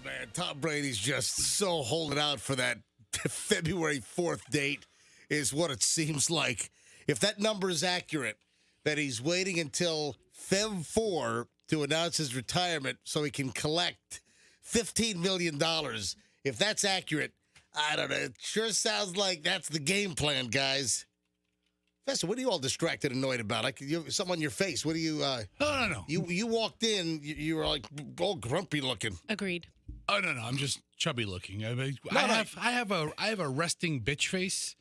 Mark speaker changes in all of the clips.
Speaker 1: Man, Tom Brady's just so holding out for that February 4th date is what it seems like. If that number is accurate, that he's waiting until Feb 4 to announce his retirement so he can collect $15 million. If that's accurate, I don't know. It sure sounds like that's the game plan, guys. Fester, what are you all distracted and annoyed about? Something on your face. What are you...
Speaker 2: No.
Speaker 1: You walked in, you were like all grumpy looking.
Speaker 3: Agreed.
Speaker 2: Oh, no. I'm just chubby looking. I have a resting bitch face.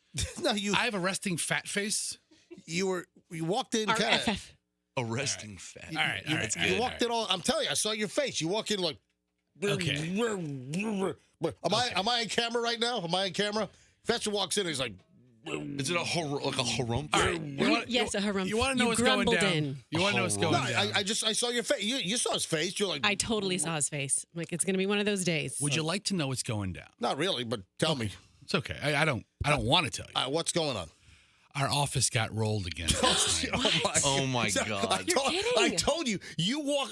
Speaker 2: I have a resting fat face.
Speaker 1: You walked in kind of...
Speaker 4: A resting fat.
Speaker 2: All right.
Speaker 1: You walked in all... I'm telling you, I saw your face. You walk in like...
Speaker 2: Okay.
Speaker 1: Am I on camera right now? Am I on camera? Fester walks in and he's like...
Speaker 4: Is it like a harumph?
Speaker 2: Right.
Speaker 3: Yes, a harumph.
Speaker 2: You want to know what's going down? You want to know what's going down?
Speaker 1: I saw your face. You saw his face. You're like...
Speaker 3: I totally saw his face. I'm like, it's going to be one of those days.
Speaker 2: Would you like to know what's going down?
Speaker 1: Not really, but tell me.
Speaker 2: It's okay. I don't want to tell you.
Speaker 1: What's going on?
Speaker 2: Our office got rolled again.
Speaker 4: Oh my God!
Speaker 1: I told you.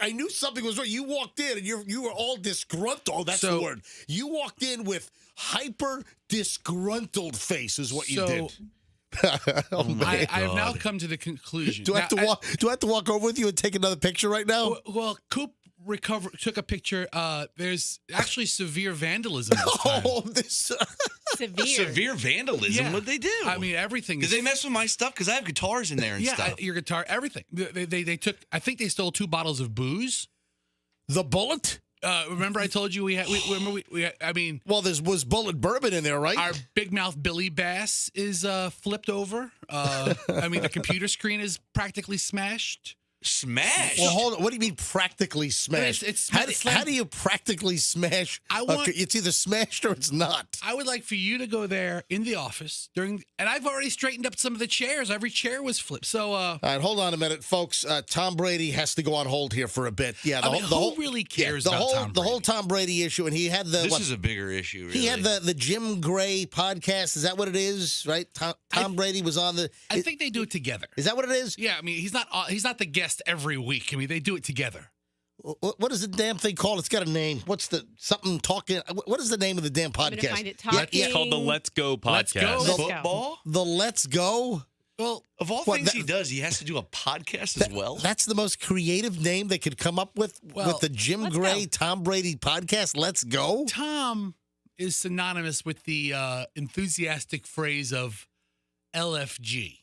Speaker 1: I knew something was wrong. You walked in and you were all disgruntled. That's the word. You walked in with hyper disgruntled face. Is what you did.
Speaker 2: I have now come to the conclusion.
Speaker 1: Do I have to walk over with you and take another picture right now?
Speaker 2: Well, Coop took a picture. There's actually severe vandalism this time.
Speaker 4: Severe vandalism?
Speaker 2: Yeah.
Speaker 4: What'd they do?
Speaker 2: I mean, everything.
Speaker 4: Did they mess with my stuff? Because I have guitars in there and stuff.
Speaker 2: Your guitar, everything. They took. I think they stole 2 bottles of booze.
Speaker 1: The bullet?
Speaker 2: Remember I told you we had.
Speaker 1: Well, there was bullet bourbon in there, right?
Speaker 2: Our big mouth Billy Bass is flipped over. The computer screen is practically smashed.
Speaker 4: Smashed?
Speaker 1: Well, hold on. What do you mean practically smashed? How do you practically smash? It's either smashed or it's not.
Speaker 2: I would like for you to go there in the office and I've already straightened up some of the chairs. Every chair was flipped. So,
Speaker 1: all right, hold on a minute, folks. Tom Brady has to go on hold here for a bit. Yeah,
Speaker 2: who really cares about Tom Brady?
Speaker 1: The whole Tom Brady issue, and he had the.
Speaker 4: This is a bigger issue. Really.
Speaker 1: He had the Jim Gray podcast. Is that what it is? Right? Tom Brady was on the.
Speaker 2: I think they do it together.
Speaker 1: Is that what it is?
Speaker 2: Yeah, I mean he's not the guest every week. I mean they do it together.
Speaker 1: What is the damn thing called? It's got a name. What's the something talking? What is the name of the damn podcast?
Speaker 3: I'm gonna find it. Talking.
Speaker 5: It's called the Let's Go podcast.
Speaker 4: Football?
Speaker 1: The Let's Go?
Speaker 4: Well, of all things he does, he has to do a podcast as well.
Speaker 1: That's the most creative name they could come up with the Jim Gray, Tom Brady podcast, Let's Go?
Speaker 2: Tom is synonymous with the enthusiastic phrase of LFG.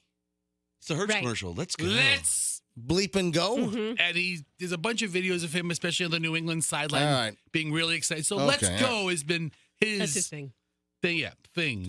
Speaker 4: It's a Hertz commercial. Let's go.
Speaker 2: Let's
Speaker 1: bleep and go.
Speaker 3: Mm-hmm.
Speaker 2: And there's a bunch of videos of him, especially on the New England sideline, being really excited. So Let's Go has been
Speaker 3: That's his thing.
Speaker 2: Thing.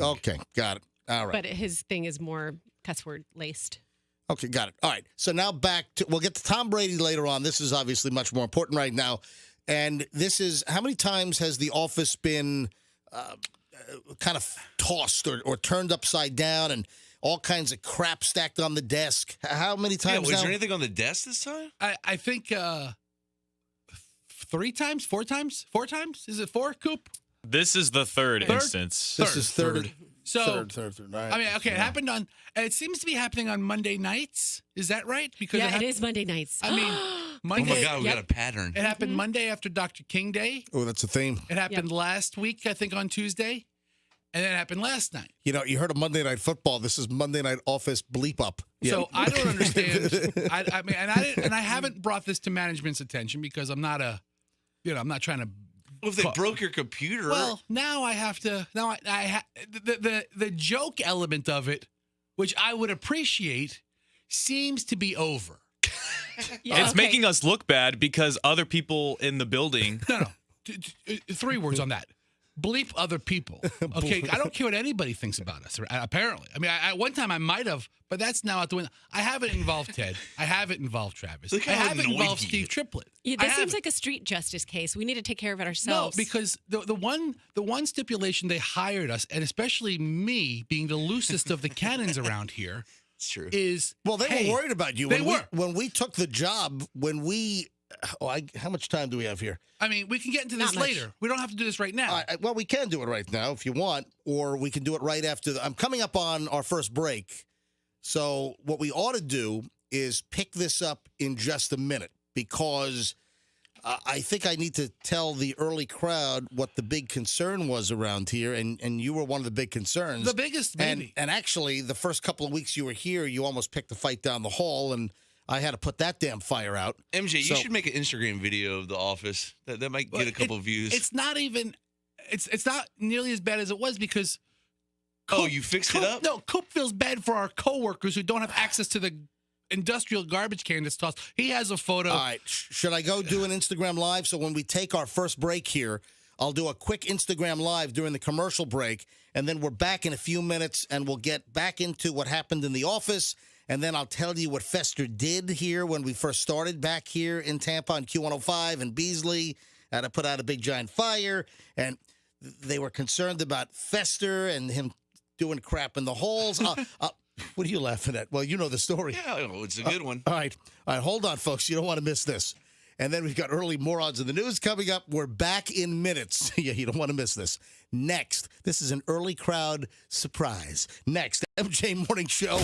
Speaker 1: Okay, got it. All right.
Speaker 3: But his thing is more cuss word laced.
Speaker 1: Okay, got it. All right. So now we'll get to Tom Brady later on. This is obviously much more important right now. And this is, how many times has the office been kind of tossed or turned upside down and all kinds of crap stacked on the desk? How many times
Speaker 4: was there anything on the desk this time?
Speaker 2: I think 3 times, 4 times? 4 times? Is it 4, Coop?
Speaker 5: This is the third instance.
Speaker 1: This is third.
Speaker 2: So,
Speaker 1: third. Right.
Speaker 2: I mean, okay, it happened on, it seems to be happening on Monday nights. Is that right? Because
Speaker 3: it is Monday nights.
Speaker 2: I mean, Monday.
Speaker 4: Oh my God, we got a pattern.
Speaker 2: It happened Monday after Dr. King Day.
Speaker 1: Oh, that's a theme.
Speaker 2: It happened last week, I think, on Tuesday. And then it happened last night.
Speaker 1: You know, you heard of Monday Night Football. This is Monday Night Office bleep up. Yeah.
Speaker 2: So I don't understand. I haven't brought this to management's attention because I'm not I'm not trying to.
Speaker 4: Well, if they broke your computer.
Speaker 2: Well, now I have to. Now the joke element of it, which I would appreciate, seems to be over.
Speaker 5: It's making us look bad because other people in the building.
Speaker 2: No. 3 words on that. Bleep other people. Okay, I don't care what anybody thinks about us. Apparently, I mean, at one time I might have, but that's now out the window. I haven't involved Ted. I haven't involved Travis. I haven't involved Steve Triplett.
Speaker 3: Yeah, this seems like a street justice case. We need to take care of it ourselves.
Speaker 2: No, because the one stipulation they hired us, and especially me being the loosest of the cannons around here,
Speaker 4: it's true.
Speaker 2: Is
Speaker 1: well, they were worried about you. When we took the job. How much time do we have here?
Speaker 2: I mean, we can get into this later. We don't have to do this right now.
Speaker 1: Well, we can do it right now if you want, or we can do it right after. I'm coming up on our first break. So what we ought to do is pick this up in just a minute because I think I need to tell the early crowd what the big concern was around here, and you were one of the big concerns.
Speaker 2: The biggest, maybe.
Speaker 1: And actually, the first couple of weeks you were here, you almost picked a fight down the hall, and I had to put that damn fire out.
Speaker 4: MJ, you should make an Instagram video of the office. That might get a couple views.
Speaker 2: It's not even. It's not nearly as bad as it was because.
Speaker 4: You fixed it up?
Speaker 2: No, Coop feels bad for our coworkers who don't have access to the industrial garbage can that's tossed. He has a photo.
Speaker 1: All right. Should I go do an Instagram Live? So when we take our first break here, I'll do a quick Instagram Live during the commercial break, and then we're back in a few minutes, and we'll get back into what happened in the office, and then I'll tell you what Fester did here when we first started back here in Tampa on Q105 and Beasley. Had to put out a big giant fire, and they were concerned about Fester and him doing crap in the halls. What are you laughing at? Well, you know the story.
Speaker 4: Yeah, it's a good one.
Speaker 1: All right, hold on, folks. You don't want to miss this. And then we've got early Morons in the news coming up. We're back in minutes. Yeah, you don't want to miss this. Next, this is an early crowd surprise. Next, MJ Morning Show.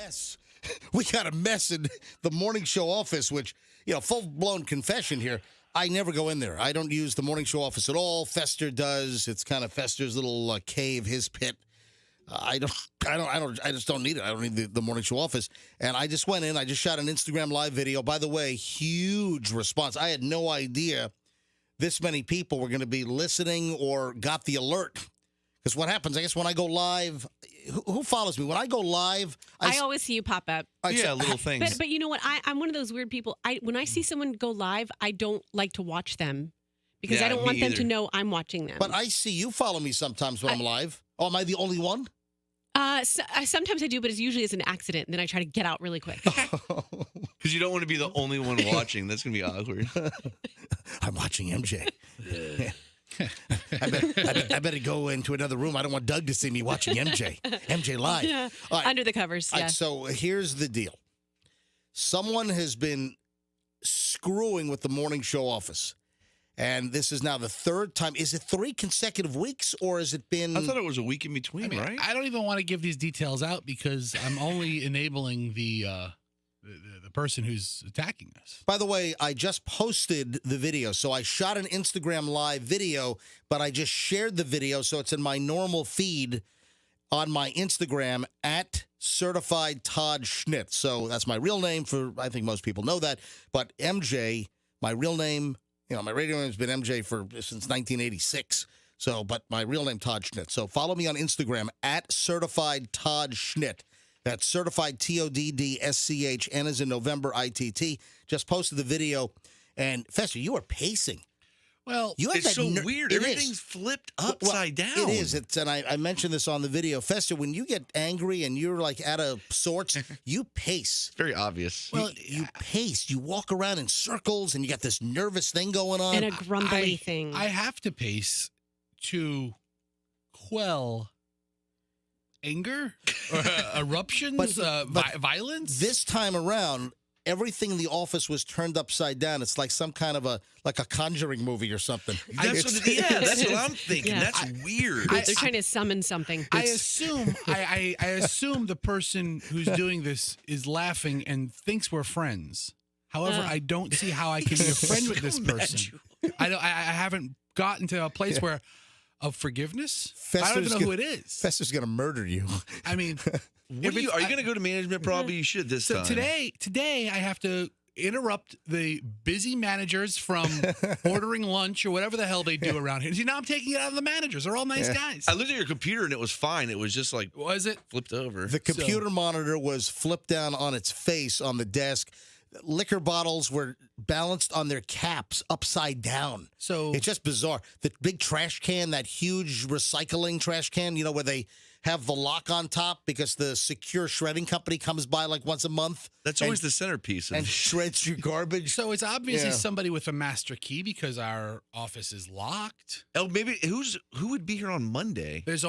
Speaker 1: mess. We got a mess in the morning show office, which, full-blown confession here. I never go in there. I don't use the morning show office at all. Fester does. It's kind of Fester's little cave, his pit. I just don't need it. I don't need the morning show office. And I just went in. I just shot an Instagram live video. By the way, huge response. I had no idea this many people were going to be listening or got the alert. Because what happens, I guess, when I go live, who follows me? When I go live,
Speaker 3: I always see you pop up.
Speaker 4: Little things.
Speaker 3: But you know what? I'm one of those weird people. When I see someone go live, I don't like to watch them because
Speaker 4: Yeah,
Speaker 3: I don't
Speaker 4: me
Speaker 3: want them
Speaker 4: either.
Speaker 3: to know I'm watching them.
Speaker 1: But I see you follow me sometimes when I'm live. Oh, am I the only one?
Speaker 3: Sometimes I do, but it's usually as an accident, and then I try to get out really quick.
Speaker 4: Because you don't want to be the only one watching. That's going to be awkward.
Speaker 1: I'm watching MJ. I better go into another room. I don't want Doug to see me watching MJ. MJ live.
Speaker 3: Yeah.
Speaker 1: All right.
Speaker 3: Under the covers.
Speaker 1: All
Speaker 3: Yeah.
Speaker 1: right, so here's the deal. Someone has been screwing with the morning show office. And this is now the third time. Is it 3 consecutive weeks, or has it been...
Speaker 4: I thought it was a week in between, right?
Speaker 2: I don't even want to give these details out because I'm only enabling the person who's attacking us.
Speaker 1: By the way, I just posted the video. So I shot an Instagram live video, but I just shared the video. So it's in my normal feed on my Instagram at Certified Todd Schnitt. So that's my real name I think most people know that. But MJ, my real name, my radio name has been MJ since 1986. So, but my real name, Todd Schnitt. So follow me on Instagram at Certified Todd Schnitt. That's Certified TODDSCH, N as in November, ITT. Just posted the video. And Fester, you are pacing.
Speaker 2: Well,
Speaker 1: You have
Speaker 4: It's
Speaker 1: that
Speaker 4: so weird.
Speaker 1: It
Speaker 4: Everything's
Speaker 1: is.
Speaker 4: flipped
Speaker 1: Well,
Speaker 4: upside down.
Speaker 1: It is. And I mentioned this on the video. Fester, when you get angry and you're like out of sorts, you pace.
Speaker 4: It's very obvious.
Speaker 1: Well, you pace. You walk around in circles and you got this nervous thing going on.
Speaker 3: And a grumbly thing.
Speaker 2: I have to pace to quell anger, or, eruptions,
Speaker 1: But
Speaker 2: violence.
Speaker 1: This time around, everything in the office was turned upside down. It's like some kind of a Conjuring movie or something.
Speaker 4: That's what I'm thinking.
Speaker 3: Yeah.
Speaker 4: That's weird.
Speaker 3: They're trying to summon something.
Speaker 2: I assume I assume the person who's doing this is laughing and thinks we're friends. However, I don't see how I can be a friend with this person. I haven't gotten to a place where of forgiveness. I don't even know who it is.
Speaker 1: Fester's going to murder you.
Speaker 2: I mean,
Speaker 4: Are you going to go to management? Probably you should this
Speaker 2: so
Speaker 4: time.
Speaker 2: today I have to interrupt the busy managers from ordering lunch or whatever the hell they do around here. See, now I'm taking it out of the managers. They're all nice guys.
Speaker 4: I looked at your computer and it was fine. It was just like
Speaker 2: Was it?
Speaker 4: flipped over.
Speaker 1: The computer monitor was flipped down on its face on the desk. Liquor bottles were balanced on their caps upside down.
Speaker 2: So
Speaker 1: It's just bizarre. The big trash can, that huge recycling trash can, where they have the lock on top because the secure shredding company comes by like once a month.
Speaker 4: That's always the centerpiece.
Speaker 1: And shreds your garbage.
Speaker 2: So it's obviously
Speaker 1: Yeah.
Speaker 2: somebody with a master key because our office is locked.
Speaker 4: maybe who would be here on Monday?
Speaker 2: There's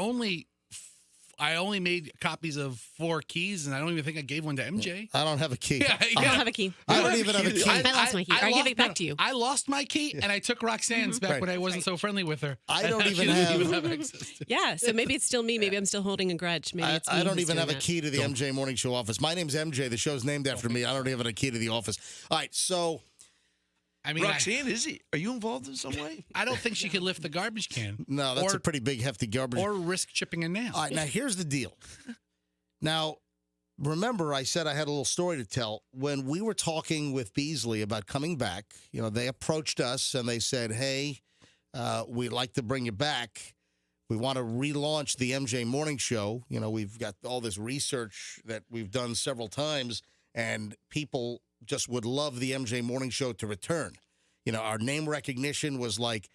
Speaker 2: I only made copies of 4 keys, and I don't even think I gave one to MJ.
Speaker 1: I don't have a key.
Speaker 3: I don't have a key.
Speaker 1: I don't even have a key.
Speaker 3: I lost my key. I give it back to you.
Speaker 2: I lost my key, and I took Roxanne's back
Speaker 1: Right.
Speaker 2: when I wasn't so friendly with her.
Speaker 1: I don't
Speaker 2: She
Speaker 1: even
Speaker 2: doesn't
Speaker 1: have-
Speaker 2: even have access to.
Speaker 3: Yeah, so maybe it's still me. Maybe I'm still holding a grudge. Maybe it's me
Speaker 1: I don't
Speaker 3: who's
Speaker 1: even have
Speaker 3: doing
Speaker 1: a
Speaker 3: that.
Speaker 1: key to the MJ Morning Show office. My name's MJ. The show's named after me. I don't even have a key to the office. All right, so
Speaker 2: I mean,
Speaker 4: Roxanne, are you involved in some way?
Speaker 2: I don't think she could lift the garbage can.
Speaker 1: no, that's
Speaker 2: or,
Speaker 1: a pretty big, hefty garbage.
Speaker 2: or risk chipping a nail.
Speaker 1: All right, now here's the deal. Now, remember I said I had a little story to tell. When we were talking with Beasley about coming back, they approached us and they said, hey, we'd like to bring you back. We want to relaunch the MJ Morning Show. We've got all this research that we've done several times, and people just would love the MJ Morning Show to return. Our name recognition was like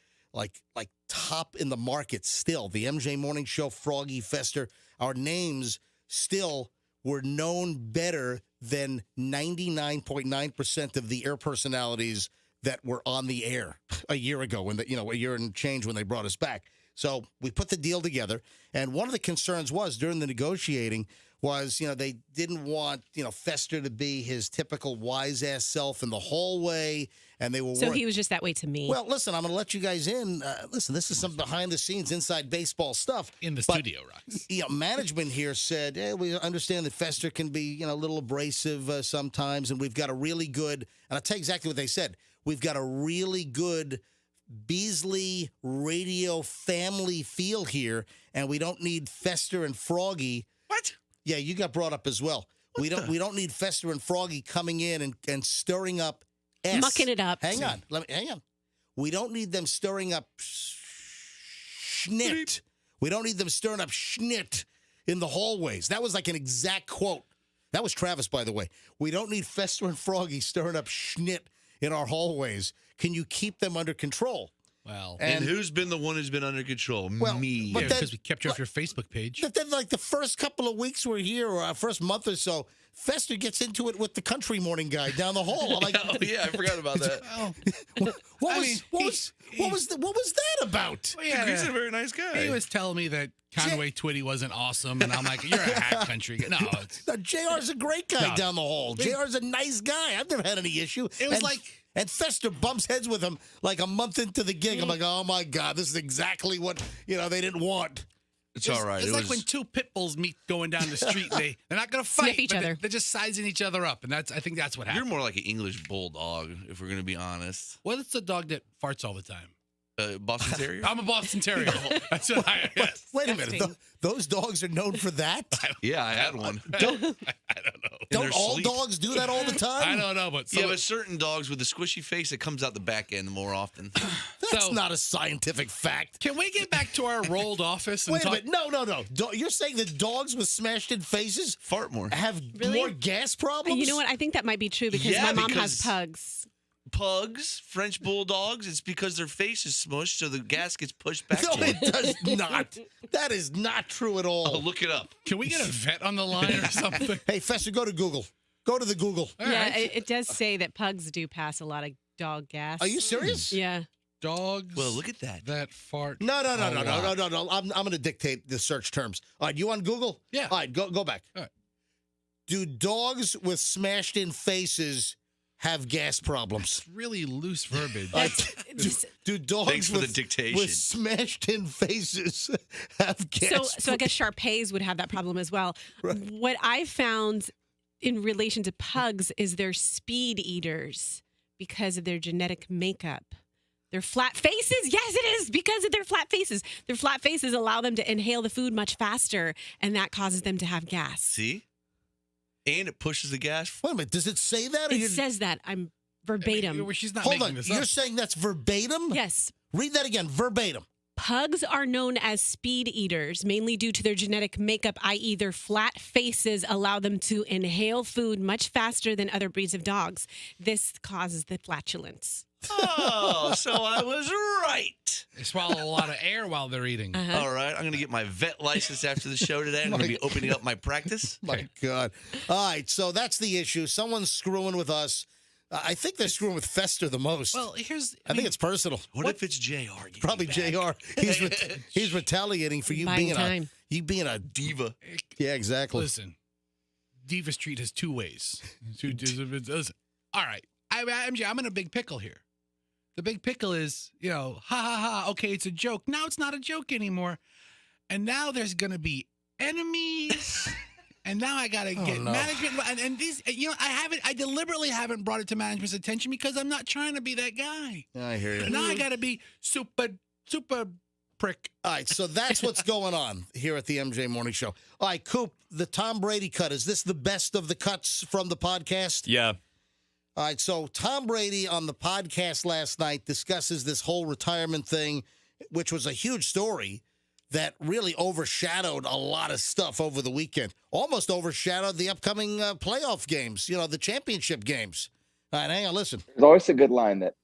Speaker 1: top in the market still. The MJ Morning Show, Froggy, Fester, our names still were known better than 99.9% of the air personalities that were on the air a year ago, when a year and change when they brought us back. So we put the deal together, and one of the concerns was during the negotiating was, they didn't want, Fester to be his typical wise-ass self in the hallway, and they were
Speaker 3: So he was just that way to me.
Speaker 1: Well, listen, I'm going to let you guys in. Listen, this is some behind-the-scenes, inside baseball stuff.
Speaker 2: In the studio, Rox.
Speaker 1: Management here said, hey, we understand that Fester can be, a little abrasive sometimes, and we've got a really good, and I'll tell you exactly what they said, we've got a really good Beasley radio family feel here, and we don't need Fester and Froggy.
Speaker 4: What?
Speaker 1: Yeah, you got brought up as well. We don't need Fester and Froggy coming in and stirring up S.
Speaker 3: Mucking it up.
Speaker 1: Hang on. We don't need them stirring up schnit. We don't need them stirring up schnit in the hallways. That was like an exact quote. That was Travis, by the way. We don't need Fester and Froggy stirring up schnit in our hallways. Can you keep them under control?
Speaker 2: Well,
Speaker 4: and who's been the one who's been under control?
Speaker 1: Well,
Speaker 4: Me.
Speaker 1: but
Speaker 2: because we kept you off your Facebook page.
Speaker 1: But then, like the first couple of weeks we're here, or our first month or so, Fester gets into it with the country morning guy down the hall. I'm like,
Speaker 4: oh yeah, I forgot about that.
Speaker 1: what was that about?
Speaker 2: Well, yeah,
Speaker 4: He's a very nice guy.
Speaker 2: He was telling me that Conway Twitty wasn't awesome, and I'm like, you're a hack country guy. No,
Speaker 1: JR's a great guy down the hall. JR's a nice guy. I've never had any issue.
Speaker 2: It was like...
Speaker 1: And Fester bumps heads with him like a month into the gig. I'm like, oh, my God, this is exactly what, they didn't want.
Speaker 4: It's all right.
Speaker 2: It's like when two pit bulls meet going down the street. They're not going to fight.
Speaker 3: Sniff each other.
Speaker 2: They're just sizing each other up. And I think that's what happened.
Speaker 4: You're more like an English bulldog, if we're going to be honest.
Speaker 2: Well, it's the dog that farts all the time.
Speaker 4: Boston Terrier?
Speaker 2: I'm a Boston Terrier. That's what yes.
Speaker 1: Wait a minute. Those dogs are known for that?
Speaker 4: Yeah, I had one.
Speaker 2: I don't know.
Speaker 1: Don't all dogs do that all the time?
Speaker 2: I don't know, but
Speaker 4: but certain dogs with a squishy face, it comes out the back end more often.
Speaker 1: That's not a scientific fact.
Speaker 2: Can we get back to our rolled office? And
Speaker 1: Wait a minute. No. You're saying that dogs with smashed-in faces
Speaker 4: fart more,
Speaker 1: have more gas problems?
Speaker 3: You know what? I think that might be true because my mom has pugs.
Speaker 4: Pugs, French bulldogs, it's because their face is smushed, so the gas gets pushed back.
Speaker 1: No, it does not. That is not true at all.
Speaker 4: Oh, look it up.
Speaker 2: Can we get a vet on the line or something?
Speaker 1: Hey, Fester, go to Google. Go to the Google.
Speaker 3: Yeah, it does say that pugs do pass a lot of dog gas.
Speaker 1: Are you serious?
Speaker 3: Yeah.
Speaker 2: Dogs.
Speaker 4: Well, look at that.
Speaker 2: That fart.
Speaker 1: No. I'm going to dictate the search terms. All right, you on Google?
Speaker 2: Yeah.
Speaker 1: All right, go back.
Speaker 2: All right.
Speaker 1: Do dogs with smashed-in faces have gas problems?
Speaker 2: It's really loose verbiage.
Speaker 1: Do dogs
Speaker 4: Thanks for the dictation.
Speaker 1: with smashed-in faces have gas?
Speaker 3: So I guess Shar-Peis would have that problem as well. Right. What I found in relation to pugs is they're speed eaters because of their genetic makeup. Their flat faces, yes, it is because of their flat faces. Their flat faces allow them to inhale the food much faster, and that causes them to have gas.
Speaker 4: See? And it pushes the gas.
Speaker 1: Wait a minute. Does it say that?
Speaker 3: It says that. I'm verbatim.
Speaker 2: She's not
Speaker 1: Hold
Speaker 2: making
Speaker 1: on.
Speaker 2: this
Speaker 1: You're
Speaker 2: up.
Speaker 1: saying that's verbatim?
Speaker 3: Yes.
Speaker 1: Read that again. Verbatim.
Speaker 3: Pugs are known as speed eaters, mainly due to their genetic makeup, i.e. their flat faces allow them to inhale food much faster than other breeds of dogs. This causes the flatulence.
Speaker 4: Oh, so I was right.
Speaker 2: They swallow a lot of air while they're eating.
Speaker 4: All right. I'm going to get my vet license after the show today. I'm going to be opening up my practice.
Speaker 1: My God. All right. So that's the issue. Someone's screwing with us. I think they're screwing with Fester the most.
Speaker 2: Well,
Speaker 1: I think it's personal.
Speaker 4: What if it's JR?
Speaker 1: Probably JR. He's retaliating for you being a diva. Yeah, exactly.
Speaker 2: Listen, Diva Street has two ways. All right. MJ, I'm in a big pickle here. The big pickle is, ha ha ha. Okay, it's a joke. Now it's not a joke anymore. And now there's going to be enemies. And now I got to get management. And these, I deliberately haven't brought it to management's attention because I'm not trying to be that guy.
Speaker 1: I hear you.
Speaker 2: Now I got to be super prick.
Speaker 1: All right, so that's what's going on here at the MJ Morning Show. All right, Coop, the Tom Brady cut. Is this the best of the cuts from the podcast?
Speaker 5: Yeah.
Speaker 1: All right, so Tom Brady on the podcast last night discusses this whole retirement thing, which was a huge story that really overshadowed a lot of stuff over the weekend. Almost overshadowed the upcoming playoff games, the championship games. All right, hang on, listen.
Speaker 6: There's always a good line that,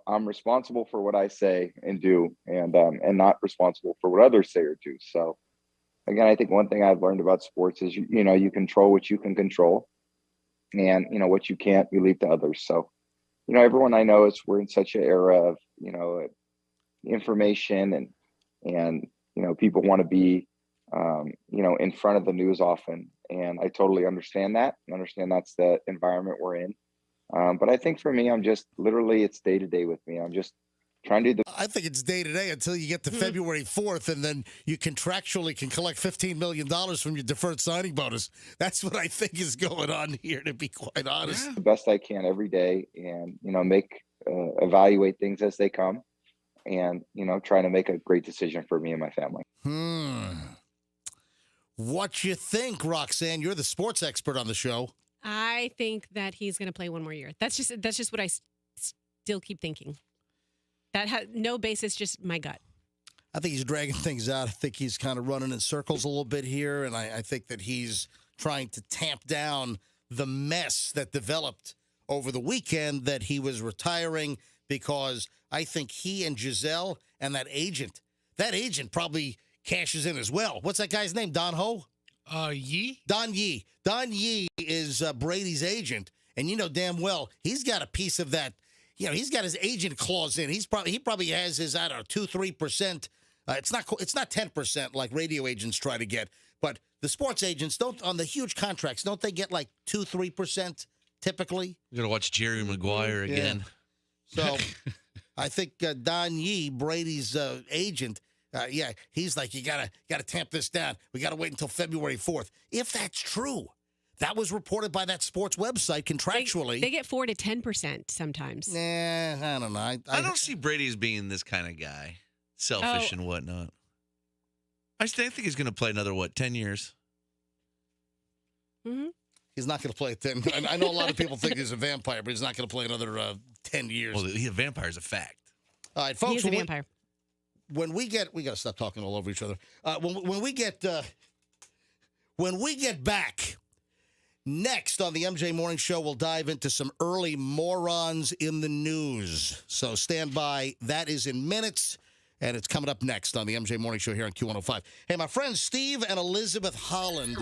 Speaker 6: I'm responsible for what I say and do, and not responsible for what others say or do. So, again, I think one thing I've learned about sports is, you control what you can control. And, what you can't, you leave to others. So, everyone I know we're in such an era of, information and people want to be, in front of the news often. And I totally understand that and understand that's the environment we're in. But I think for me, I'm just literally, it's day to day with me. I'm just trying to do the
Speaker 1: I think it's day to day until you get to February 4th, and then you contractually can collect $15 million from your deferred signing bonus. That's what I think is going on here, to be quite honest.
Speaker 6: best I can every day, and evaluate things as they come, and trying to make a great decision for me and my family.
Speaker 1: What you think, Roxanne? You're the sports expert on the show.
Speaker 3: I think that he's going to play one more year. That's just what I still keep thinking. That has no basis, just my gut.
Speaker 1: I think he's dragging things out. I think he's kind of running in circles a little bit here, and I think that he's trying to tamp down the mess that developed over the weekend that he was retiring, because I think he and Giselle and that agent probably cashes in as well. What's that guy's name? Don Ho?
Speaker 2: Yee?
Speaker 1: Don Yee. Don Yee is Brady's agent, and you know damn well he's got a piece of that. He's got his agent clause in. He probably has his 2-3%. It's not 10% like radio agents try to get, but the sports agents don't, on the huge contracts, don't they get like 2-3% typically?
Speaker 4: We're gonna watch Jerry Maguire again.
Speaker 1: So I think Don Yee, Brady's agent, he's like, you gotta tamp this down. We gotta wait until February 4th. If that's true. That was reported by that sports website contractually.
Speaker 3: They get 4 to 10% sometimes.
Speaker 1: Nah, I don't know.
Speaker 4: I don't see Brady as being this kind of guy, selfish and whatnot. I think he's going to play another 10 years.
Speaker 3: Mm-hmm.
Speaker 1: He's not going to play 10. I know a lot of people think he's a vampire, but he's not going to play another 10 years.
Speaker 4: Well, a vampire is a fact.
Speaker 1: All right, folks.
Speaker 3: He is a vampire.
Speaker 1: We got to stop talking all over each other. When we get back. Next on the MJ Morning Show, we'll dive into some early morons in the news. So stand by. That is in minutes, and it's coming up next on the MJ Morning Show here on Q105. Hey, my friends Steve and Elizabeth Holland.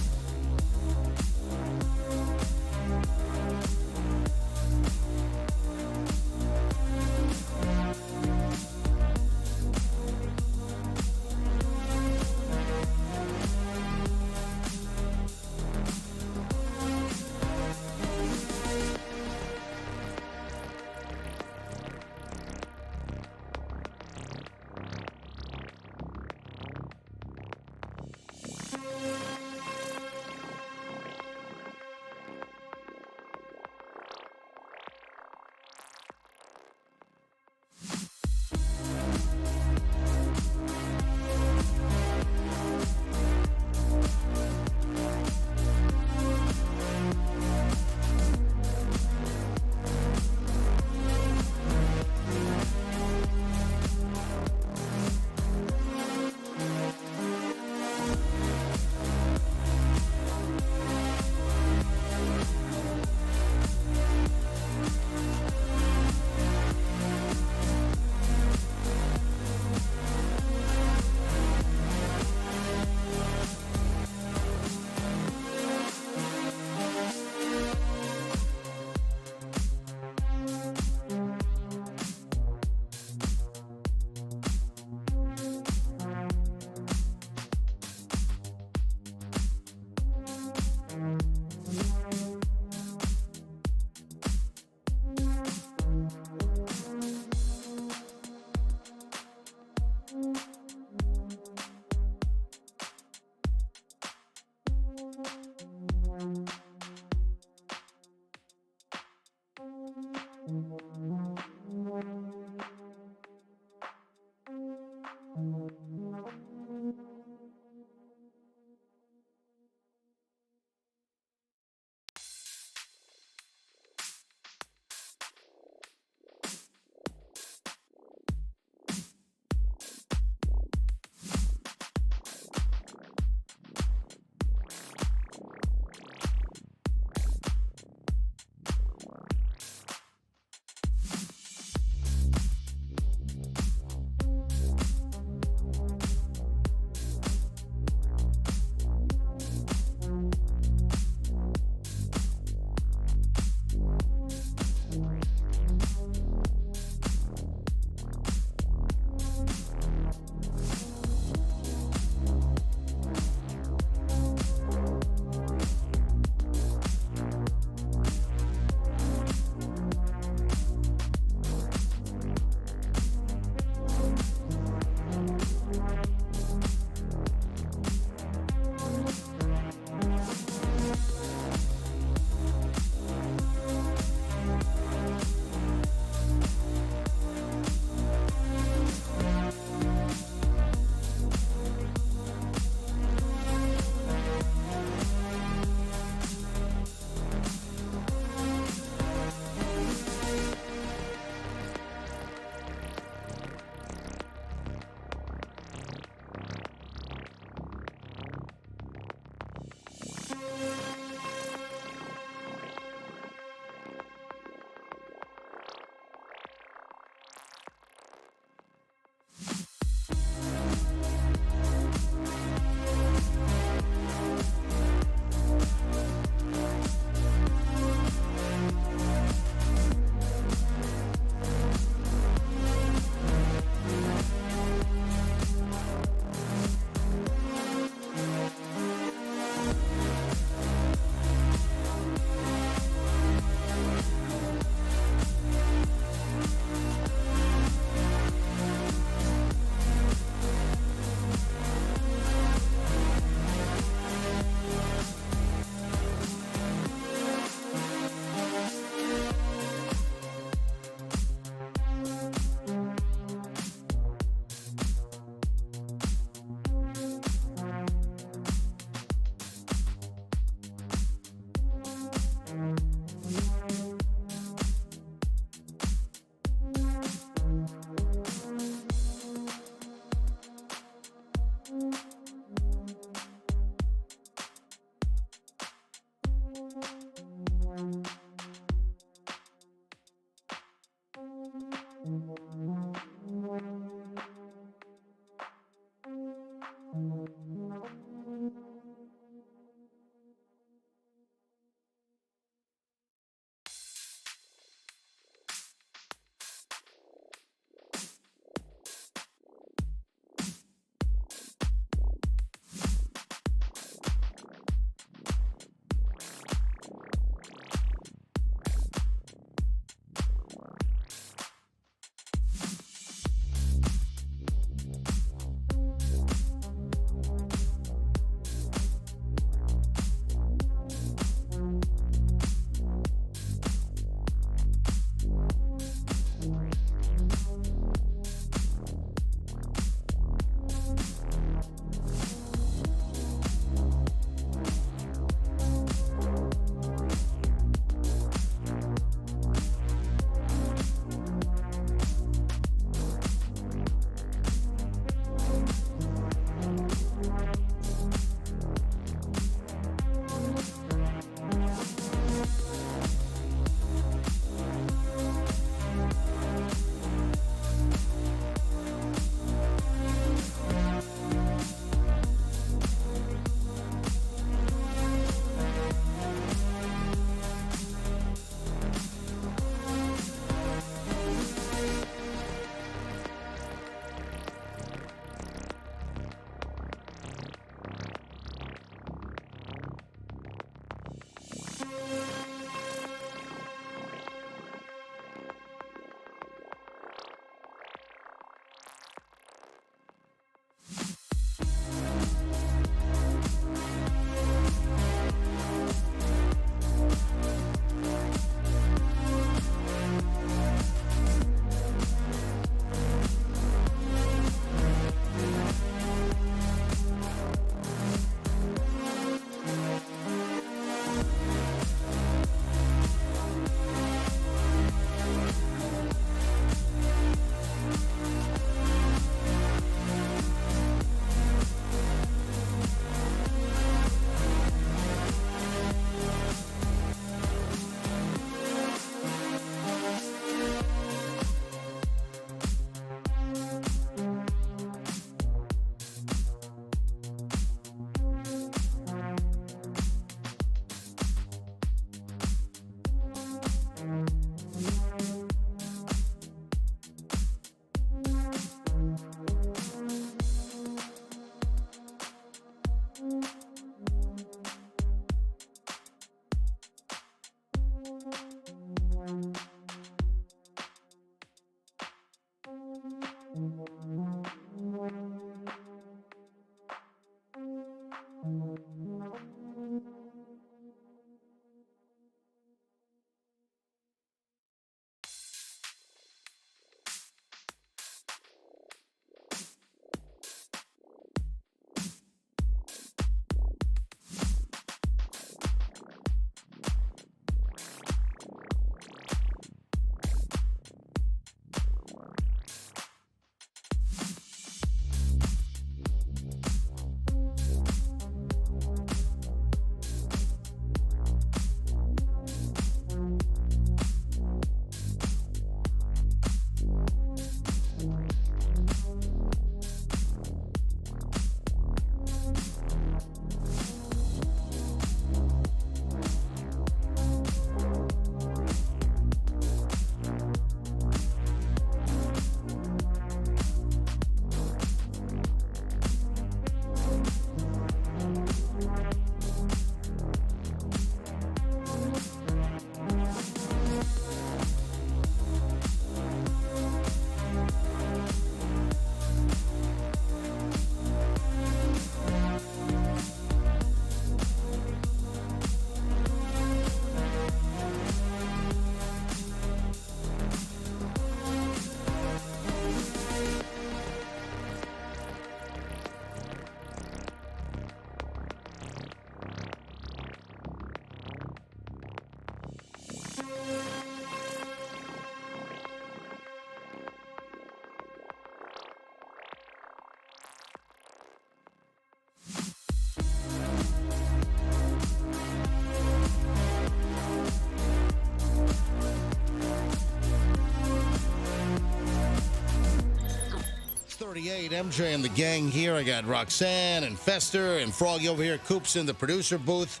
Speaker 1: MJ and the gang here. I got Roxanne and Fester and Froggy over here. Coops in the producer booth.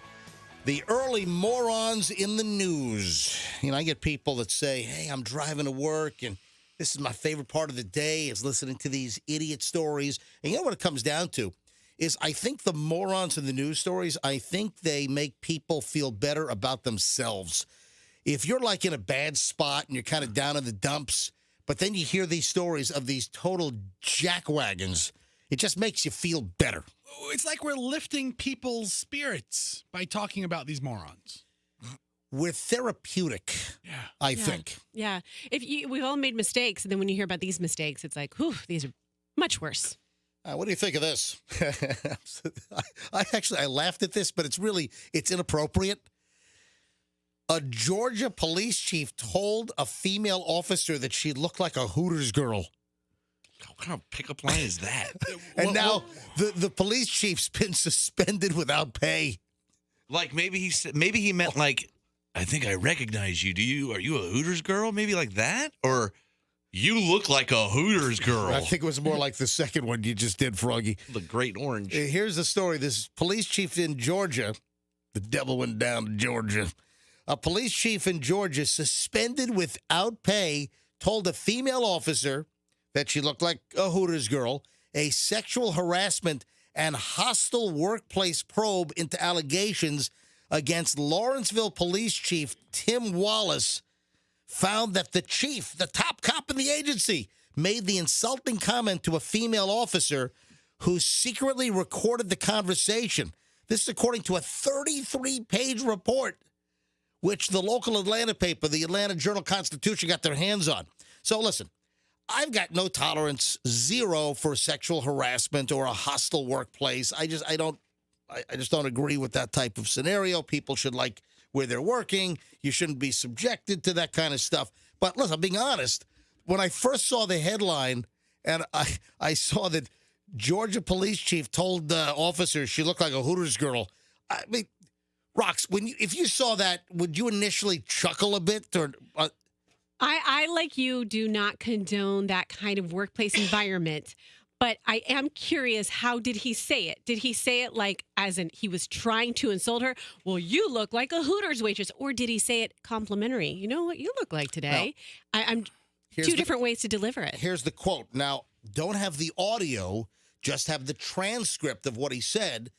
Speaker 1: The early morons in the news. I get people that say, hey, I'm driving to work, and this is my favorite part of the day is listening to these idiot stories. And you know what it comes down to is I think the morons in the news stories, I think they make people feel better about themselves. If you're like in a bad spot and you're kind of down in the dumps, but then you hear these stories of these total jackwagons, it just makes you feel better.
Speaker 2: It's like we're lifting people's spirits by talking about these morons.
Speaker 1: We're therapeutic, I think.
Speaker 3: Yeah. We've all made mistakes, and then when you hear about these mistakes, it's like, whew, these are much worse.
Speaker 1: What do you think of this? I laughed at this, but it's inappropriate. A Georgia police chief told a female officer that she looked like a Hooters girl.
Speaker 4: What kind of pickup line is that?
Speaker 1: And now the police chief's been suspended without pay.
Speaker 4: Like maybe he meant like, I think I recognize you. Are you a Hooters girl? Maybe like that? Or you look like a Hooters girl.
Speaker 1: I think it was more like the second one you just did, Froggy.
Speaker 4: The Great Orange.
Speaker 1: Here's the story. This police chief in Georgia, the devil went down to Georgia. A police chief in Georgia, suspended without pay, told a female officer that she looked like a Hooters girl. A sexual harassment and hostile workplace probe into allegations against Lawrenceville Police Chief Tim Wallace found that the chief, the top cop in the agency, made the insulting comment to a female officer who secretly recorded the conversation. This is according to a 33-page report, which the local Atlanta paper, the Atlanta Journal-Constitution, got their hands on. So listen, I've got no tolerance, zero, for sexual harassment or a hostile workplace. I just don't agree with that type of scenario. People should like where they're working. You shouldn't be subjected to that kind of stuff. But listen, I'm being honest. When I first saw the headline and I saw that Georgia police chief told officers she looked like a Hooters girl, I mean, Rox, if you saw that, would you initially chuckle a bit? Or
Speaker 3: I, like you, do not condone that kind of workplace environment. But I am curious, how did he say it? Did he say it like as in he was trying to insult her? Well, you look like a Hooters waitress. Or did he say it complimentary? You know what you look like today? Well, I'm two different ways to deliver it.
Speaker 1: Here's the quote. Now, don't have the audio, just have the transcript of what he said.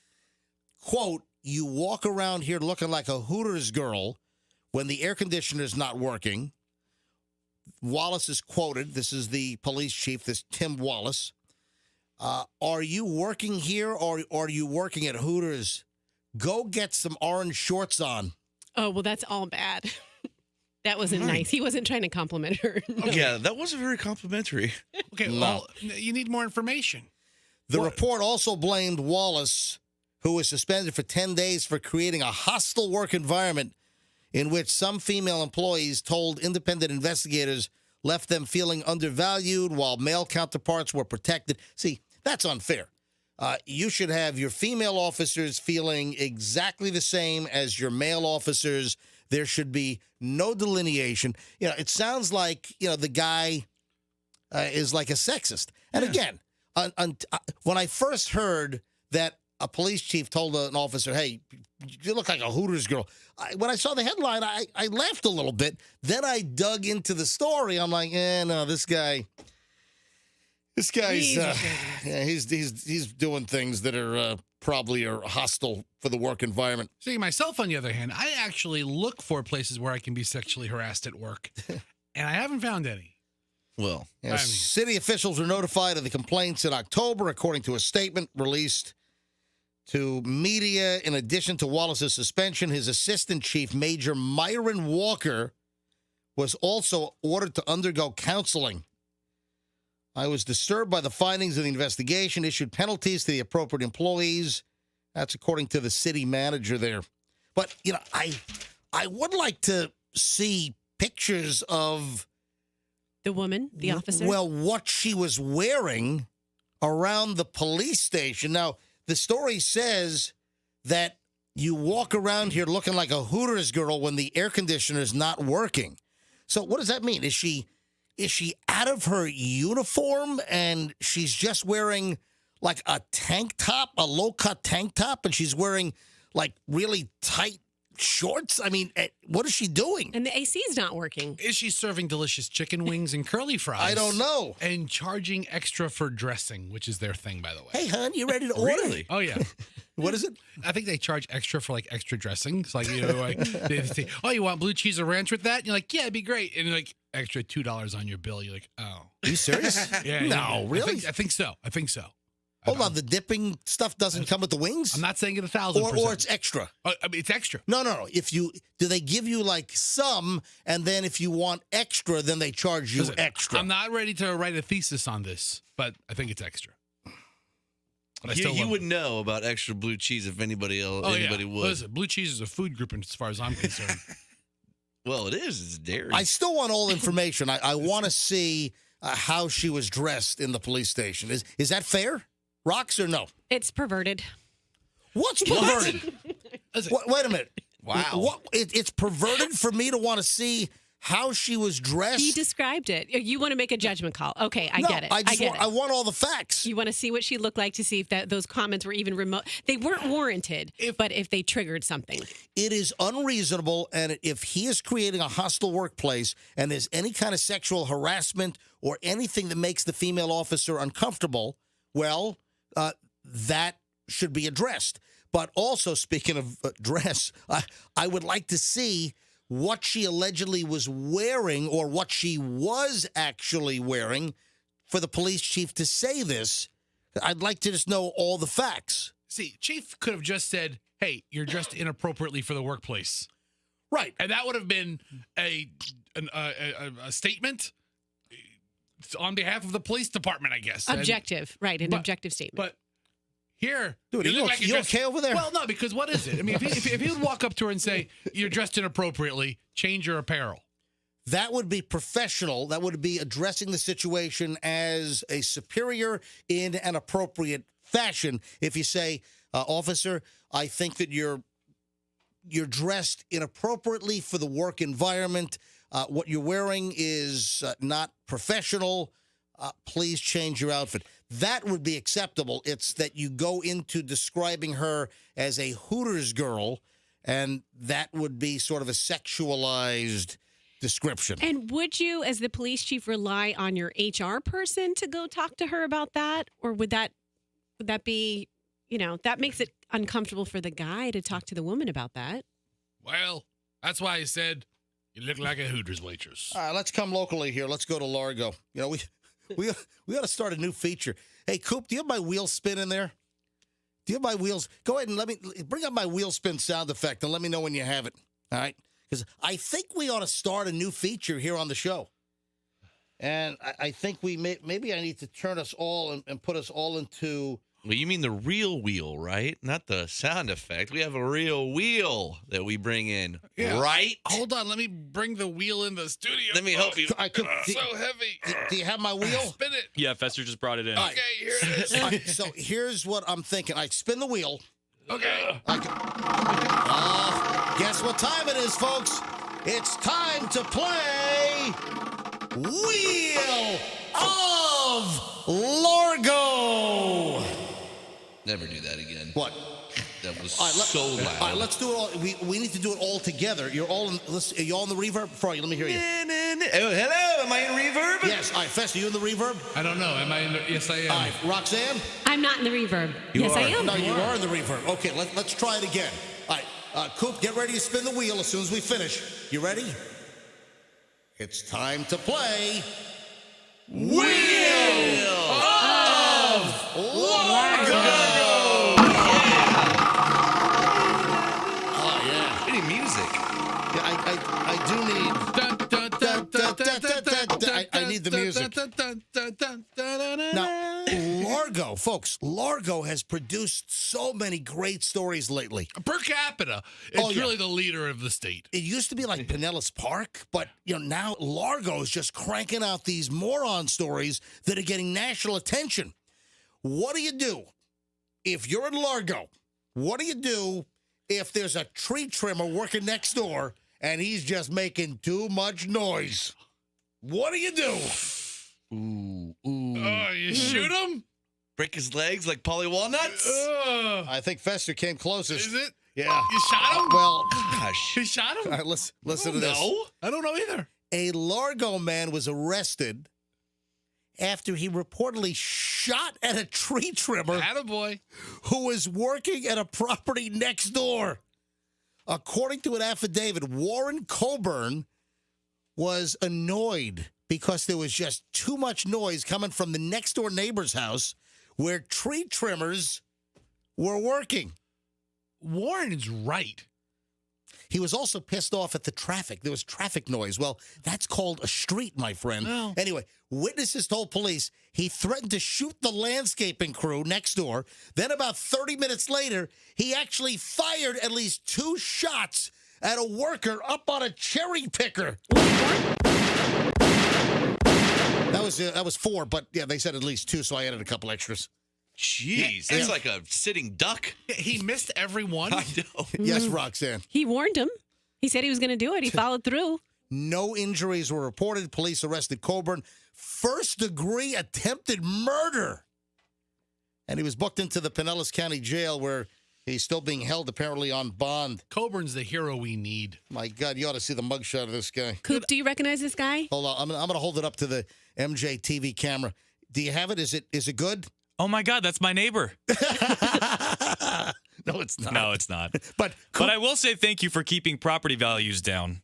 Speaker 1: Quote, you walk around here looking like a Hooters girl when the air conditioner's not working. Wallace is quoted. This is the police chief, this Tim Wallace. Are you working here or are you working at Hooters? Go get some orange shorts on.
Speaker 3: Oh, well, that's all bad. That wasn't nice. He wasn't trying to compliment her. No.
Speaker 4: Yeah, that wasn't very complimentary.
Speaker 2: Okay, well, you need more information.
Speaker 1: The report also blamed Wallace, who was suspended for 10 days for creating a hostile work environment in which some female employees told independent investigators left them feeling undervalued while male counterparts were protected. See, that's unfair. You should have your female officers feeling exactly the same as your male officers. There should be no delineation. It sounds like, the guy is like a sexist. And again, when I first heard that a police chief told an officer, hey, you look like a Hooters girl. When I saw the headline, I laughed a little bit. Then I dug into the story. I'm like, no, this guy's he's doing things that are probably are hostile for the work environment.
Speaker 2: See, myself, on the other hand, I actually look for places where I can be sexually harassed at work, and I haven't found any.
Speaker 4: Well,
Speaker 1: city officials were notified of the complaints in October, according to a statement released to media. In addition to Wallace's suspension, his assistant chief, Major Myron Walker, was also ordered to undergo counseling. I was disturbed by the findings of the investigation, issued penalties to the appropriate employees. That's according to the city manager there. But, I would like to see pictures of
Speaker 3: the woman, the officer.
Speaker 1: Well, what she was wearing around the police station. Now, the story says that you walk around here looking like a Hooters girl when the air conditioner is not working. So what does that mean? Is she is she out of her uniform and she's just wearing like a tank top, a low-cut tank top, and she's wearing like really tight shorts? I mean, what is she doing?
Speaker 3: And the AC is not working.
Speaker 2: Is she serving delicious chicken wings and curly fries?
Speaker 1: I don't know.
Speaker 2: And charging extra for dressing, which is their thing, by the way.
Speaker 1: Hey, hon, you ready to order?
Speaker 4: Really?
Speaker 2: Oh, yeah.
Speaker 1: What is it?
Speaker 2: I think they charge extra for like extra dressing. It's like, like they say, oh, you want blue cheese or ranch with that? And you're like, yeah, it'd be great. And like extra $2 on your bill. You're like, oh.
Speaker 1: Are you serious?
Speaker 2: Yeah.
Speaker 1: No, really?
Speaker 2: I think so.
Speaker 1: Hold on, the dipping stuff doesn't come with the wings?
Speaker 2: I'm not saying it 1,000%.
Speaker 1: Or it's extra.
Speaker 2: I mean, it's extra.
Speaker 1: No. Do they give you like some, and then if you want extra, then they charge you
Speaker 2: Listen,
Speaker 1: extra?
Speaker 2: I'm not ready to write a thesis on this, but I think it's extra. But I still
Speaker 4: You
Speaker 2: love
Speaker 4: would
Speaker 2: it.
Speaker 4: know about extra blue cheese if anybody else would.
Speaker 2: Listen, blue cheese is a food group as far as I'm concerned.
Speaker 4: Well, it is. It's dairy.
Speaker 1: I still want all information. I want to see how she was dressed in the police station. Is that fair, Rox, or no?
Speaker 3: It's perverted.
Speaker 1: What's perverted?
Speaker 2: Listen,
Speaker 1: Wait a minute.
Speaker 4: Wow.
Speaker 1: It's perverted for me to want to see how she was dressed?
Speaker 3: He described it. You want to make a judgment call. Okay, I
Speaker 1: No,
Speaker 3: get it.
Speaker 1: I want all the facts.
Speaker 3: You want to see what she looked like to see if those comments were even remote. They weren't warranted, but if they triggered something.
Speaker 1: It is unreasonable, and if he is creating a hostile workplace and there's any kind of sexual harassment or anything that makes the female officer uncomfortable, well, that should be addressed. But also, speaking of dress, I would like to see what she allegedly was wearing or what she was actually wearing for the police chief to say this. I'd like to just know all the facts.
Speaker 2: See, chief could have just said, hey, you're dressed inappropriately for the workplace.
Speaker 1: Right.
Speaker 2: And that would have been a statement on behalf of the police department, I guess.
Speaker 3: Objective, right, an objective statement.
Speaker 2: But here,
Speaker 1: dude, you okay over there?
Speaker 2: Well, no, because what is it? I mean, if he would walk up to her and say, you're dressed inappropriately, change your apparel.
Speaker 1: That would be professional. That would be addressing the situation as a superior in an appropriate fashion. If you say, officer, I think that you're dressed inappropriately for the work environment. What you're wearing is not professional. Please change your outfit. That would be acceptable. It's that you go into describing her as a Hooters girl, and that would be sort of a sexualized description.
Speaker 3: And would you, as the police chief, rely on your HR person to go talk to her about that? Or would that be, that makes it uncomfortable for the guy to talk to the woman about that?
Speaker 2: Well, that's why I said, you look like a Hooters waitress.
Speaker 1: All right, let's come locally here. Let's go to Largo. We got to start a new feature. Hey, Coop, do you have my wheel spin in there? Do you have my wheels? Go ahead and bring up my wheel spin sound effect and let me know when you have it. All right? Because I think we ought to start a new feature here on the show. And I think maybe I need to turn us all and put us all into...
Speaker 4: Well, you mean the real wheel, right? Not the sound effect. We have a real wheel that we bring in, right?
Speaker 2: Hold on. Let me bring the wheel in the studio.
Speaker 4: Let me help you.
Speaker 2: So heavy.
Speaker 1: Do you have my wheel?
Speaker 2: Spin it.
Speaker 5: Yeah, Fester just brought it in.
Speaker 2: Okay, here it is.
Speaker 1: All right, so here's what I'm thinking. I spin the wheel.
Speaker 2: Okay.
Speaker 1: Guess what time it is, folks? It's time to play Wheel of Largo.
Speaker 4: Never do that again.
Speaker 1: What?
Speaker 4: That was so loud.
Speaker 1: All right, let's do it all. We need to do it all together. You're all in. Are you all in the reverb? Froggy, let me hear you.
Speaker 4: Oh, hello. Am I in reverb?
Speaker 1: Yes. All right, Fester, you in the reverb?
Speaker 2: I don't know. Am I in the... Yes, I am.
Speaker 1: All right, Roxanne?
Speaker 3: I'm not in the reverb. Yes, I am.
Speaker 1: No, you are in the reverb. Okay, let's try it again. All right, Coop, get ready to spin the wheel as soon as we finish. You ready? It's time to play Wheel of Largo. I do need. I need the music. Now, Largo, folks, Largo has produced so many great stories lately.
Speaker 2: Per capita, it's really the leader of the state.
Speaker 1: It used to be like Pinellas Park, but now Largo is just cranking out these moron stories that are getting national attention. What do you do if you're in Largo? What do you do if there's a tree trimmer working next door and he's just making too much noise? What do you do?
Speaker 4: Ooh.
Speaker 2: Oh, you shoot him?
Speaker 4: Break his legs like Polly Walnuts?
Speaker 1: I think Fester came closest.
Speaker 2: Is it?
Speaker 1: Yeah.
Speaker 2: You shot him?
Speaker 1: Well,
Speaker 4: Gosh.
Speaker 2: You shot him?
Speaker 1: all right, listen to this.
Speaker 4: No.
Speaker 2: I don't know either.
Speaker 1: A Largo man was arrested after he reportedly shot at a tree trimmer
Speaker 2: Attaboy.
Speaker 1: who was working at a property next door. According to an affidavit, Warren Coburn was annoyed because there was just too much noise coming from the next door neighbor's house where tree trimmers were working.
Speaker 2: Warren is right.
Speaker 1: He was also pissed off at the traffic. There was traffic noise. Well, that's called a street, my friend.
Speaker 2: Well.
Speaker 1: Anyway, witnesses told police he threatened to shoot the landscaping crew next door. Then about 30 minutes later, he actually fired at least 2 shots at a worker up on a cherry picker. That was 4, but yeah, they said at least 2, so I added a couple extras.
Speaker 4: Jeez, that's like a sitting duck.
Speaker 2: He missed every one.
Speaker 4: I know.
Speaker 1: Yes, Roxanne.
Speaker 3: He warned him. He said he was going to do it. He followed through.
Speaker 1: No injuries were reported. Police arrested Coburn. First-degree attempted murder. And he was booked into the Pinellas County Jail where he's still being held apparently on bond.
Speaker 2: Coburn's the hero we need.
Speaker 1: My God, you ought to see the mugshot of this guy.
Speaker 3: Coop, do you recognize this guy?
Speaker 1: Hold on. I'm going to hold it up to the MJ TV camera. Do you have it? Is it good?
Speaker 5: Oh my God, that's my neighbor.
Speaker 1: No, it's not.
Speaker 5: No, it's not.
Speaker 1: But
Speaker 5: But I will say thank you for keeping property values down.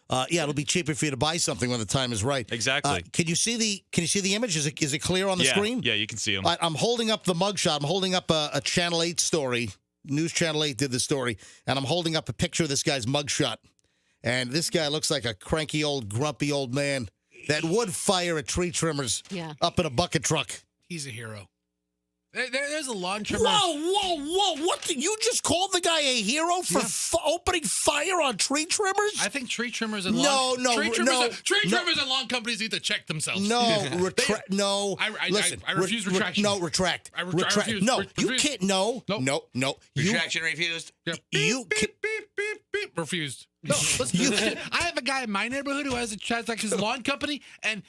Speaker 1: yeah, it'll be cheaper for you to buy something when the time is right.
Speaker 5: Exactly.
Speaker 1: Can you see the image? Is it clear on the screen?
Speaker 5: Yeah, you can see them.
Speaker 1: I'm holding up the mugshot. I'm holding up a Channel 8 story. News Channel 8 did the story, and I'm holding up a picture of this guy's mugshot. And this guy looks like a cranky old, grumpy old man that would fire at tree trimmers up in a bucket truck.
Speaker 2: He's a hero. There's a lawn trimmer.
Speaker 1: Whoa! What did you just call the guy a hero for opening fire on tree trimmers?
Speaker 2: I think tree trimmers and lawn trimmers and lawn companies need to check themselves.
Speaker 1: No, no.
Speaker 2: Listen, I refuse retraction.
Speaker 1: No, retract.
Speaker 2: I refuse.
Speaker 1: No,
Speaker 2: Refuse.
Speaker 1: you can't. No.
Speaker 4: Retraction refused.
Speaker 2: Yeah.
Speaker 1: You
Speaker 2: beep, beep. Refused. No, listen, I have a guy in my neighborhood who has like his lawn company, and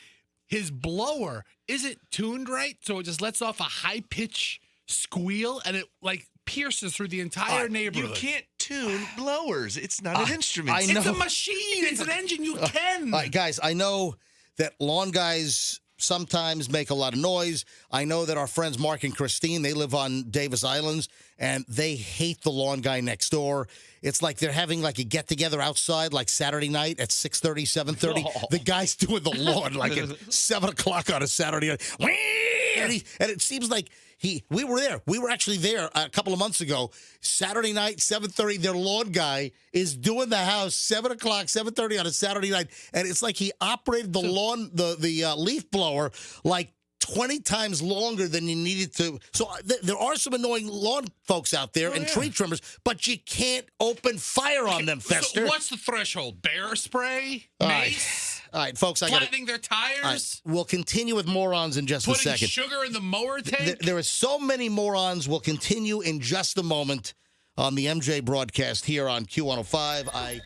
Speaker 2: his blower isn't tuned right, so it just lets off a high pitch squeal, and it like pierces through the entire neighborhood.
Speaker 4: You can't tune blowers. It's not an instrument.
Speaker 1: I know.
Speaker 2: It's a machine. It's an engine. You can.
Speaker 1: All right, guys, I know that lawn guys sometimes make a lot of noise. I know that our friends Mark and Christine, they live on Davis Islands, and they hate the lawn guy next door. It's like they're having like a get-together outside like Saturday night at 6:30, 7:30. Oh. The guy's doing the lawn like at 7 o'clock on a Saturday night. And it seems like we were there. We were actually there a couple of months ago. Saturday night, 7:30, their lawn guy is doing the house 7 o'clock, 7:30 on a Saturday night. And it's like he operated the lawn, the leaf blower like 20 times longer than you needed to. So there are some annoying lawn folks out there and tree trimmers, but you can't open fire on them, Fester.
Speaker 2: So what's the threshold? Bear spray? Mace?
Speaker 1: All right, folks,
Speaker 2: flattening their tires?
Speaker 1: We'll continue with morons in just a second.
Speaker 2: Putting sugar in the mower tank?
Speaker 1: There are so many morons. We'll continue in just a moment on the MJ broadcast here on Q105.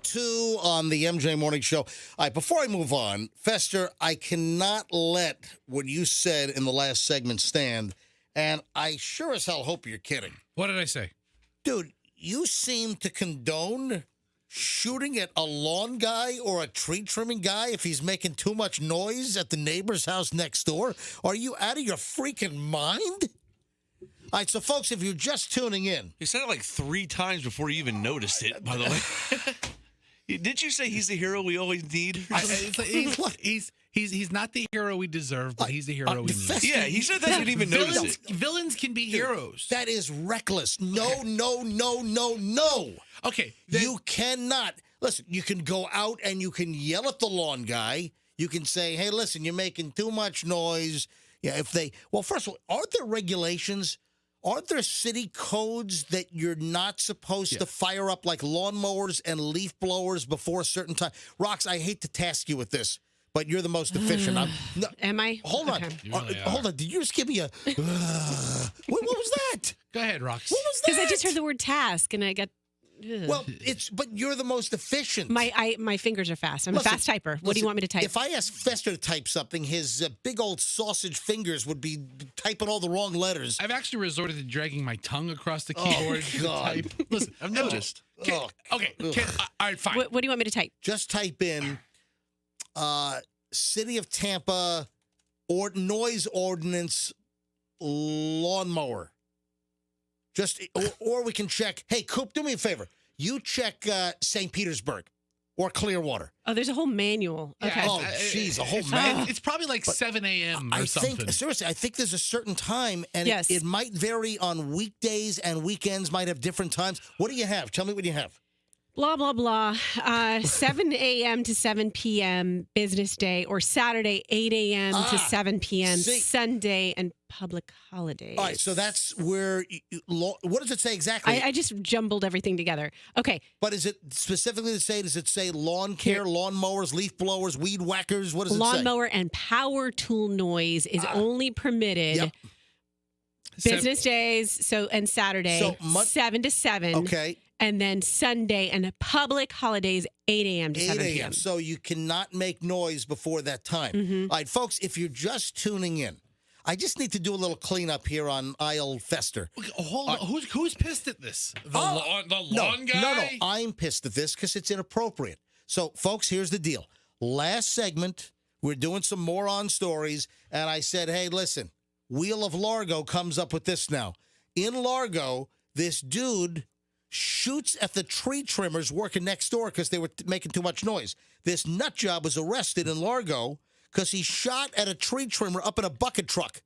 Speaker 1: 2 on the MJ Morning Show. All right, before I move on, Fester, I cannot let what you said in the last segment stand, and I sure as hell hope you're kidding.
Speaker 2: What did I say?
Speaker 1: Dude, you seem to condone shooting at a lawn guy or a tree trimming guy if he's making too much noise at the neighbor's house next door. Are you out of your freaking mind? All right, so folks, if you're just tuning in.
Speaker 4: You said it like 3 times before you even noticed it, by the way. Did you say he's the hero we always need?
Speaker 2: He's not the hero we deserve, but he's the hero we need.
Speaker 4: Yeah, he said that you didn't even notice it.
Speaker 2: Villains can be heroes.
Speaker 1: That is reckless. No.
Speaker 2: Okay.
Speaker 1: You cannot. Listen, you can go out and you can yell at the lawn guy. You can say, hey, listen, you're making too much noise. Yeah, well, first of all, aren't there regulations? Aren't there city codes that you're not supposed to fire up like lawnmowers and leaf blowers before a certain time? Rox, I hate to task you with this, but you're the most efficient.
Speaker 3: Am I?
Speaker 1: Hold on. Hold on. Did you just give me a... what was that?
Speaker 2: Go ahead, Rox.
Speaker 1: What was that?
Speaker 3: Because I just heard the word task and I got...
Speaker 1: Well, but you're the most efficient.
Speaker 3: My fingers are fast. I'm a fast typer. What do you want me to type?
Speaker 1: If I asked Fester to type something, his big old sausage fingers would be typing all the wrong letters.
Speaker 2: I've actually resorted to dragging my tongue across the keyboard.
Speaker 1: Oh, God.
Speaker 2: To type. Listen,
Speaker 4: I've noticed.
Speaker 2: Okay, all right, fine.
Speaker 3: What do you want me to type?
Speaker 1: Just type in City of Tampa noise ordinance lawnmower. Or we can check. Hey, Coop, do me a favor. You check St. Petersburg or Clearwater.
Speaker 3: Oh, there's a whole manual. Okay.
Speaker 1: Oh, jeez, a whole manual.
Speaker 2: It's probably like 7 a.m. or something.
Speaker 1: Seriously, I think there's a certain time, and
Speaker 3: Yes.
Speaker 1: it might vary on weekdays and weekends. Might have different times. What do you have? Tell me what you have.
Speaker 3: Blah, blah, blah. 7 a.m. to 7 p.m. business day, or Saturday, 8 a.m. to 7 p.m.
Speaker 1: see.
Speaker 3: Sunday, and public holidays.
Speaker 1: All right, so that's where. What does it say exactly?
Speaker 3: I just jumbled everything together. Okay.
Speaker 1: But is it specifically to say? Does it say lawn care, lawn mowers, leaf blowers, weed whackers? What does it say?
Speaker 3: Lawnmower and power tool noise is only permitted.
Speaker 1: Yep.
Speaker 3: Business days, and Saturday,
Speaker 1: So
Speaker 3: 7 to 7.
Speaker 1: Okay.
Speaker 3: And then Sunday and public holidays, 8 a.m. to 7 p.m.
Speaker 1: So you cannot make noise before that time.
Speaker 3: Mm-hmm.
Speaker 1: All right, folks, if you're just tuning in, I just need to do a little cleanup here on Isle Fester.
Speaker 2: Okay, hold on. Who's pissed at this? The lawn guy?
Speaker 1: No, I'm pissed at this because it's inappropriate. So, folks, here's the deal. Last segment, we're doing some moron stories, and I said, hey, listen, Wheel of Largo comes up with this now. In Largo, this dude shoots at the tree trimmers working next door because they were making too much noise. This nut job was arrested in Largo because he shot at a tree trimmer up in a bucket truck.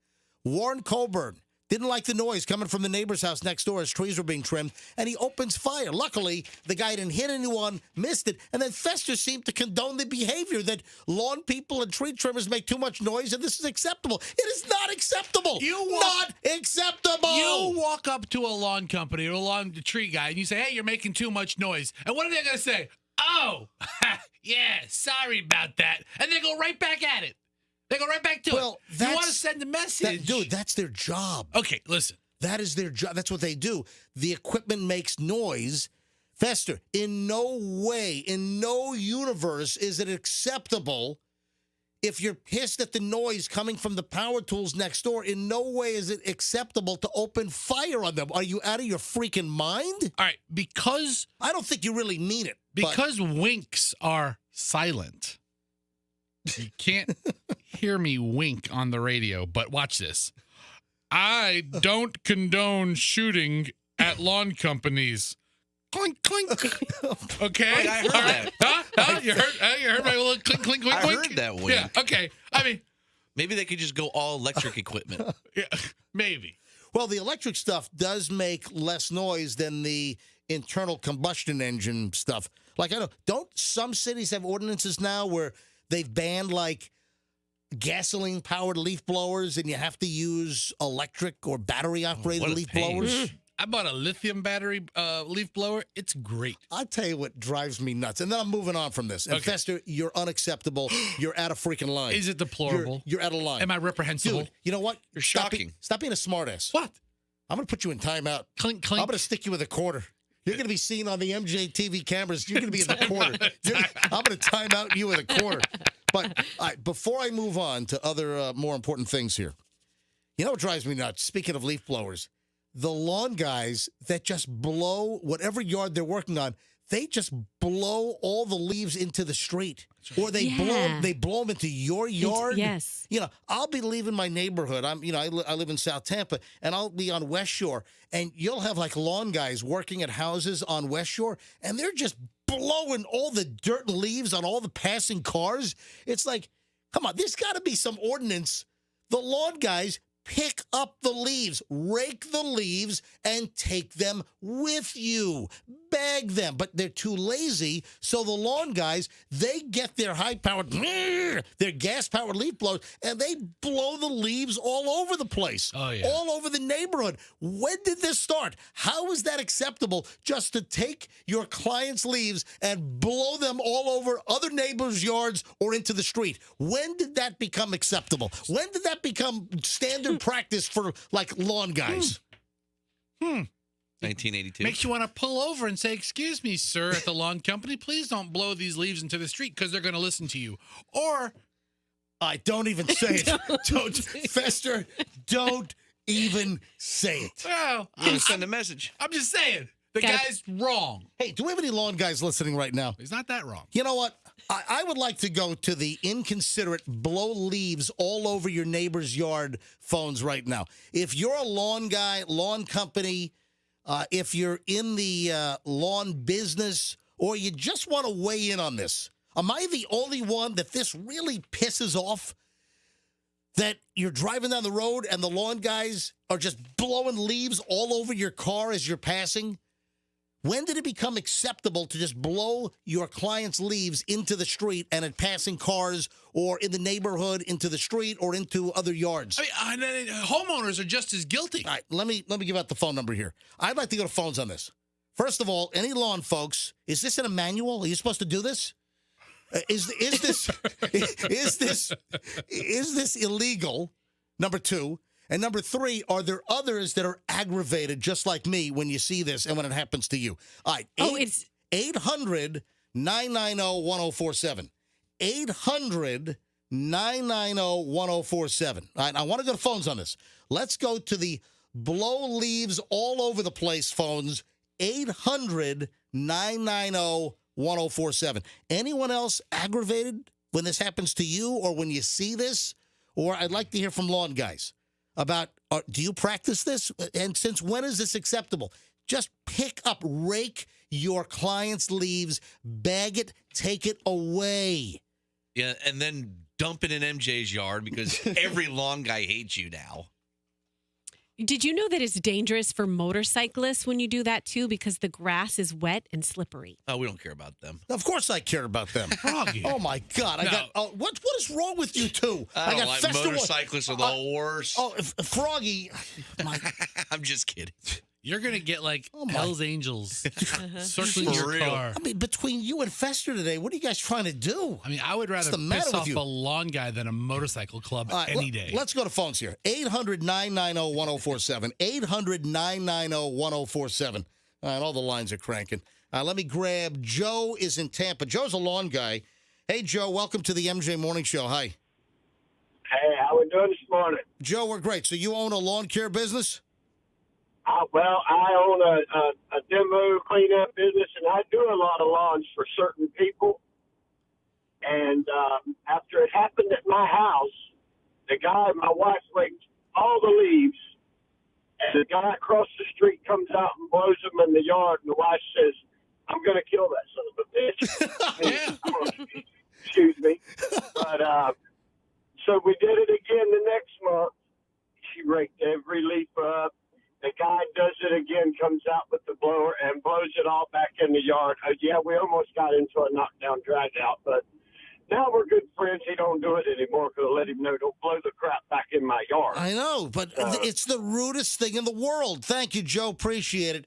Speaker 1: Warren Colburn didn't like the noise coming from the neighbor's house next door as trees were being trimmed, and he opens fire. Luckily, the guy didn't hit anyone, missed it, and then Fester seemed to condone the behavior that lawn people and tree trimmers make too much noise, and this is acceptable. It is not acceptable. Not acceptable.
Speaker 2: You walk up to a lawn company or a lawn tree guy, and you say, hey, you're making too much noise. And what are they going to say? Oh, yeah, sorry about that. And they go right back at it. They go right back to it. You want to send a message.
Speaker 1: Dude, that's their job.
Speaker 2: Okay, listen.
Speaker 1: That is their job. That's what they do. The equipment makes noise. Fester, in no way, in no universe is it acceptable if you're pissed at the noise coming from the power tools next door. In no way is it acceptable to open fire on them. Are you out of your freaking mind?
Speaker 2: All right, because
Speaker 1: I don't think you really mean it.
Speaker 2: Because winks are silent. You can't hear me wink on the radio, but watch this. I don't condone shooting at lawn companies. Clink, clink. Okay?
Speaker 4: Wait, I heard that.
Speaker 2: Huh? You heard my little clink, clink, clink,
Speaker 4: I
Speaker 2: clink?
Speaker 4: heard that wink.
Speaker 2: Yeah, okay. I mean,
Speaker 4: maybe they could just go all electric equipment.
Speaker 2: Yeah, maybe.
Speaker 1: Well, the electric stuff does make less noise than the internal combustion engine stuff. Like, don't some cities have ordinances now where they've banned, like, gasoline-powered leaf blowers, and you have to use electric or battery-operated leaf blowers?
Speaker 2: I bought a lithium battery leaf blower. It's great.
Speaker 1: I'll tell you what drives me nuts. And then I'm moving on from this. And Fester, you're unacceptable. You're out of freaking line.
Speaker 2: Is it deplorable?
Speaker 1: You're out of line.
Speaker 2: Am I reprehensible?
Speaker 1: Dude, you know what?
Speaker 4: You're shocking.
Speaker 1: Stop being a smartass.
Speaker 2: What?
Speaker 1: I'm going to put you in timeout.
Speaker 2: Clink, clink.
Speaker 1: I'm going to stick you with a quarter. You're going to be seen on the MJ TV cameras. You're going to be in the corner. I'm going to time out you in the corner. But all right, before I move on to other more important things here, you know what drives me nuts? Speaking of leaf blowers, the lawn guys that just blow whatever yard they're working on, they just blow all the leaves into the street. Or they blow them into your yard.
Speaker 3: Yes.
Speaker 1: You know, I'll be leaving my neighborhood. I live in South Tampa, and I'll be on West Shore, and you'll have like lawn guys working at houses on West Shore, and they're just blowing all the dirt and leaves on all the passing cars. It's like, come on, there's got to be some ordinance. The lawn guys pick up the leaves, rake the leaves, and take them with you. Bag them. But they're too lazy, so the lawn guys, they get their high-powered, their gas-powered leaf blowers, and they blow the leaves all over the place.
Speaker 2: Oh, yeah.
Speaker 1: All over the neighborhood. When did this start? How is that acceptable just to take your client's leaves and blow them all over other neighbors' yards or into the street? When did that become acceptable? When did that become standard practice for, like, lawn guys?
Speaker 4: 1982.
Speaker 2: Makes you want to pull over and say, "Excuse me, sir, at the lawn company, please don't blow these leaves into the street because they're going to listen to you." Or,
Speaker 1: I don't even say it. Don't, Fester, don't even say it.
Speaker 2: well,
Speaker 4: I'm going to send a message.
Speaker 2: I'm just saying, the guy's wrong.
Speaker 1: Hey, do we have any lawn guys listening right now?
Speaker 2: He's not that wrong.
Speaker 1: You know what? I would like to go to the inconsiderate blow leaves all over your neighbor's yard phones right now. If you're a lawn guy, lawn company, if you're in the lawn business, or you just want to weigh in on this, am I the only one that this really pisses off? That you're driving down the road and the lawn guys are just blowing leaves all over your car as you're passing? When did it become acceptable to just blow your client's leaves into the street and at passing cars or in the neighborhood into the street or into other yards?
Speaker 2: I mean, homeowners are just as guilty.
Speaker 1: All right, let me give out the phone number here. I'd like to go to phones on this. First of all, any lawn folks, is this in a manual? Are you supposed to do this? Is this illegal? Number two. And number three, are there others that are aggravated just like me when you see this and when it happens to you? All right.
Speaker 3: It's
Speaker 1: 800-990-1047. 800-990-1047. All right. I want to go to phones on this. Let's go to the blow leaves all over the place phones. 800-990-1047. Anyone else aggravated when this happens to you or when you see this? Or I'd like to hear from lawn guys about, do you practice this? And since when is this acceptable? Just pick up, rake your client's leaves, bag it, take it away.
Speaker 4: Yeah, and then dump it in MJ's yard because every lawn guy hates you now.
Speaker 3: Did you know that it's dangerous for motorcyclists when you do that too because the grass is wet and slippery?
Speaker 4: Oh, we don't care about them.
Speaker 1: Of course I care about them.
Speaker 2: Froggy.
Speaker 1: Oh, my God. What is wrong with you two?
Speaker 4: I don't
Speaker 1: got
Speaker 4: like
Speaker 1: festival-
Speaker 4: motorcyclists are the worst.
Speaker 1: Froggy.
Speaker 4: I'm just kidding.
Speaker 2: You're going to get like
Speaker 1: my-
Speaker 2: Hell's Angels circling
Speaker 4: For
Speaker 2: your
Speaker 4: real.
Speaker 2: car.
Speaker 1: I mean, between you and Fester today, what are you guys trying to do?
Speaker 2: I mean, I would rather
Speaker 1: the matter
Speaker 2: piss
Speaker 1: with
Speaker 2: off
Speaker 1: you?
Speaker 2: a lawn guy than a motorcycle club
Speaker 1: All right,
Speaker 2: any day.
Speaker 1: Let's go to phones here. 800-990-1047. 800-990-1047. All right, all the lines are cranking. Let me grab Joe is in Tampa. Joe's a lawn guy. Hey, Joe, welcome to the MJ Morning Show. Hi.
Speaker 7: Hey, how we doing this morning?
Speaker 1: Joe, we're great. So you own a lawn care business?
Speaker 7: Well, I own a demo cleanup business, and I do a lot of lawns for certain people. And after it happened at my house, my wife raked all the leaves, and the guy across the street comes out and blows them in the yard, and the wife says, "I'm going to kill that son of a bitch." Excuse me. But so we did it again the next month. She raked every leaf up. The guy does it again, comes out with the blower and blows it all back in the yard. Yeah, we almost got into a knockdown drag out, but now we're good friends. He don't do it anymore because I let him know, don't blow the crap back in my yard.
Speaker 1: I know, but it's the rudest thing in the world. Thank you, Joe. Appreciate it.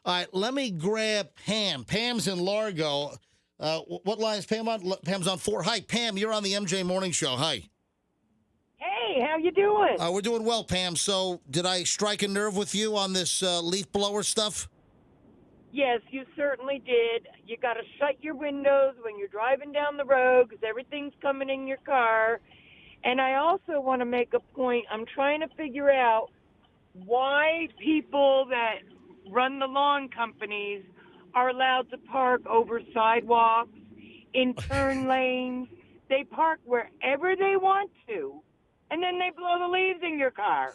Speaker 1: All right, let me grab Pam. Pam's in Largo. What line is Pam on? Pam's on 4. Hi, Pam. You're on the MJ Morning Show. Hi.
Speaker 8: Hey, how you doing?
Speaker 1: We're doing well, Pam. So did I strike a nerve with you on this leaf blower stuff?
Speaker 8: Yes, you certainly did. You got to shut your windows when you're driving down the road because everything's coming in your car. And I also want to make a point. I'm trying to figure out why people that run the lawn companies are allowed to park over sidewalks, in turn lanes. They park wherever they want to, and then they blow the leaves in your car.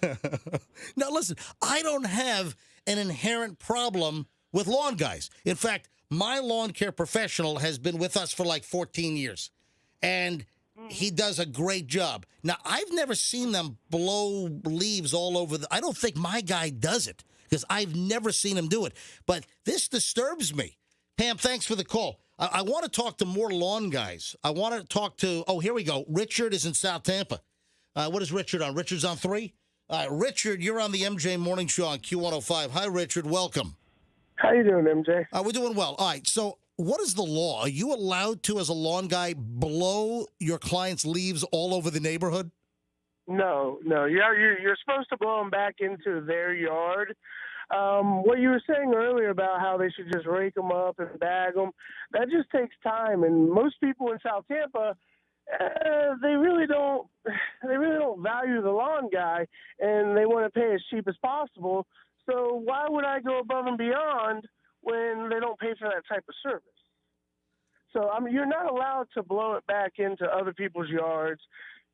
Speaker 1: Now, listen, I don't have an inherent problem with lawn guys. In fact, my lawn care professional has been with us for like 14 years, and he does a great job. Now, I've never seen them blow leaves all over I don't think my guy does it because I've never seen him do it. But this disturbs me. Pam, thanks for the call. I want to talk to more lawn guys. I want to talk to, here we go. Richard is in South Tampa. What is Richard on? Richard's on 3? Richard, you're on the MJ Morning Show on Q105. Hi, Richard. Welcome.
Speaker 9: How you doing, MJ?
Speaker 1: We're doing well. All right, so what is the law? Are you allowed to, as a lawn guy, blow your clients' leaves all over the neighborhood?
Speaker 9: No. You're supposed to blow them back into their yard. What you were saying earlier about how they should just rake them up and bag them, that just takes time. And most people in South Tampa, they really don't value the lawn guy, and they want to pay as cheap as possible. So why would I go above and beyond when they don't pay for that type of service? So you're not allowed to blow it back into other people's yards.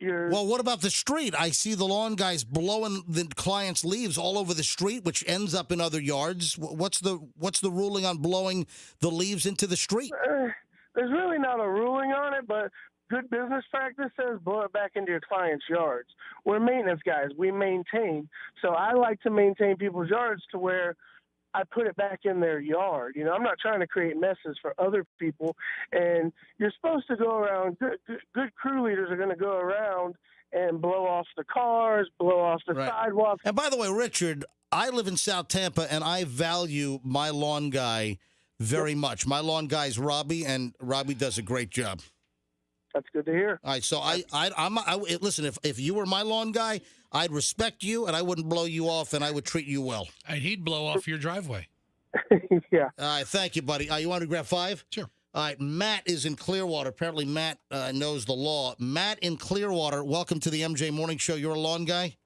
Speaker 9: Well,
Speaker 1: what about the street? I see the lawn guys blowing the clients' leaves all over the street, which ends up in other yards. What's the ruling on blowing the leaves into the street?
Speaker 9: There's really not a ruling on it, but good business practice says blow it back into your clients' yards. We're maintenance guys. We maintain. So I like to maintain people's yards to where I put it back in their yard. You know, I'm not trying to create messes for other people. And you're supposed to go around, good crew leaders are going to go around and blow off the cars, blow off the sidewalks.
Speaker 1: And by the way, Richard, I live in South Tampa, and I value my lawn guy very much. My lawn guy's Robbie, and Robbie does a great job.
Speaker 9: That's good to hear.
Speaker 1: All right, so listen, if you were my lawn guy, I'd respect you, and I wouldn't blow you off, and I would treat you well.
Speaker 2: And he'd blow off your driveway.
Speaker 9: Yeah.
Speaker 1: All right, thank you, buddy. You want to grab 5?
Speaker 2: Sure.
Speaker 1: All right, Matt is in Clearwater. Apparently, Matt knows the law. Matt in Clearwater, welcome to the MJ Morning Show. You're a lawn guy?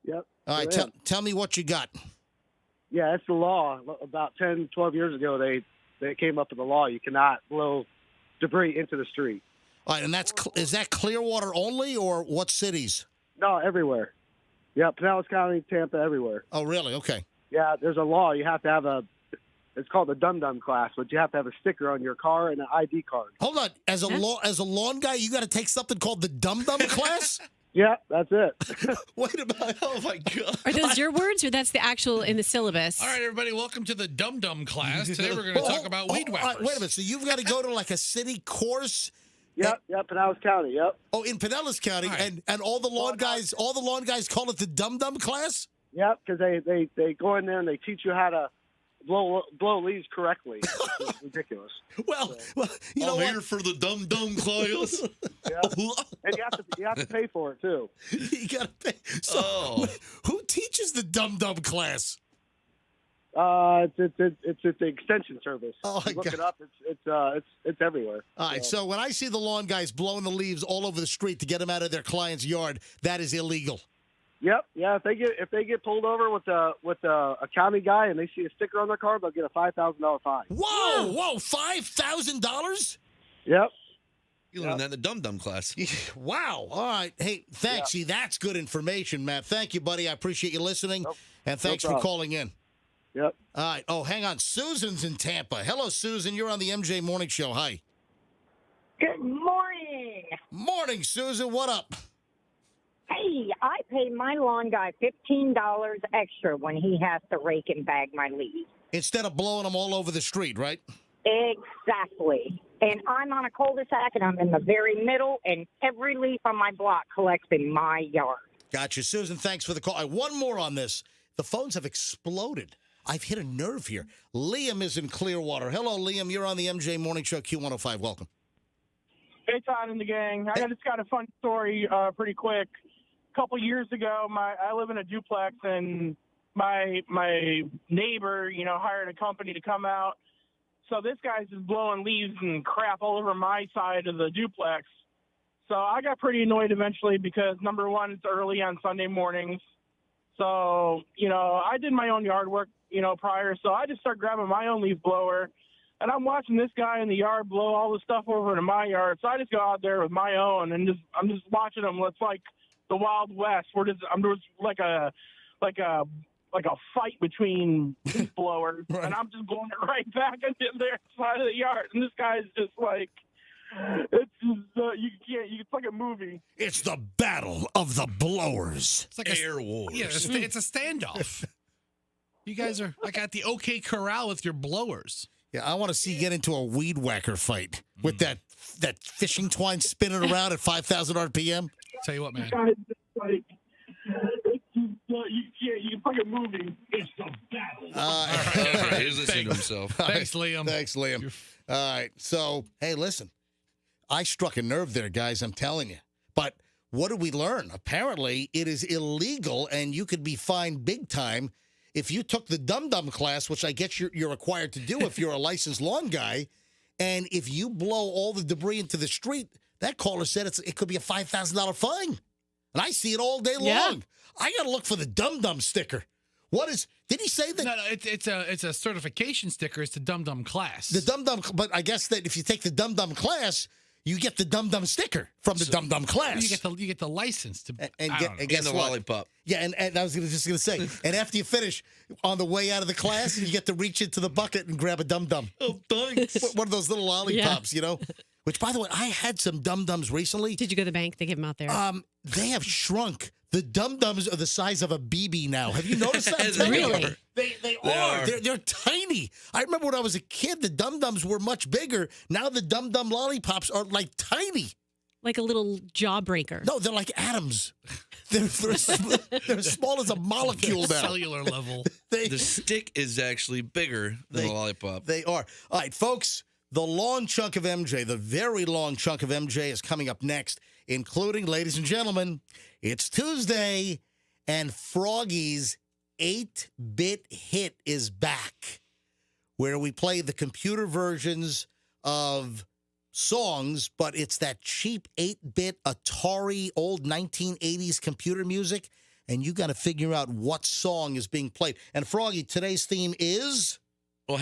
Speaker 10: Yep.
Speaker 1: All right, tell me what you got.
Speaker 10: Yeah, that's the law. About 10, 12 years ago, they came up with the law. You cannot blow debris into the street.
Speaker 1: All right, and is that Clearwater only, or what cities?
Speaker 10: No, everywhere. Yeah, Pinellas County, Tampa, everywhere.
Speaker 1: Oh, really? Okay.
Speaker 10: Yeah, there's a law. You have to have it's called the dum-dum class, but you have to have a sticker on your car and an ID card.
Speaker 1: Hold on. As a lawn guy, you got to take something called the dum-dum class?
Speaker 10: Yeah, that's it.
Speaker 1: Wait a minute. Oh, my God.
Speaker 3: Are those your words, or that's the actual in the syllabus?
Speaker 2: All right, everybody, welcome to the Dum Dum class. Today we're going to talk about weed whackers.
Speaker 1: Wait a minute. So you've got to go to like a city course?
Speaker 10: Yep, Pinellas County, yep.
Speaker 1: Oh, in Pinellas County, right. and all the lawn guys call it the Dum-Dum class?
Speaker 10: Yep, because they go in there and they teach you how to blow leaves correctly. It's ridiculous.
Speaker 1: Well, you know
Speaker 4: I'm here for the Dum-Dum class.
Speaker 10: Yeah. And you have to pay for it, too.
Speaker 1: You got to pay. So, who teaches the Dum-Dum class?
Speaker 10: It's the extension service.
Speaker 1: Oh,
Speaker 10: Look it up. It's everywhere.
Speaker 1: All right. So when I see the lawn guys blowing the leaves all over the street to get them out of their client's yard, that is illegal.
Speaker 10: Yep. Yeah. If they get pulled over with a county guy and they see a sticker on their car, they'll get a $5,000 fine.
Speaker 1: Whoa! $5,000?
Speaker 10: Yep.
Speaker 4: You learned that in the Dum-Dum class.
Speaker 1: Wow. All right. Hey, thanks. See, that's good information, Matt. Thank you, buddy. I appreciate you listening, and thanks for calling in.
Speaker 10: Yep.
Speaker 1: All right. Oh, hang on. Susan's in Tampa. Hello, Susan. You're on the MJ Morning Show. Hi.
Speaker 8: Good morning.
Speaker 1: Morning, Susan. What up?
Speaker 8: Hey, I pay my lawn guy $15 extra when he has to rake and bag my leaves.
Speaker 1: Instead of blowing them all over the street, right?
Speaker 8: Exactly. And I'm on a cul-de-sac, and I'm in the very middle, and every leaf on my block collects in my yard.
Speaker 1: Gotcha. Susan, thanks for the call. One more on this. The phones have exploded. I've hit a nerve here. Liam is in Clearwater. Hello, Liam. You're on the MJ Morning Show, Q105. Welcome.
Speaker 11: Hey, Todd and the gang. I just got a fun story pretty quick. A couple years ago, I live in a duplex, and my neighbor, hired a company to come out. So this guy's just blowing leaves and crap all over my side of the duplex. So I got pretty annoyed eventually because, number one, it's early on Sunday mornings. So, I did my own yard work, prior. So I just started grabbing my own leaf blower. And I'm watching this guy in the yard blow all the stuff over to my yard. So I just go out there with my own and I'm just watching them. It's like the Wild West. I'm just like a fight between leaf blowers, right. And I'm just blowing it right back into their side of the yard. And this guy's just like, it's just it's like a movie.
Speaker 1: It's the battle of the blowers.
Speaker 2: It's like
Speaker 4: Air wars.
Speaker 2: Yeah, it's a standoff. You guys are like at the OK Corral with your blowers.
Speaker 1: Yeah, I want to see you get into a weed whacker fight with that fishing twine spinning around at 5,000 RPM.
Speaker 2: Tell you what, man.
Speaker 11: Like, you fucking movie. It's the battle.
Speaker 1: All right.
Speaker 4: He's listening to himself.
Speaker 2: Thanks, Liam.
Speaker 1: Thanks, Liam. All right. So, hey, listen. I struck a nerve there, guys. I'm telling you. But what did we learn? Apparently, it is illegal, and you could be fined big time if you took the dum-dum class, which I guess you're required to do if you're a licensed lawn guy, and if you blow all the debris into the street, that caller said it could be a $5,000 fine. And I see it all day long.
Speaker 3: Yeah.
Speaker 1: I got to look for the dum-dum sticker. Did he say that?
Speaker 2: No, it's a certification sticker. It's the dum-dum class.
Speaker 1: The dum-dum, but I guess that if you take the dum-dum class, you get the dum-dum sticker from the dum-dum class.
Speaker 2: You get the license to
Speaker 1: and
Speaker 4: guess
Speaker 1: the
Speaker 4: what? Lollipop.
Speaker 1: Yeah, and I was just going to say, and after you finish, on the way out of the class, you get to reach into the bucket and grab a dum-dum.
Speaker 4: Oh, thanks.
Speaker 1: One of those little lollipops, Which, by the way, I had some dum-dums recently.
Speaker 3: Did you go to the bank? They give them out there.
Speaker 1: They have shrunk. The dum-dums are the size of a BB now. Have you noticed that?
Speaker 3: Really?
Speaker 1: They are. They're tiny. I remember when I was a kid, the dum-dums were much bigger. Now the dum-dum lollipops are like tiny.
Speaker 3: Like a little jawbreaker.
Speaker 1: No, they're like atoms. They're as small as a molecule now.
Speaker 2: Cellular level.
Speaker 4: The stick is actually bigger than a lollipop.
Speaker 1: They are. All right, folks, the long chunk of MJ, the very long chunk of MJ is coming up next, including, ladies and gentlemen, it's Tuesday, and Froggy's 8-bit hit is back, where we play the computer versions of songs, but it's that cheap 8-bit Atari old 1980s computer music, and you got to figure out what song is being played. And Froggy, today's theme is?
Speaker 4: Well,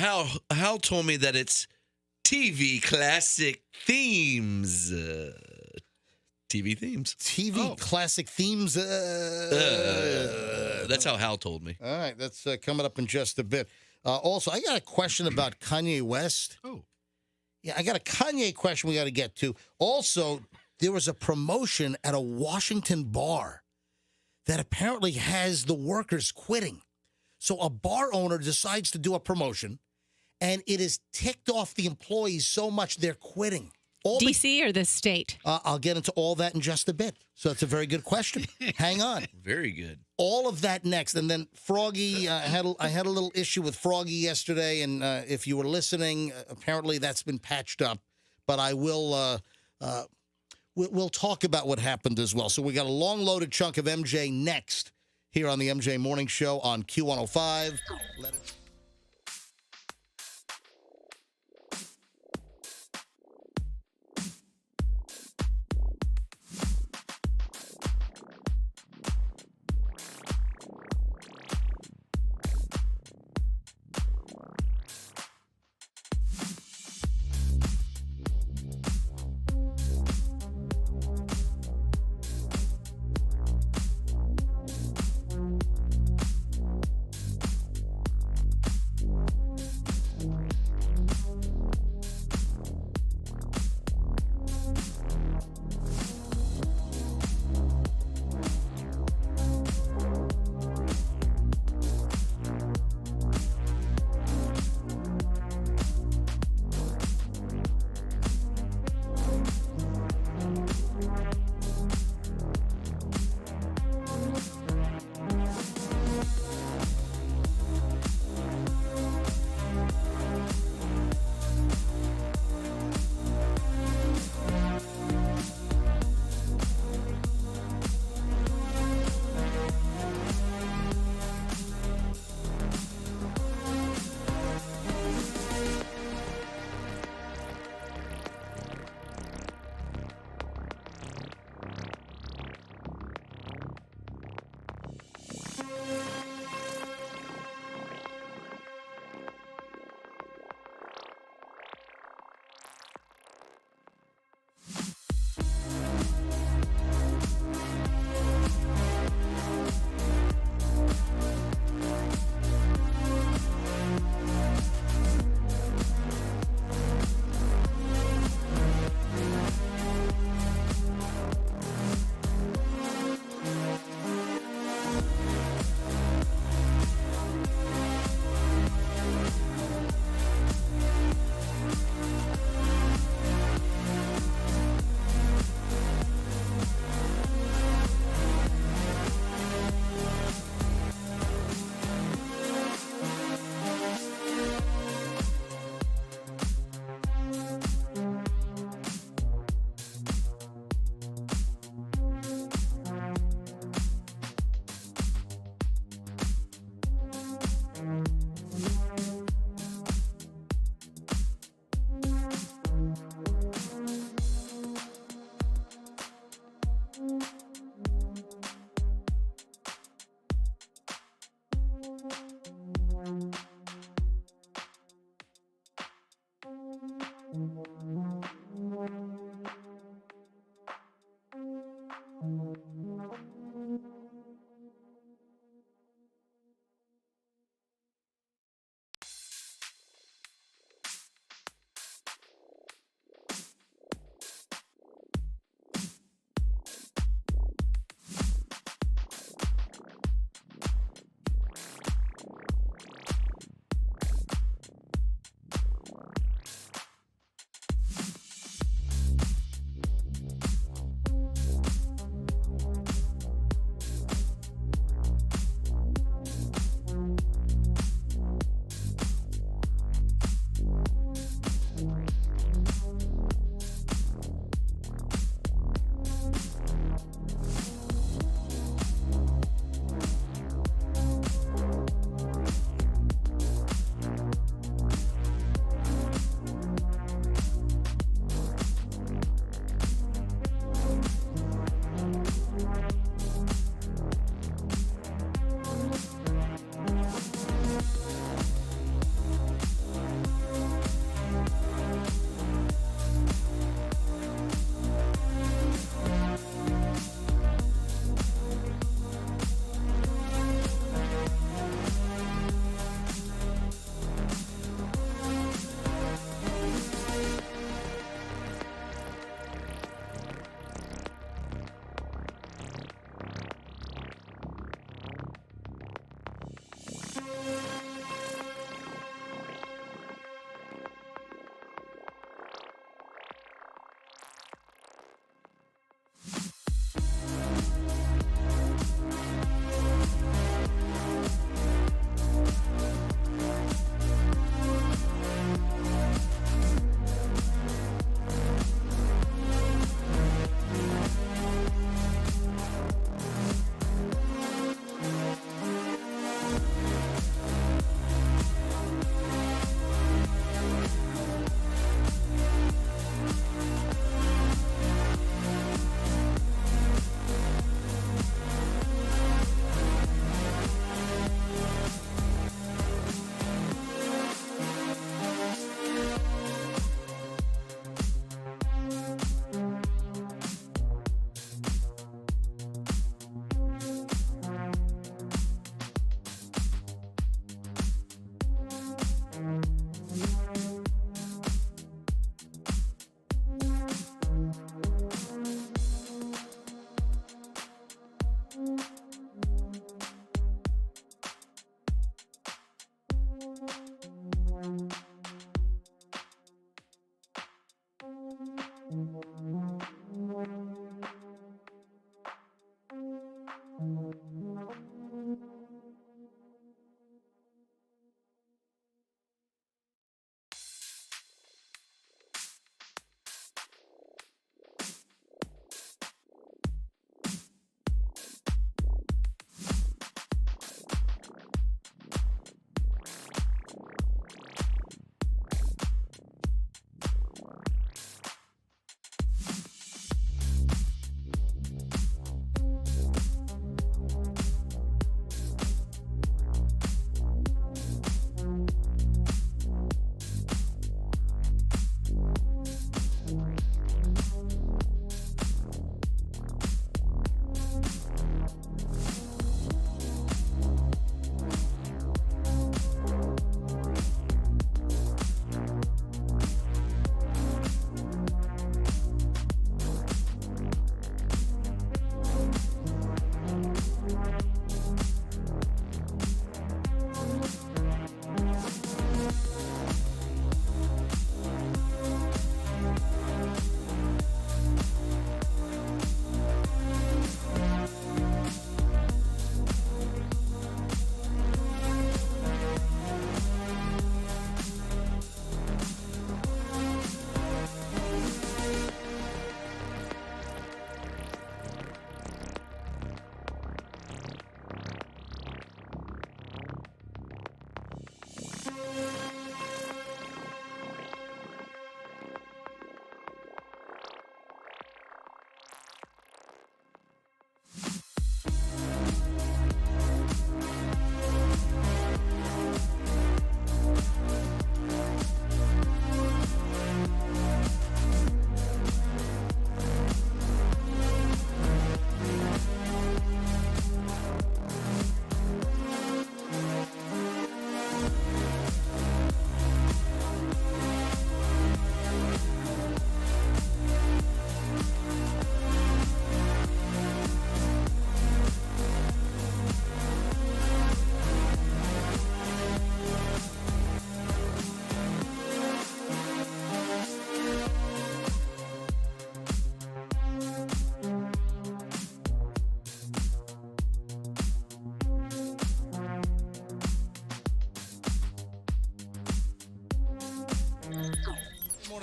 Speaker 4: Hal told me that it's TV classic themes. TV themes.
Speaker 1: TV classic themes.
Speaker 4: That's how Hal told me.
Speaker 1: All right, that's coming up in just a bit. Also, I got a question about Kanye West.
Speaker 2: Oh.
Speaker 1: Yeah, I got a Kanye question we got to get to. Also, there was a promotion at a Washington bar that apparently has the workers quitting. So a bar owner decides to do a promotion, and it has ticked off the employees so much they're quitting.
Speaker 3: DC or the state?
Speaker 1: I'll get into all that in just a bit. So it's a very good question. Hang on.
Speaker 4: Very good.
Speaker 1: All of that next. And then Froggy, I had a little issue with Froggy yesterday, and if you were listening, apparently that's been patched up. But I will we'll talk about what happened as well. So we got a long-loaded chunk of MJ next here on the MJ Morning Show on Q105.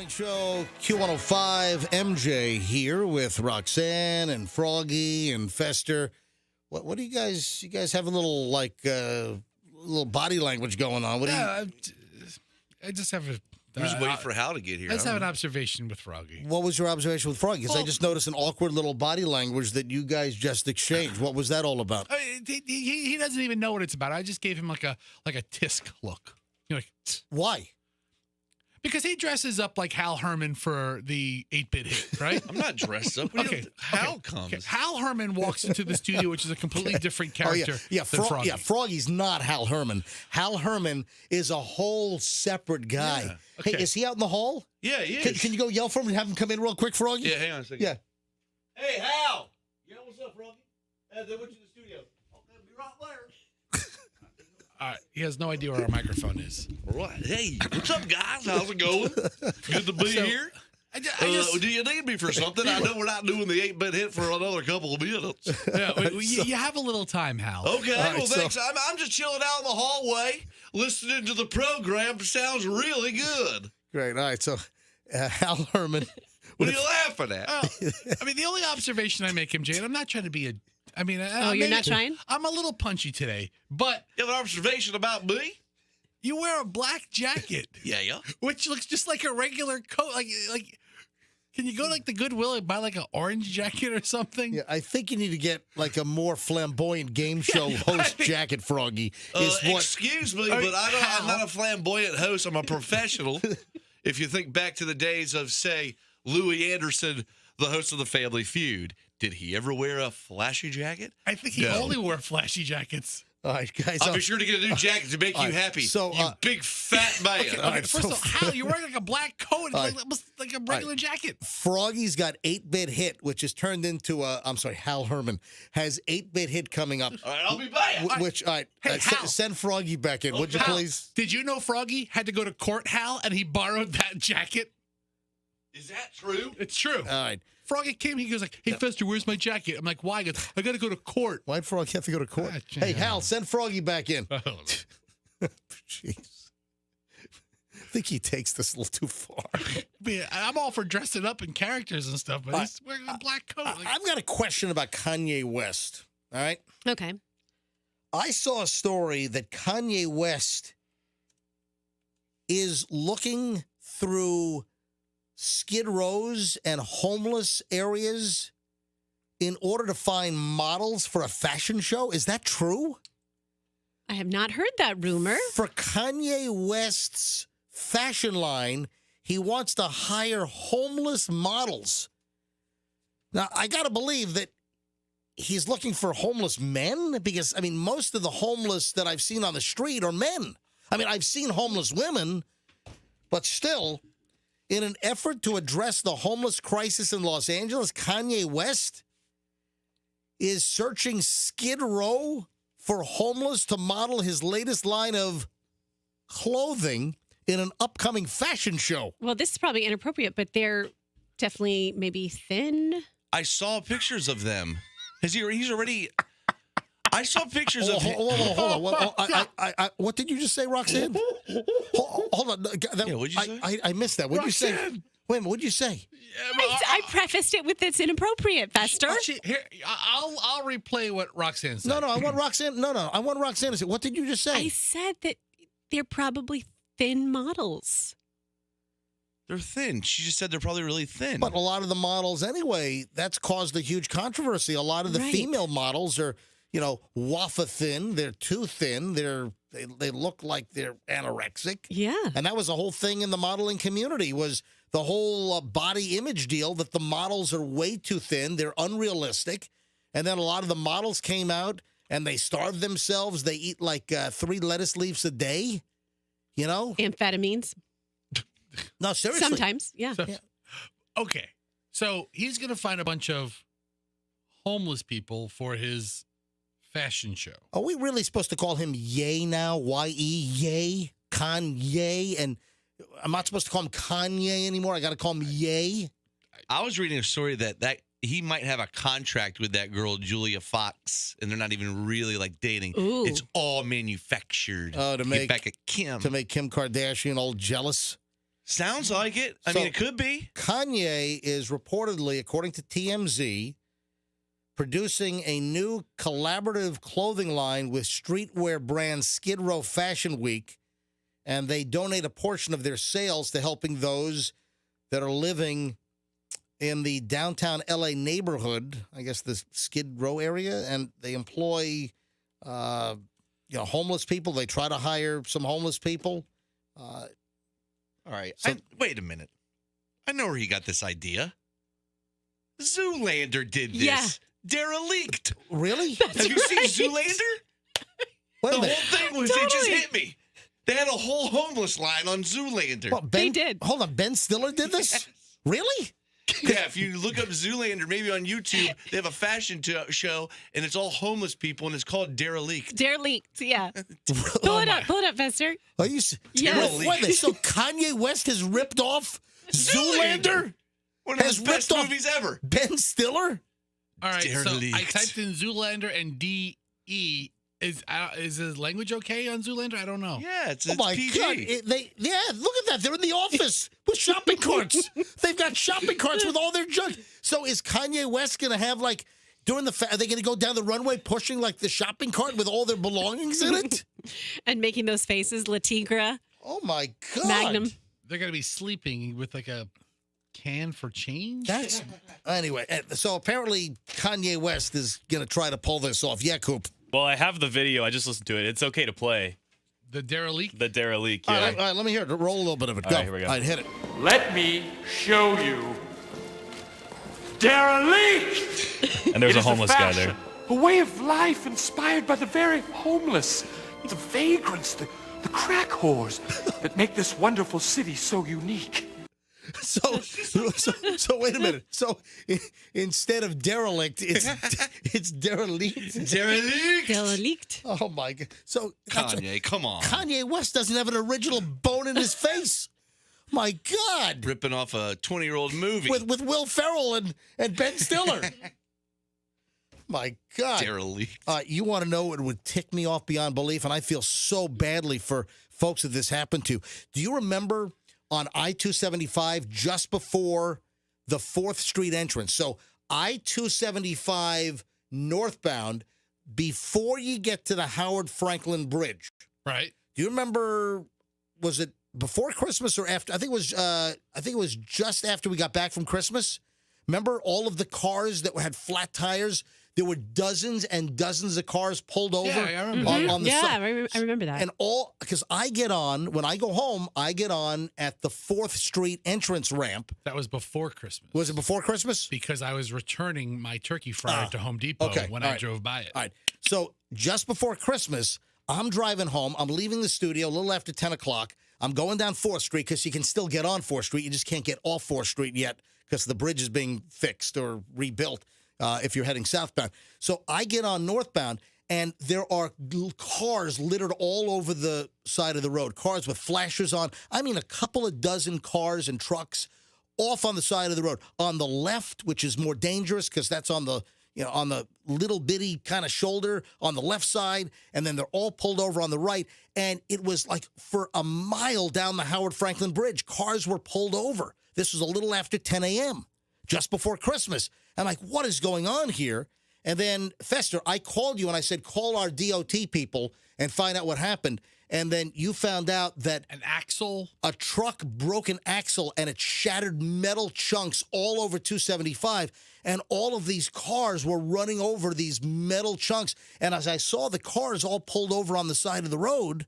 Speaker 1: Morning Show, Q105, MJ here with Roxanne and Froggy and Fester. What do you guys have a little, little body language going on? What do you...
Speaker 2: I just have a...
Speaker 4: I'm just waiting for Hal to get here.
Speaker 2: I just have an observation with Froggy.
Speaker 1: What was your observation with Froggy? Because I just noticed an awkward little body language that you guys just exchanged. What was that all about?
Speaker 2: He doesn't even know what it's about. I just gave him like a tisk look.
Speaker 1: Why?
Speaker 2: Because he dresses up like Hal Herman for the 8-bit hit, right?
Speaker 4: I'm not dressed up. Hal comes.
Speaker 2: Okay. Hal Herman walks into the studio, which is a completely different character than Froggy.
Speaker 1: Yeah, Froggy's not Hal Herman. Hal Herman is a whole separate guy.
Speaker 4: Yeah.
Speaker 2: Okay.
Speaker 1: Hey, is he out in the hall?
Speaker 4: Yeah, he is.
Speaker 1: Can you go yell for him and have him come in real quick, Froggy?
Speaker 4: Yeah, hang on a second.
Speaker 1: Yeah.
Speaker 12: Hey, Hal. Yeah, what's up, Froggy? They went to the studio. Okay, be right there.
Speaker 2: He has no idea where our microphone is.
Speaker 4: Right. Hey, what's up, guys? How's it going? Good to be here. Do you need me for something? I know we're not doing the 8-bit hit for another couple of minutes.
Speaker 2: You have a little time, Hal.
Speaker 4: Okay, well, thanks. I'm just chilling out in the hallway, listening to the program. Sounds really good.
Speaker 1: Great. All right, so Hal Herman.
Speaker 4: What are you laughing at?
Speaker 2: The only observation I make, MJ, and I'm not trying to be a...
Speaker 3: you're not trying?
Speaker 2: I'm a little punchy today, but...
Speaker 4: You have an observation about me?
Speaker 2: You wear a black jacket.
Speaker 4: Yeah.
Speaker 2: Which looks just like a regular coat. Like, can you go to the Goodwill and buy an orange jacket or something?
Speaker 1: Yeah, I think you need to get a more flamboyant game show host jacket, Froggy.
Speaker 4: Excuse me, but I'm not a flamboyant host. I'm a professional. If you think back to the days of, say, Louis Anderson, the host of The Family Feud, did he ever wear a flashy jacket?
Speaker 2: I think he only wore flashy jackets.
Speaker 1: All right, guys.
Speaker 4: I'll be sure to get a new jacket to make you happy. So, you big fat man.
Speaker 2: Okay, first of all, Hal, you're wearing a black coat. It's like a regular jacket.
Speaker 1: Froggy's got 8-bit hit, which has turned into Hal Herman has 8-bit hit coming up.
Speaker 4: All right, I'll be back.
Speaker 1: Hey, send Froggy back in, would you please?
Speaker 2: Did you know Froggy had to go to court, Hal, and he borrowed that jacket?
Speaker 4: Is that true?
Speaker 2: It's true.
Speaker 1: All right.
Speaker 2: Froggy came, he goes hey, Fester, where's my jacket? I'm like, why? He goes, I got to go to court.
Speaker 1: Why'd Froggy have to go to court? Hey, Hal, send Froggy back in. Jeez. I think he takes this a little too far.
Speaker 2: I'm all for dressing up in characters and stuff, but he's wearing a black coat.
Speaker 1: I've got a question about Kanye West, all right?
Speaker 3: Okay.
Speaker 1: I saw a story that Kanye West is looking through skid rows and homeless areas in order to find models for a fashion show. Is that true?
Speaker 3: I have not heard that rumor.
Speaker 1: For Kanye West's fashion line, he wants to hire homeless models. Now, I got to believe that he's looking for homeless men because, most of the homeless that I've seen on the street are men. I've seen homeless women, but still... In an effort to address the homeless crisis in Los Angeles, Kanye West is searching Skid Row for homeless to model his latest line of clothing in an upcoming fashion show.
Speaker 3: Well, this is probably inappropriate, but they're definitely maybe thin.
Speaker 4: I saw pictures of them. He's already... I saw pictures of him.
Speaker 1: Hold on. What did you just say, Roxanne? Hold on.
Speaker 4: What'd you say?
Speaker 1: I missed that. What'd you say? Wait a minute. What'd you say?
Speaker 3: I prefaced it with it's inappropriate, Fester.
Speaker 2: Here, I'll replay what Roxanne said.
Speaker 1: No, I want Roxanne. I want Roxanne to say. What did you just say?
Speaker 3: I said that they're probably thin models.
Speaker 4: They're thin. She just said they're probably really thin.
Speaker 1: But a lot of the models, anyway, that's caused a huge controversy. A lot of the female models are... waffle thin. They're too thin. They look like they're anorexic.
Speaker 3: Yeah.
Speaker 1: And that was the whole thing in the modeling community was the whole body image deal that the models are way too thin. They're unrealistic. And then a lot of the models came out and they starve themselves. They eat 3 lettuce leaves a day,
Speaker 3: Amphetamines.
Speaker 1: No, seriously.
Speaker 3: Sometimes, yeah.
Speaker 2: Okay. So he's going to find a bunch of homeless people for his... fashion show.
Speaker 1: Are we really supposed to call him Ye now? Y-E, Ye? Kanye? And I'm not supposed to call him Kanye anymore? I got to call him Ye?
Speaker 4: I was reading a story that he might have a contract with that girl, Julia Fox, and they're not even really dating.
Speaker 3: Ooh.
Speaker 4: It's all manufactured.
Speaker 1: Oh, to make
Speaker 4: back at Kim.
Speaker 1: To make Kim Kardashian all jealous?
Speaker 4: Sounds like it. I mean, it could be.
Speaker 1: Kanye is reportedly, according to TMZ, producing a new collaborative clothing line with streetwear brand Skid Row Fashion Week, and they donate a portion of their sales to helping those that are living in the downtown L.A. neighborhood, I guess the Skid Row area, and they employ homeless people. They try to hire some homeless people.
Speaker 4: All right. Wait a minute. I know where he got this idea. Zoolander did this.
Speaker 3: Yeah.
Speaker 4: Derelict.
Speaker 1: Really?
Speaker 4: Have you seen Zoolander?
Speaker 1: Wait a
Speaker 4: The
Speaker 1: minute.
Speaker 4: whole thing was, it just hit me. They had a whole homeless line on Zoolander.
Speaker 1: Well,
Speaker 3: They did.
Speaker 1: Hold on. Ben Stiller did this? Really?
Speaker 4: Yeah, if you look up Zoolander, maybe on YouTube, they have a fashion show, and it's all homeless people, and it's called Derelict.
Speaker 3: Derelict, yeah. Pull it up, Fester.
Speaker 1: Are you?
Speaker 3: Yes.
Speaker 1: Wait a minute. So Kanye West has ripped off Zoolander?
Speaker 4: One of
Speaker 1: Has
Speaker 4: his best
Speaker 1: ripped off
Speaker 4: movies ever.
Speaker 1: Ben Stiller?
Speaker 2: All right, so I
Speaker 4: Derelict.
Speaker 2: typed in Zoolander and DE. Is his language okay on Zoolander? I don't know.
Speaker 4: Yeah, it's
Speaker 1: Oh my
Speaker 4: PG.
Speaker 1: God! Look at that. They're in the office with shopping carts. They've got shopping carts with all their junk. So is Kanye West going to have during the? Are they going to go down the runway pushing the shopping cart with all their belongings in it?
Speaker 3: And making those faces, La Tigra,
Speaker 1: Oh my God!
Speaker 3: Magnum.
Speaker 2: They're going to be sleeping with a can for change?
Speaker 1: That's anyway. So apparently Kanye West is going to try to pull this off. Yeah, Coop.
Speaker 5: Well, I have the video. I just listened to it. It's okay to play.
Speaker 2: The Derelict?
Speaker 5: The Derelict, yeah.
Speaker 1: All right, let me hear it. Roll a little bit of it.
Speaker 5: All
Speaker 1: Go.
Speaker 5: right, here we go.
Speaker 1: All right, hit it.
Speaker 13: Let me show you. Derelict!
Speaker 5: And there's
Speaker 13: It
Speaker 5: a
Speaker 13: is
Speaker 5: homeless guy there.
Speaker 13: fashion, a way of life inspired by the very homeless, the vagrants, the crack whores that make this wonderful city so unique.
Speaker 1: So wait a minute. So instead of derelict, it's derelict.
Speaker 3: Derelict.
Speaker 1: Oh my God. So
Speaker 4: Kanye, come on.
Speaker 1: Kanye West doesn't have an original bone in his face. My God.
Speaker 4: Ripping off a 20-year-old movie.
Speaker 1: With Will Ferrell and Ben Stiller. My God.
Speaker 4: Derelict.
Speaker 1: You want to know what would tick me off beyond belief, and I feel so badly for folks that this happened to. Do you remember on I-275 just before the 4th Street entrance? So I-275 northbound, before you get to the Howard Franklin Bridge.
Speaker 2: Right.
Speaker 1: Do you remember, was it before Christmas or after? I think it was just after we got back from Christmas. Remember all of the cars that had flat tires? There were dozens and dozens of cars pulled over
Speaker 2: I remember
Speaker 1: on the side.
Speaker 3: I remember that.
Speaker 1: And because when I go home, I get on at the 4th Street entrance ramp.
Speaker 2: That was before Christmas.
Speaker 1: Was it before Christmas?
Speaker 2: Because I was returning my turkey fryer to Home Depot when I drove by it.
Speaker 1: All right. So just before Christmas, I'm driving home. I'm leaving the studio a little after 10 o'clock. I'm going down 4th Street because you can still get on 4th Street. You just can't get off 4th Street yet because the bridge is being fixed or rebuilt. If you're heading southbound. So I get on northbound, and there are cars littered all over the side of the road, cars with flashers on. I mean, a couple of dozen cars and trucks off on the side of the road. On the left, which is more dangerous because that's on the little bitty kind of shoulder on the left side, and then they're all pulled over on the right. And it was like for a mile down the Howard Franklin Bridge, cars were pulled over. This was a little after 10 a.m., just before Christmas. I'm like, what is going on here? And then, Fester, I called you and I said, call our DOT people and find out what happened. And then you found out that a truck broke an axle and it shattered metal chunks all over 275. And all of these cars were running over these metal chunks. And as I saw the cars all pulled over on the side of the road,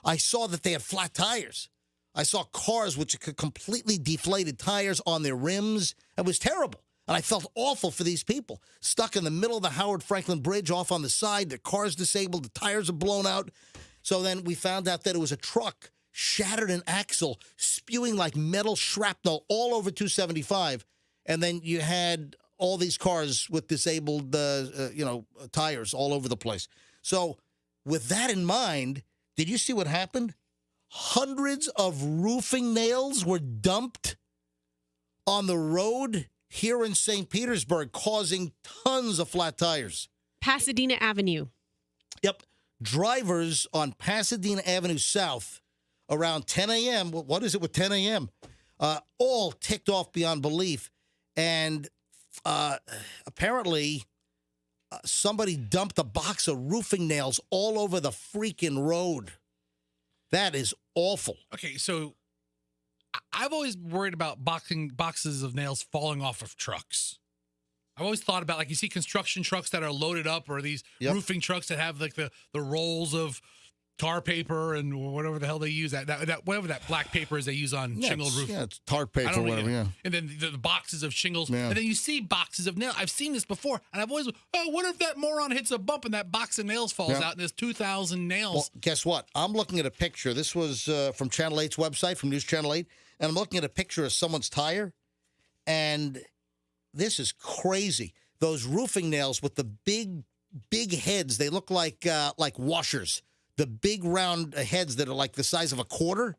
Speaker 1: I saw that they had flat tires. I saw cars with completely deflated tires on their rims. It was terrible. And I felt awful for these people stuck in the middle of the Howard Franklin Bridge off on the side. Their car's disabled. The tires are blown out. So then we found out that it was a truck, shattered an axle, spewing like metal shrapnel all over 275. And then you had all these cars with disabled, tires all over the place. So with that in mind, did you see what happened? Hundreds of roofing nails were dumped on the road here in St. Petersburg, causing tons of flat tires.
Speaker 3: Pasadena Avenue.
Speaker 1: Yep. Drivers on Pasadena Avenue South around 10 a.m. What is it with 10 a.m.? All ticked off beyond belief. And apparently somebody dumped a box of roofing nails all over the freaking road. That is awful.
Speaker 2: Okay, so I've always worried about boxes of nails falling off of trucks. I've always thought about, like, you see construction trucks that are loaded up, or these roofing trucks that have like the rolls of tar paper and whatever the hell they use, whatever that black paper is they use on shingle roof.
Speaker 1: Yeah, it's tar paper or whatever, yeah.
Speaker 2: And then the boxes of shingles.
Speaker 1: Yeah.
Speaker 2: And then you see boxes of nails. I've seen this before, and I've always, what if that moron hits a bump and that box of nails falls out and there's 2,000 nails?
Speaker 1: Well, guess what? I'm looking at a picture. This was from Channel 8's website, from News Channel 8, and I'm looking at a picture of someone's tire, and this is crazy. Those roofing nails with the big heads, they look like washers. The big round heads that are like the size of a quarter.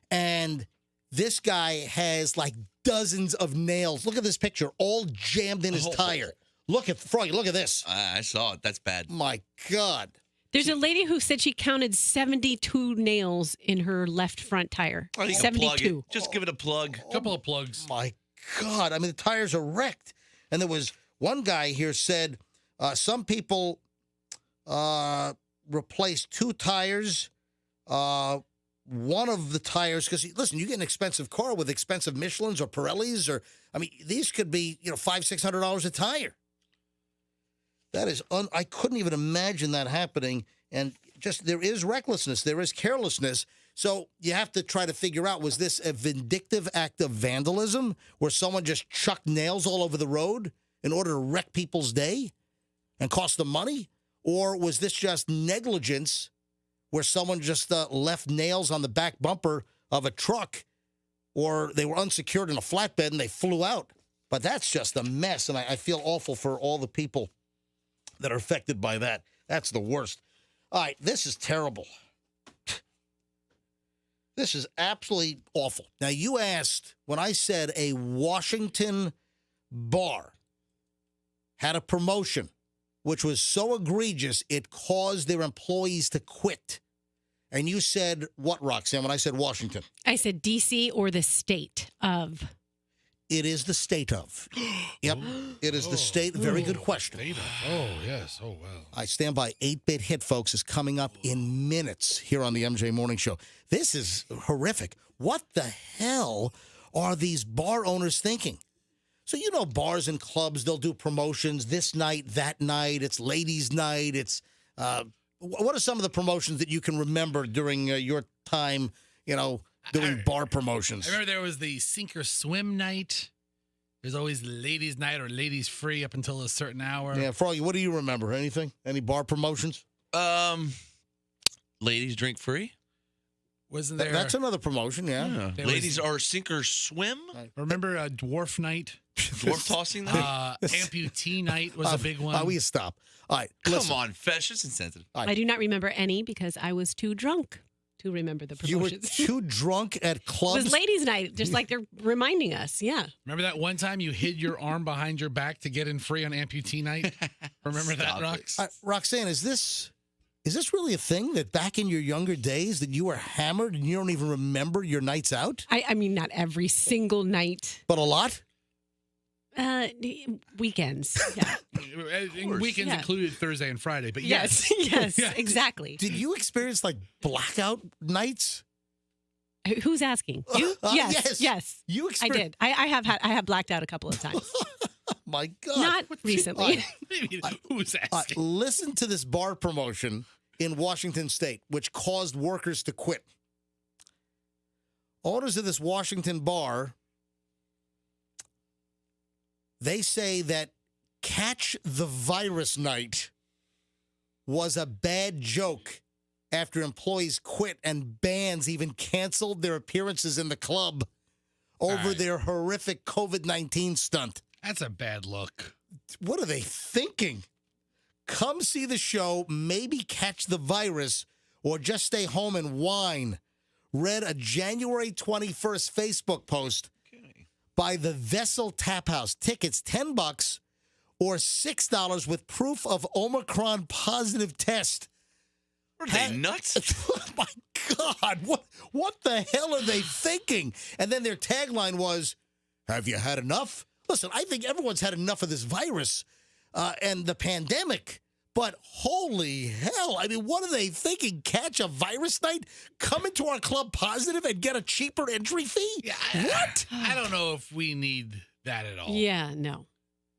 Speaker 1: And this guy has like dozens of nails. Look at this picture, all jammed in his tire. Look at Froggy, look at this.
Speaker 4: I saw it. That's bad.
Speaker 1: My God.
Speaker 3: There's a lady who said she counted 72 nails in her left front tire.
Speaker 4: Oh,
Speaker 3: 72.
Speaker 4: Just give it a plug.
Speaker 2: Couple of plugs.
Speaker 1: My God. I mean, the tires are wrecked. And there was one guy here said some people replaced 2 tires. One of the tires, because listen, you get an expensive car with expensive Michelins or Pirellis, or I mean, these could be $500-600 a tire. That is, I couldn't even imagine that happening. And just there is recklessness, there is carelessness. So you have to try to figure out, was this a vindictive act of vandalism where someone just chucked nails all over the road in order to wreck people's day and cost them money? Or was this just negligence where someone just left nails on the back bumper of a truck, or they were unsecured in a flatbed and they flew out? But that's just a mess, and I feel awful for all the people that are affected by that. That's the worst. All right, this is terrible. This is absolutely awful. Now, you asked when I said a Washington bar had a promotion which was so egregious it caused their employees to quit. And you said what, Roxanne, when I said Washington?
Speaker 3: I said D.C. or the state of.
Speaker 1: It is the state of. Yep, it is the state. Very good question.
Speaker 2: State of. Oh, yes. Oh, wow.
Speaker 1: I stand by. 8-Bit Hit, folks, is coming up in minutes here on the MJ Morning Show. This is horrific. What the hell are these bar owners thinking? So, bars and clubs, they'll do promotions this night, that night. It's ladies' night. It's what are some of the promotions that you can remember during your time, doing bar promotions?
Speaker 2: I remember there was the sink or swim night. There's always ladies' night or ladies free up until a certain hour.
Speaker 1: Yeah, Froggy, what do you remember? Anything? Any bar promotions?
Speaker 4: Ladies drink free.
Speaker 2: Wasn't there?
Speaker 1: That's another promotion, yeah.
Speaker 4: Ladies are sink or swim.
Speaker 2: Remember a dwarf night?
Speaker 4: Dwarf tossing night?
Speaker 2: Amputee night was a big one.
Speaker 1: We stop. All right,
Speaker 4: come on, Fesh, it's insensitive.
Speaker 3: I do not remember any because I was too drunk to remember the promotions.
Speaker 1: You were too drunk at clubs?
Speaker 3: It was ladies' night, just like they're reminding us, yeah.
Speaker 2: Remember that one time you hid your arm behind your back to get in free on amputee night? Remember that, Rox?
Speaker 1: Roxanne, is this really a thing that back in your younger days that you were hammered and you don't even remember your nights out?
Speaker 3: I mean, not every single night.
Speaker 1: But a lot?
Speaker 3: Weekends, yeah.
Speaker 2: Weekends included Thursday and Friday, but yes.
Speaker 3: Yes, exactly.
Speaker 1: Did you experience like blackout nights?
Speaker 3: Who's asking? You? Yes.
Speaker 1: You experienced?
Speaker 3: I did. I have blacked out a couple of times.
Speaker 1: My God.
Speaker 3: Not recently.
Speaker 2: Who's asking?
Speaker 1: Listen to this bar promotion in Washington State, which caused workers to quit. Owners of this Washington bar, they say that Catch the Virus Night was a bad joke after employees quit and bands even canceled their appearances in the club over their horrific COVID-19 stunt.
Speaker 2: That's a bad look.
Speaker 1: What are they thinking? Come see the show, maybe catch the virus, or just stay home and whine. Read a January 21st Facebook post by the Vessel Tap House. Tickets $10 or $6 with proof of Omicron positive test.
Speaker 4: Are they nuts?
Speaker 1: Oh my God, what the hell are they thinking? And then their tagline was, have you had enough? Listen, I think everyone's had enough of this virus and the pandemic. But holy hell, I mean, what are they thinking? Catch a virus night? Come into our club positive and get a cheaper entry fee?
Speaker 2: Yeah,
Speaker 1: What?
Speaker 2: I don't know if we need that at all.
Speaker 3: Yeah, no.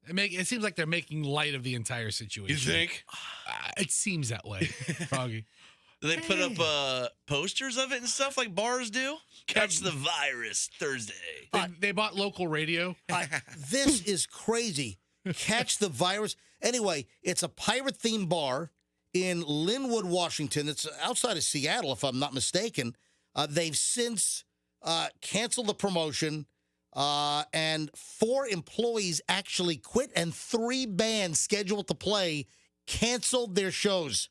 Speaker 2: It seems like they're making light of the entire situation.
Speaker 4: You think?
Speaker 2: It seems that way, Froggy.
Speaker 4: Do they put up posters of it and stuff like bars do? Catch the virus Thursday.
Speaker 2: They bought local radio.
Speaker 1: This is crazy. Catch the virus. Anyway, it's a pirate-themed bar in Linwood, Washington. It's outside of Seattle, if I'm not mistaken. They've since canceled the promotion, and 4 employees actually quit, and 3 bands scheduled to play canceled their shows.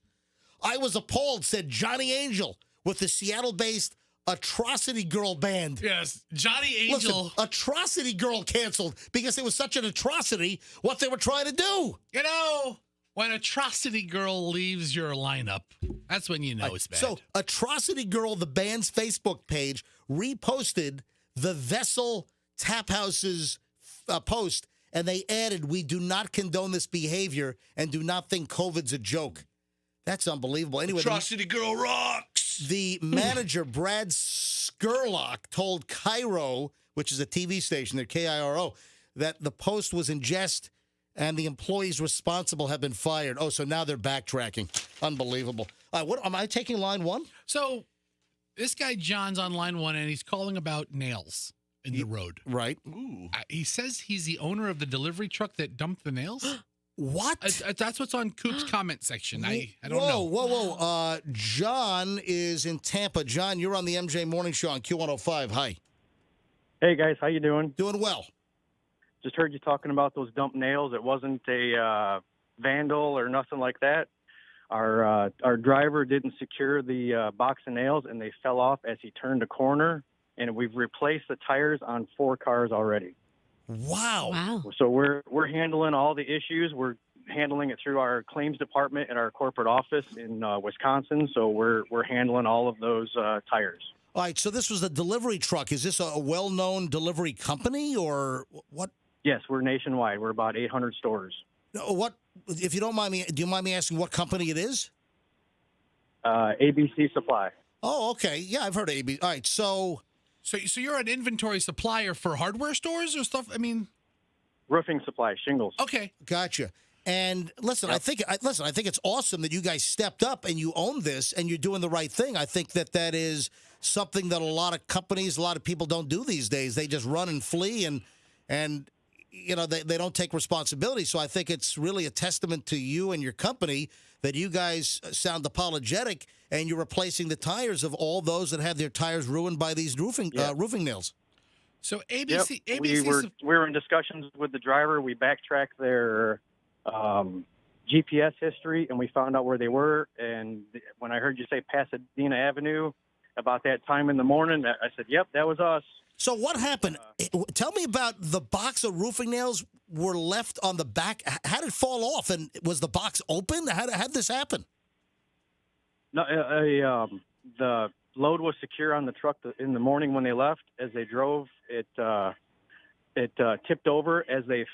Speaker 1: I was appalled, said Johnny Angel with the Seattle-based Atrocity Girl band.
Speaker 2: Yes, Johnny Angel.
Speaker 1: Listen, Atrocity Girl canceled because it was such an atrocity what they were trying to do.
Speaker 2: You know, when Atrocity Girl leaves your lineup, that's when you know it's bad.
Speaker 1: So Atrocity Girl, the band's Facebook page, reposted the Vessel Tap House's post, and they added, "We do not condone this behavior and do not think COVID's a joke." That's unbelievable. Anyway,
Speaker 4: Atrocity Girl rocks.
Speaker 1: The manager, Brad Skurlock, told Cairo, which is a TV station, they're KIRO, that the post was in jest and the employees responsible have been fired. Oh, so now they're backtracking. Unbelievable. What am I taking line 1?
Speaker 2: So this guy John's on line 1, and he's calling about nails in the road.
Speaker 1: Right.
Speaker 4: Ooh.
Speaker 2: He says he's the owner of the delivery truck that dumped the nails.
Speaker 1: What?
Speaker 2: That's what's on Coop's comment section. I don't know.
Speaker 1: Whoa. John is in Tampa. John, you're on the MJ Morning Show on Q105. Hi.
Speaker 14: Hey, guys. How you doing?
Speaker 1: Doing well.
Speaker 14: Just heard you talking about those dump nails. It wasn't a vandal or nothing like that. Our driver didn't secure the box of nails, and they fell off as he turned a corner, and we've replaced the tires on 4 cars already.
Speaker 1: Wow.
Speaker 14: So we're handling all the issues. We're handling it through our claims department at our corporate office in Wisconsin. So we're handling all of those tires.
Speaker 1: All right. So this was a delivery truck. Is this a well-known delivery company or what?
Speaker 14: Yes, we're nationwide. We're about 800 stores.
Speaker 1: What, if you don't mind me, do you mind me asking what company it is?
Speaker 14: ABC Supply.
Speaker 1: Oh, okay. Yeah, I've heard of ABC. All right. So
Speaker 2: you're an inventory supplier for hardware stores or stuff? I mean,
Speaker 14: roofing supply, shingles.
Speaker 2: Okay,
Speaker 1: gotcha. And listen, I think it's awesome that you guys stepped up and you own this and you're doing the right thing. I think that is something that a lot of companies, a lot of people don't do these days. They just run and flee and you know they don't take responsibility. So I think it's really a testament to you and your company that you guys sound apologetic and you're replacing the tires of all those that had their tires ruined by these roofing nails.
Speaker 2: So ABC,
Speaker 14: we were in discussions with the driver. We backtracked their GPS history, and we found out where they were. And when I heard you say Pasadena Avenue about that time in the morning, I said, "Yep, that was us."
Speaker 1: So what happened? Tell me about the box of roofing nails were left on the back. How did it fall off? And was the box open? How did this happen?
Speaker 14: No, the load was secure on the truck in the morning when they left. As they drove, it tipped over as they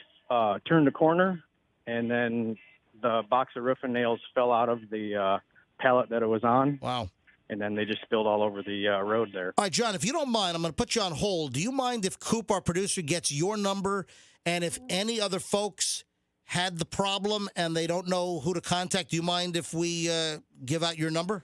Speaker 14: turned the corner, and then the box of roofing nails fell out of the pallet that it was on.
Speaker 1: Wow.
Speaker 14: And then they just spilled all over the road there.
Speaker 1: All right, John, if you don't mind, I'm going to put you on hold. Do you mind if Coop, our producer, gets your number? And if any other folks had the problem and they don't know who to contact, do you mind if we give out your number?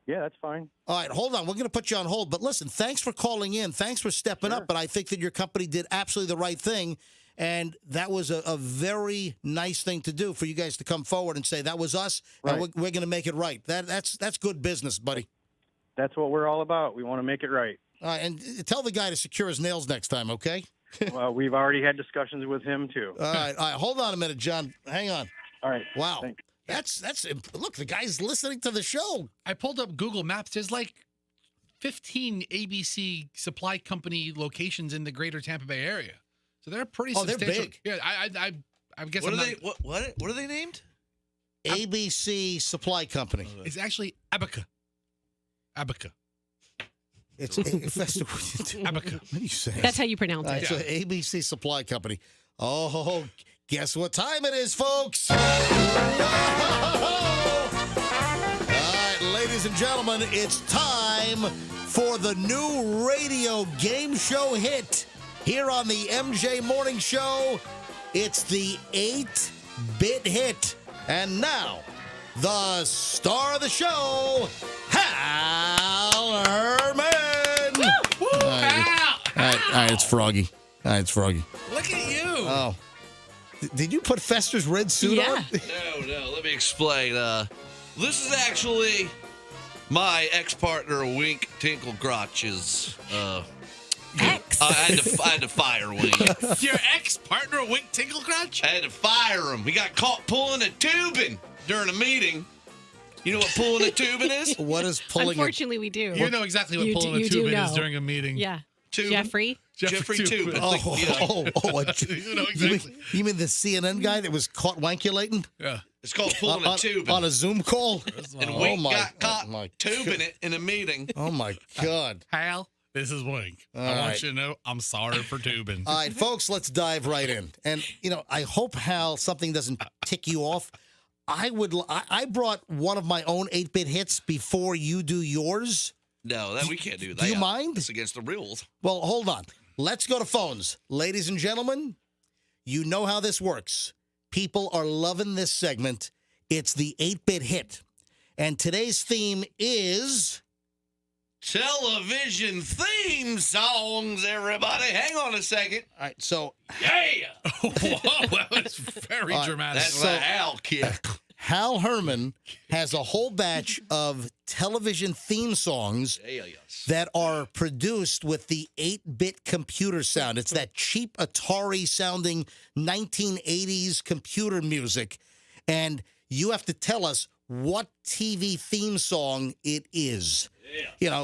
Speaker 14: Yeah, that's fine.
Speaker 1: All right, hold on. We're going to put you on hold. But listen, thanks for calling in. Thanks for stepping up. But I think that your company did absolutely the right thing. And that was a very nice thing to do for you guys to come forward and say, that was us, and we're going to make it right. That's good business, buddy.
Speaker 14: That's what we're all about. We want to make it right.
Speaker 1: All right, and tell the guy to secure his nails next time, okay?
Speaker 14: Well, we've already had discussions with him, too.
Speaker 1: All right. Hold on a minute, John. Hang on.
Speaker 14: All right.
Speaker 1: Wow.
Speaker 14: Thanks.
Speaker 1: That's look, the guy's listening to the show.
Speaker 2: I pulled up Google Maps. There's like 15 ABC Supply Company locations in the greater Tampa Bay area. So they're pretty substantial.
Speaker 1: They're big.
Speaker 2: Yeah, I guess
Speaker 4: What are they named?
Speaker 1: ABC Supply Company.
Speaker 2: It's actually Abaca. Abaca.
Speaker 1: It's Abaca. What do you say?
Speaker 3: That's how you pronounce
Speaker 1: All right,
Speaker 3: it.
Speaker 1: so ABC Supply Company. Oh, guess what time it is, folks? All right, ladies and gentlemen, it's time for the new radio game show hit here on the MJ Morning Show. It's the 8-bit hit. And now, the star of the show, Hal Herman.
Speaker 2: Woo! Hal!
Speaker 1: All right, it's Froggy. All right, it's Froggy.
Speaker 2: Look at you.
Speaker 1: Oh. Did you put Fester's red suit on?
Speaker 4: No, let me explain. This is actually my ex-partner, Wink Tinkle Crotch's.
Speaker 3: Ex?
Speaker 4: I had to fire Wink.
Speaker 2: Your ex-partner, Wink Tinklecrotch?
Speaker 4: I had to fire him. He got caught pulling a tubing during a meeting. You know what pulling a tubing is?
Speaker 1: What is pulling
Speaker 3: Unfortunately, we do.
Speaker 2: You know exactly what pulling a tubing is during a meeting.
Speaker 3: Yeah.
Speaker 4: Tubing.
Speaker 3: Jeffrey
Speaker 4: Tubin.
Speaker 2: You know exactly.
Speaker 1: You mean the CNN guy that was caught wankulating?
Speaker 2: Yeah.
Speaker 4: It's called pulling a tubing.
Speaker 1: On a Zoom call?
Speaker 4: And Wink got caught tubing it in a meeting.
Speaker 1: Oh, my God.
Speaker 2: Hal, this is Wink.
Speaker 1: All
Speaker 2: I want
Speaker 1: right.
Speaker 2: you to know I'm sorry for tubing.
Speaker 1: All right, folks, let's dive right in. And, I hope, Hal, something doesn't tick you off. I brought one of my own 8-bit hits before you do yours.
Speaker 4: No, we can't do that.
Speaker 1: Do you mind?
Speaker 4: It's against the rules.
Speaker 1: Well, hold on. Let's go to phones. Ladies and gentlemen, you know how this works. People are loving this segment. It's the 8-bit hit. And today's theme is...
Speaker 4: television theme songs, everybody. Hang on a second.
Speaker 1: All right, so...
Speaker 4: Yeah!
Speaker 2: Whoa, that was very dramatic.
Speaker 4: That's the Hal kick.
Speaker 1: Hal Herman has a whole batch of television theme songs that are produced with the 8-bit computer sound. It's that cheap Atari-sounding 1980s computer music. And you have to tell us what TV theme song it is.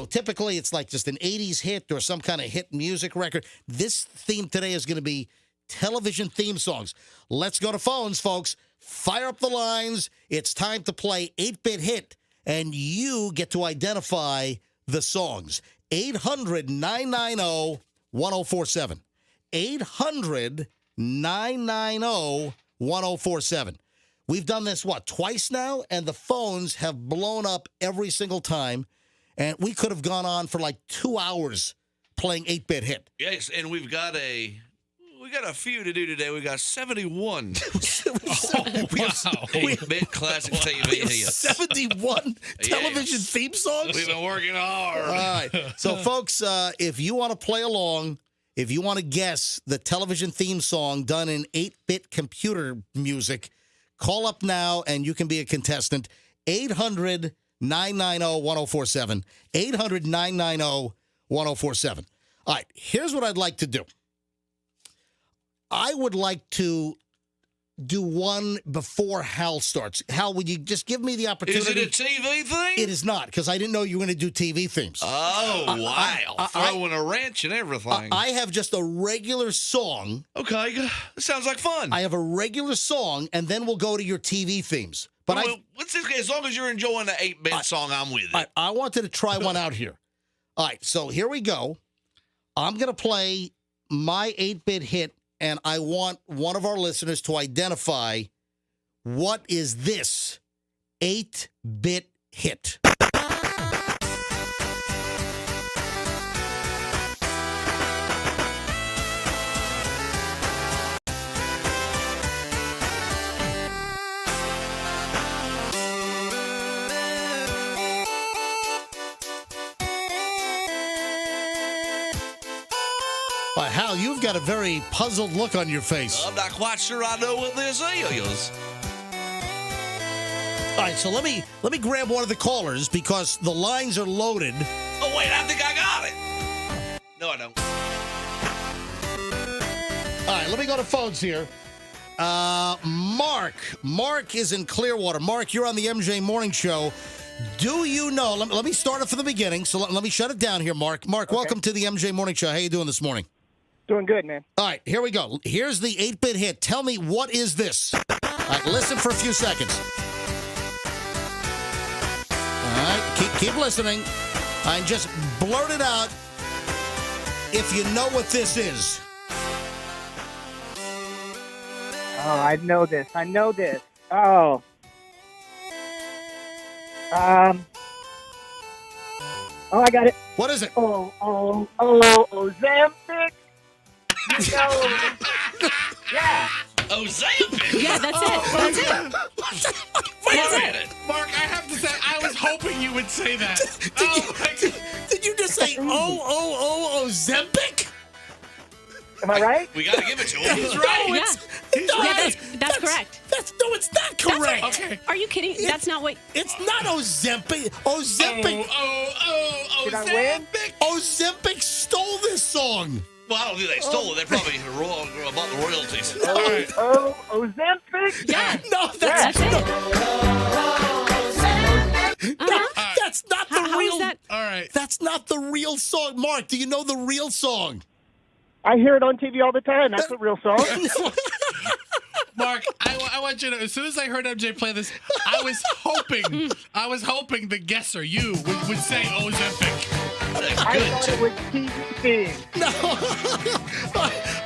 Speaker 1: Typically it's like just an 80s hit or some kind of hit music record. This theme today is going to be television theme songs. Let's go to phones, folks. Fire up the lines. It's time to play 8-bit hit, and you get to identify the songs. 800-990-1047. 800-990-1047. We've done this, twice now? And the phones have blown up every single time. And we could have gone on for like 2 hours playing 8-bit hit.
Speaker 4: Yes, and we've got a few to do today. We got 71. 8-bit classic TV hits.
Speaker 1: 71 television theme songs?
Speaker 4: We've been working hard.
Speaker 1: All right. So, folks, if you want to play along, if you want to guess the television theme song done in 8-bit computer music, call up now and you can be a contestant. 800-990-1047. 800-990-1047. All right, here's what I'd like to do. I would like to do one before Hal starts. Hal, would you just give me the opportunity?
Speaker 4: Is it a TV thing?
Speaker 1: It is not, because I didn't know you were going to do TV themes.
Speaker 4: Oh, wow. Throwing a wrench and everything.
Speaker 1: I have just a regular song.
Speaker 4: Okay, that sounds like fun.
Speaker 1: I have a regular song, and then we'll go to your TV themes. But
Speaker 4: as long as you're enjoying the 8-bit song, I'm with it.
Speaker 1: I wanted to try one out here. All right, so here we go. I'm going to play my 8-bit hit, and I want one of our listeners to identify what is this 8-bit hit. Hal, you've got a very puzzled look on your face.
Speaker 4: I'm not quite sure I know what this is.
Speaker 1: All right, so let me grab one of the callers because the lines are loaded.
Speaker 4: Oh, wait, I think I got it. No, I don't.
Speaker 1: All right, let me go to phones here. Mark. Mark is in Clearwater. Mark, you're on the MJ Morning Show. Do you know? Let me start it from the beginning. So let me shut it down here, Mark. Mark, welcome to the MJ Morning Show. How you doing this morning?
Speaker 15: Doing good, man.
Speaker 1: All right, here we go. Here's the 8-bit hit. Tell me, what is this? All right, listen for a few seconds. All right, keep listening. And just blurt it out if you know what this is.
Speaker 15: Oh, I know this. Oh. Oh, I got it.
Speaker 1: What is it?
Speaker 15: Ozempic. Yeah.
Speaker 4: Ozempic?
Speaker 3: Yeah, that's it. That's it.
Speaker 4: Wait a minute.
Speaker 2: Mark, I have to say, I was hoping you would say that.
Speaker 1: Did you just say Ozempic?
Speaker 15: Am I right?
Speaker 4: We got to give it to him.
Speaker 2: He's right.
Speaker 3: That's correct.
Speaker 1: No, it's not correct.
Speaker 2: Okay.
Speaker 3: Are you kidding? That's not what.
Speaker 1: It's not Ozempic. Ozempic.
Speaker 15: Did I win?
Speaker 1: Ozempic stole this song.
Speaker 4: Well, I don't think they stole it. They probably wrong about the royalties.
Speaker 15: Ozempic?
Speaker 3: Yeah.
Speaker 1: No, that's
Speaker 3: it.
Speaker 1: That's not the
Speaker 3: How
Speaker 1: real.
Speaker 3: is that?
Speaker 2: All right.
Speaker 1: That's not the real song. Mark, do you know the real song?
Speaker 15: I hear it on TV all the time. That's a real song.
Speaker 2: Mark, I want you to. As soon as I heard MJ play this, I was hoping the guesser, you, would say Ozempic.
Speaker 15: I thought it was TV theme.
Speaker 1: No.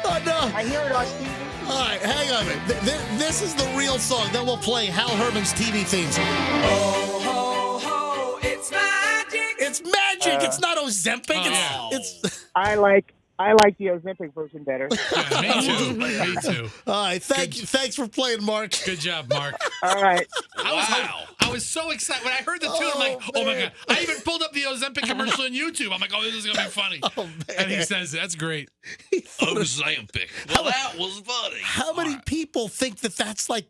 Speaker 1: Oh, no.
Speaker 15: I hear it on TV.
Speaker 1: All right, hang on a minute. This is the real song. Then we'll play Hal Herman's TV themes. Oh, ho, ho, it's magic. It's magic. It's not Ozempic. It's
Speaker 15: I like the Ozempic version better.
Speaker 2: Yeah, me too.
Speaker 1: All right, thanks for playing, Mark.
Speaker 2: Good job, Mark.
Speaker 15: All right.
Speaker 2: I was so excited when I heard the tune. I'm like, oh my god! I even pulled up the Ozempic commercial on YouTube. I'm like, oh, this is gonna be funny. And he says, "That's great."
Speaker 4: Ozempic. Well, that was funny.
Speaker 1: How many people think that that's like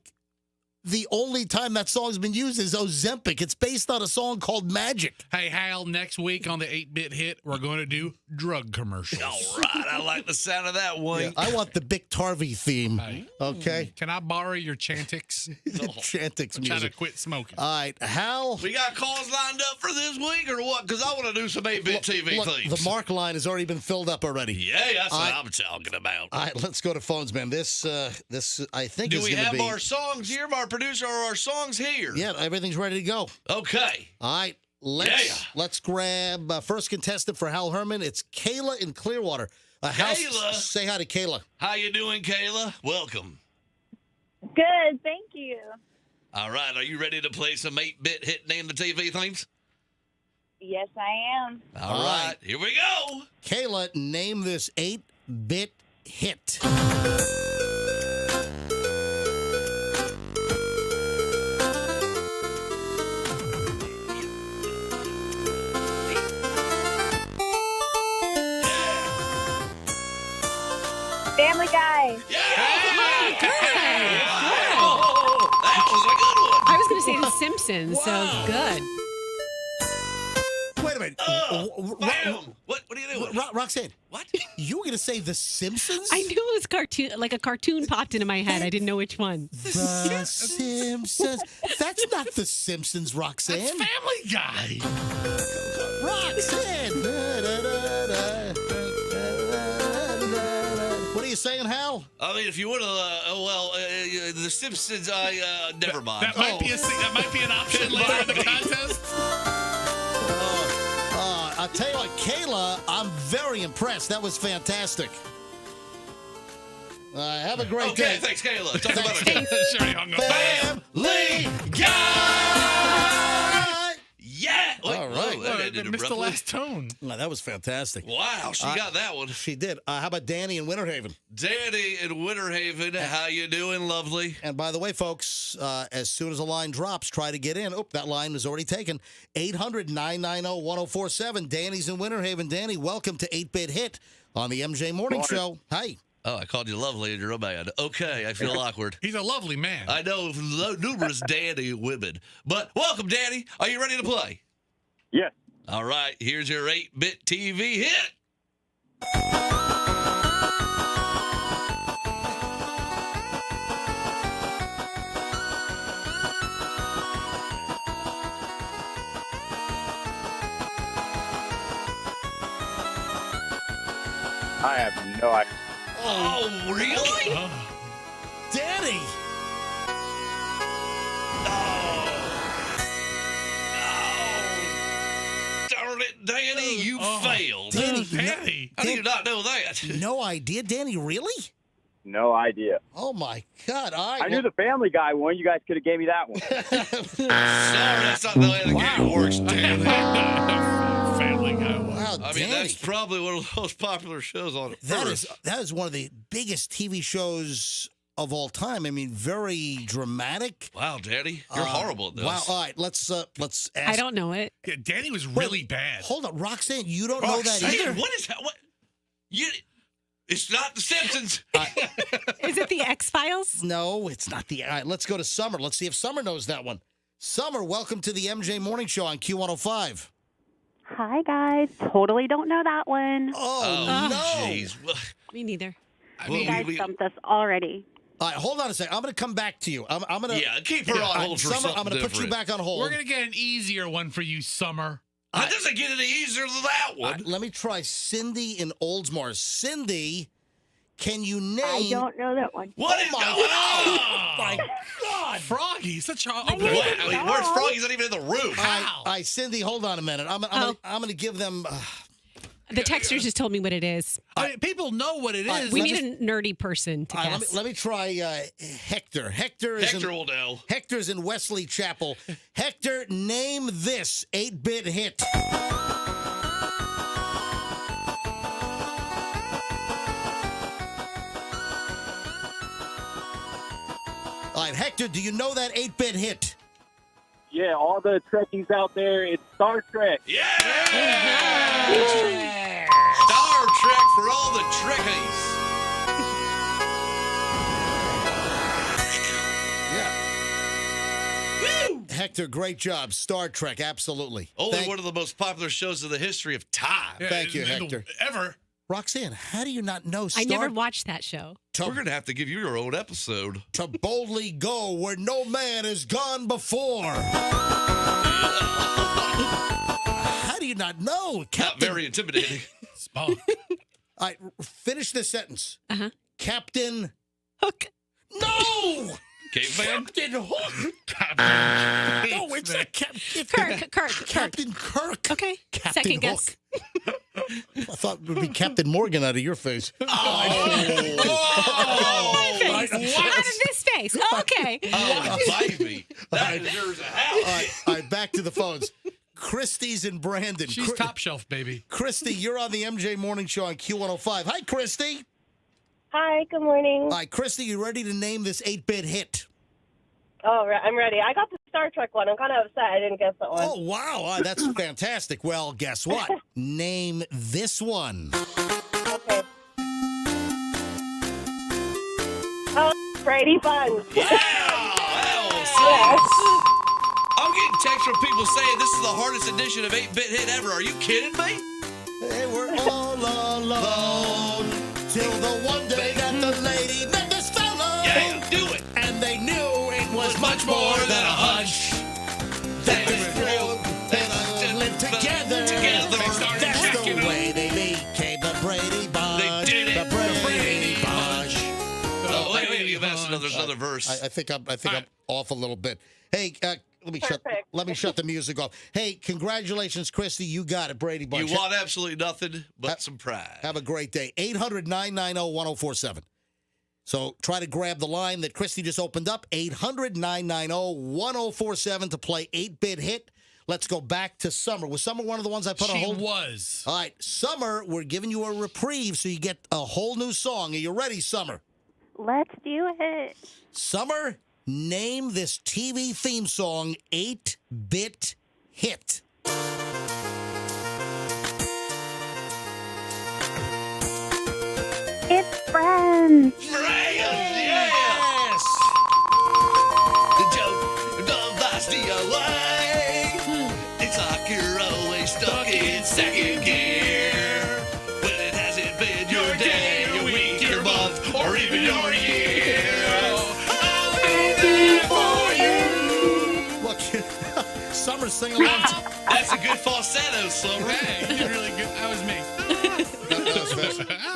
Speaker 1: the only time that song's been used is Ozempic? It's based on a song called Magic.
Speaker 2: Hey, Hal, next week on the 8-Bit Hit, we're going to do drug commercials.
Speaker 4: All right, I like the sound of that one.
Speaker 1: Yeah, I want the Bic Tarvey theme. Okay.
Speaker 2: Can I borrow your Chantix?
Speaker 1: Chantix
Speaker 2: I'm trying to
Speaker 1: music.
Speaker 2: quit smoking.
Speaker 1: All right, Hal.
Speaker 4: We got calls lined up for this week or what? Because I want to do some 8-bit TV
Speaker 1: Look,
Speaker 4: themes.
Speaker 1: the Mark line has already been filled up already.
Speaker 4: Yeah, that's what I'm talking about.
Speaker 1: All right, let's go to phones, man. This I think
Speaker 4: Do
Speaker 1: is
Speaker 4: we
Speaker 1: going to
Speaker 4: have
Speaker 1: be.
Speaker 4: our songs here, our producer, or our songs here?
Speaker 1: Yeah, everything's ready to go.
Speaker 4: Okay.
Speaker 1: All right, let's grab first contestant for Hal Herman. It's Kayla in Clearwater.
Speaker 4: Kayla.
Speaker 1: Say hi to Kayla.
Speaker 4: How you doing, Kayla? Welcome.
Speaker 16: Good, thank you.
Speaker 4: All right, are you ready to play some 8-bit hit name the TV themes?
Speaker 16: Yes, I am.
Speaker 4: All right, here we go.
Speaker 1: Kayla, name this 8-bit hit.
Speaker 16: Family Guy.
Speaker 4: That was a good one.
Speaker 3: I was going to say The Simpsons, so good.
Speaker 1: Wait a minute.
Speaker 4: What are you doing?
Speaker 1: Roxanne.
Speaker 4: What?
Speaker 1: You were going to say The Simpsons?
Speaker 3: I knew it was cartoon, like a cartoon popped into my head. I didn't know which one.
Speaker 1: The Simpsons. That's not The Simpsons, Roxanne.
Speaker 2: That's Family Guy.
Speaker 1: Roxanne. What are you saying, Hal?
Speaker 4: I mean, if you want to, The Simpsons, never mind.
Speaker 2: That might be an option later in the contest.
Speaker 1: I'll tell you what, Kayla, I'm very impressed. That was fantastic. Have a great day.
Speaker 4: Okay, thanks, Kayla. Talk about it.
Speaker 2: Sure, he hung up.
Speaker 1: Family Guy!
Speaker 4: Yeah!
Speaker 1: All right.
Speaker 2: I missed the last tone.
Speaker 1: No, that was fantastic.
Speaker 4: Wow, she got that one.
Speaker 1: She did. How about Danny in Winter Haven?
Speaker 4: Danny in Winter Haven, how you doing, lovely?
Speaker 1: And by the way, folks, as soon as a line drops, try to get in. Oh, that line was already taken. 800-990-1047. Danny's in Winter Haven. Danny, welcome to 8-Bit Hit on the MJ Morning Show. Hi.
Speaker 4: Oh, I called you lovely and you're a man. Okay, I feel awkward.
Speaker 2: He's a lovely man.
Speaker 4: I know numerous Danny women. But welcome, Danny. Are you ready to play?
Speaker 17: Yes.
Speaker 4: All right, here's your 8-bit TV hit.
Speaker 17: I have no idea.
Speaker 4: Oh, really?
Speaker 1: Danny!
Speaker 4: Darn it, Danny, you failed.
Speaker 1: Danny,
Speaker 4: How do you not know that?
Speaker 1: No idea, Danny. Really?
Speaker 17: No idea.
Speaker 1: Oh my God!
Speaker 17: I knew the Family Guy one. You guys could have gave me that one.
Speaker 4: Sorry, that's not the way the game works, Danny.
Speaker 2: Family Guy.
Speaker 1: Wow,
Speaker 4: I mean, that's probably one of the most popular shows on Earth.
Speaker 1: That is one of the biggest TV shows of all time. I mean, very dramatic.
Speaker 4: Wow, Danny, you're horrible at this.
Speaker 1: Wow. All right, let's ask.
Speaker 3: I don't know it.
Speaker 2: Yeah, Danny was really bad.
Speaker 1: Hold on, Roxanne, you don't know that either.
Speaker 4: What is that? What? It's not The Simpsons.
Speaker 3: Is it the X-Files?
Speaker 1: No, it's not the. All right, let's go to Summer. Let's see if Summer knows that one. Summer, welcome to the MJ Morning Show on Q105.
Speaker 18: Hi, guys. Totally don't know that one.
Speaker 1: Oh, no.
Speaker 4: Jeez.
Speaker 3: Me neither.
Speaker 18: You guys stumped us already.
Speaker 1: All right, hold on a second. I'm going to come back to you. I'm going to.
Speaker 4: Yeah, keep her on hold for
Speaker 1: Summer,
Speaker 4: something
Speaker 1: I'm going to put you
Speaker 4: different.
Speaker 1: back on hold.
Speaker 2: We're going to get an easier one for you, Summer.
Speaker 4: That doesn't get any easier than that one.
Speaker 1: Let me try Cindy in Oldsmar. Cindy, can you name?
Speaker 18: I don't know that one.
Speaker 4: What is going on?
Speaker 1: Oh, my God.
Speaker 2: Froggy, such a.
Speaker 4: Where's Froggy? He's not even in the room.
Speaker 1: All right, Cindy, hold on a minute. I'm going to give them.
Speaker 3: The texter just told me what it is.
Speaker 2: I mean, people know what it is.
Speaker 3: We need a nerdy person to guess.
Speaker 1: Let me try Hector. Hector
Speaker 4: will know.
Speaker 1: Hector's in Wesley Chapel. Hector, name this 8-bit hit. All right, Hector, do you know that 8-bit hit?
Speaker 17: Yeah, all the Trekkies out there, it's Star Trek.
Speaker 4: Yeah! Star Trek for all the Trekkies.
Speaker 1: Hector, great job. Star Trek, absolutely.
Speaker 4: Only one of the most popular shows in the history of time.
Speaker 1: Thank you, Hector.
Speaker 2: Ever.
Speaker 1: Roxanne, how do you not know Star
Speaker 3: I never watched that show.
Speaker 4: We're going to have to give you your own episode.
Speaker 1: To boldly go where no man has gone before. How do you not know?
Speaker 4: Not very intimidating.
Speaker 1: All right, finish this sentence. Captain
Speaker 3: Hook.
Speaker 1: No!
Speaker 4: Caveman?
Speaker 1: Captain Hook. No, it's not Captain
Speaker 3: Kirk.
Speaker 1: Captain Kirk.
Speaker 3: Okay.
Speaker 1: Captain
Speaker 3: Second
Speaker 1: Hook.
Speaker 3: guess.
Speaker 1: I thought it would be Captain Morgan out of your face.
Speaker 3: Out of this face. Okay.
Speaker 4: Oh, baby. That deserves a house.
Speaker 1: All right, back to the phones. Christy's in Brandon.
Speaker 2: She's top shelf, baby.
Speaker 1: Christy, you're on the MJ Morning Show on Q105. Hi, Christy.
Speaker 19: Hi, good morning.
Speaker 1: All right, Christy, you ready to name this 8-bit hit?
Speaker 19: Oh, I'm ready. I got the Star Trek one. I'm kind of upset I didn't guess that one.
Speaker 1: Oh, wow. That's fantastic. Well, guess what? Name this one.
Speaker 19: Okay. Oh, Brady Bunch.
Speaker 4: I'm getting texts from people saying this is the hardest edition of 8-bit hit ever. Are you kidding me?
Speaker 1: They were all alone till the one day that the lady met this fella.
Speaker 4: Yeah, do it.
Speaker 1: And they knew it was much more than a hunch. They lived together. That's the way they became the Brady Bunch.
Speaker 4: They did it.
Speaker 1: The Brady Bunch.
Speaker 4: Oh, wait, you've asked another verse.
Speaker 1: I think I'm off a little bit. Hey, let me shut the music off. Hey, congratulations, Christy. You got it, Brady Bunch.
Speaker 4: You want absolutely nothing but some pride.
Speaker 1: Have a great day. 800-990-1047. So try to grab the line that Christy just opened up, 800-990-1047 to play 8-bit hit. Let's go back to Summer. Was Summer one of the ones I put on hold?
Speaker 2: She was.
Speaker 1: All right, Summer, we're giving you a reprieve so you get a whole new song. Are you ready, Summer?
Speaker 18: Let's do it.
Speaker 1: Summer, name this TV theme song 8-bit hit.
Speaker 18: It's Friends.
Speaker 4: Yes! The joke don't last away. It's like you're always stuck in second gear. When it hasn't been your day, your week, your month, or even your year. I'll be there for you.
Speaker 1: Look, Summer, sing along.
Speaker 4: That's a good falsetto, Summer.
Speaker 2: Hey, you did really good. That was me.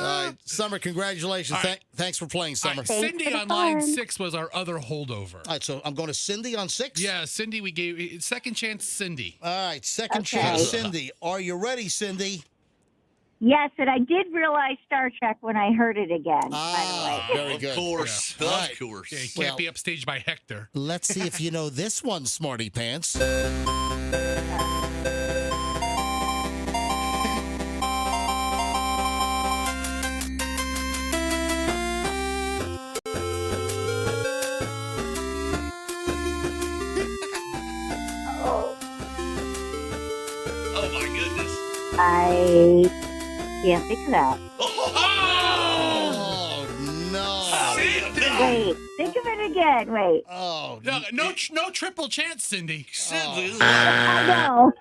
Speaker 1: All right, Summer. Summer. Congratulations.
Speaker 2: All right.
Speaker 1: Thanks for playing, Summer.
Speaker 2: All right, Cindy on line 6 was our other holdover.
Speaker 1: All right, so I'm going to Cindy on 6?
Speaker 2: Yeah, Cindy, we gave second chance Cindy.
Speaker 1: All right, second chance, Cindy. Are you ready, Cindy?
Speaker 20: Yes, and I did realize Star Trek when I heard it again, by the way.
Speaker 1: Very good.
Speaker 4: Of course.
Speaker 1: Yeah.
Speaker 4: Of
Speaker 1: All right.
Speaker 4: course.
Speaker 2: Yeah, he can't be upstaged by Hector.
Speaker 1: Let's see if you know this one, Smarty Pants.
Speaker 4: Oh, my goodness.
Speaker 20: I can't think of that.
Speaker 1: Oh, no.
Speaker 20: Wait, think of it again. Wait.
Speaker 1: Oh,
Speaker 2: no triple chance, Cindy.
Speaker 4: Cindy.
Speaker 20: I know.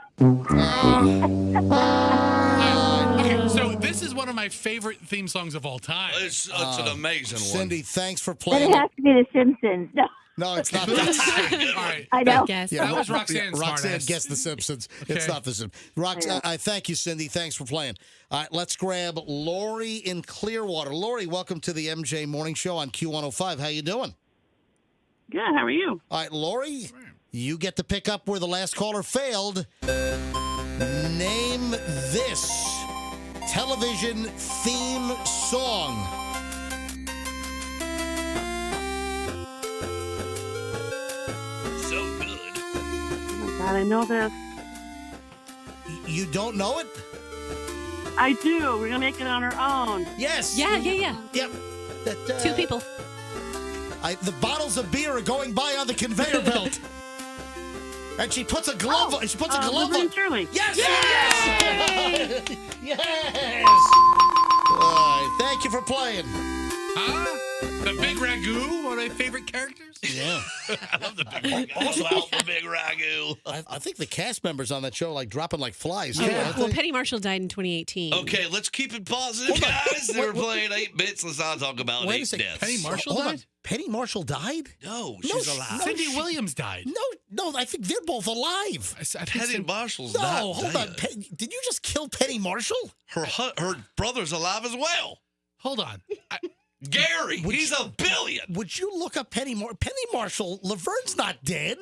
Speaker 2: Okay, so this is one of my favorite theme songs of all time.
Speaker 4: It's an amazing one.
Speaker 1: Cindy, thanks for
Speaker 20: But
Speaker 1: playing.
Speaker 20: it has to be The Simpsons. No.
Speaker 1: No, it's not that.
Speaker 2: All right.
Speaker 20: I know.
Speaker 3: Guess.
Speaker 2: That was Roxanne's
Speaker 1: Roxanne
Speaker 2: smartass.
Speaker 1: guessed The Simpsons. It's
Speaker 2: Okay.
Speaker 1: not The Simpsons. Roxanne, I thank you, Cindy. Thanks for playing. All right, let's grab Lori in Clearwater. Lori, welcome to the MJ Morning Show on Q105. How you doing?
Speaker 21: Good. How are you?
Speaker 1: All right, Lori, you get to pick up where the last caller failed. Name this television theme song.
Speaker 4: So good.
Speaker 21: Oh my God, I know this.
Speaker 1: You don't know it?
Speaker 21: I do. We're gonna make it on our own.
Speaker 1: Yes.
Speaker 3: Yeah.
Speaker 1: Yep. That,
Speaker 3: 2 people.
Speaker 1: The bottles of beer are going by on the conveyor belt. And she puts a glove on. She puts a glove
Speaker 21: Laverne
Speaker 1: on.
Speaker 21: and Shirley.
Speaker 1: Yes!
Speaker 21: Yay!
Speaker 1: Yes! All right, thank you for playing.
Speaker 2: The Big Ragu, one of my favorite characters.
Speaker 1: Yeah.
Speaker 4: I love the big Also out the big ragu.
Speaker 1: I think the cast members on that show like dropping like flies.
Speaker 3: Yeah.
Speaker 1: Too, aren't
Speaker 3: Well,
Speaker 1: they?
Speaker 3: Penny Marshall died in 2018.
Speaker 4: Okay, let's keep it positive, guys. They were playing 8 bits. Let's not talk about
Speaker 1: Wait a
Speaker 4: 8
Speaker 1: second.
Speaker 4: deaths.
Speaker 2: Penny Marshall
Speaker 1: Hold on.
Speaker 2: died?
Speaker 1: Penny Marshall died?
Speaker 4: No,
Speaker 1: No,
Speaker 4: she's alive.
Speaker 2: Cindy Williams died.
Speaker 1: No, I think they're both alive.
Speaker 2: I think
Speaker 4: Penny Marshall's
Speaker 1: No,
Speaker 4: not
Speaker 1: hold
Speaker 4: dead.
Speaker 1: on. Did you just kill Penny Marshall?
Speaker 4: Her brother's alive as well.
Speaker 2: Hold on.
Speaker 4: Gary, he's a billion.
Speaker 1: Would you look up Penny Marshall? Laverne's not dead.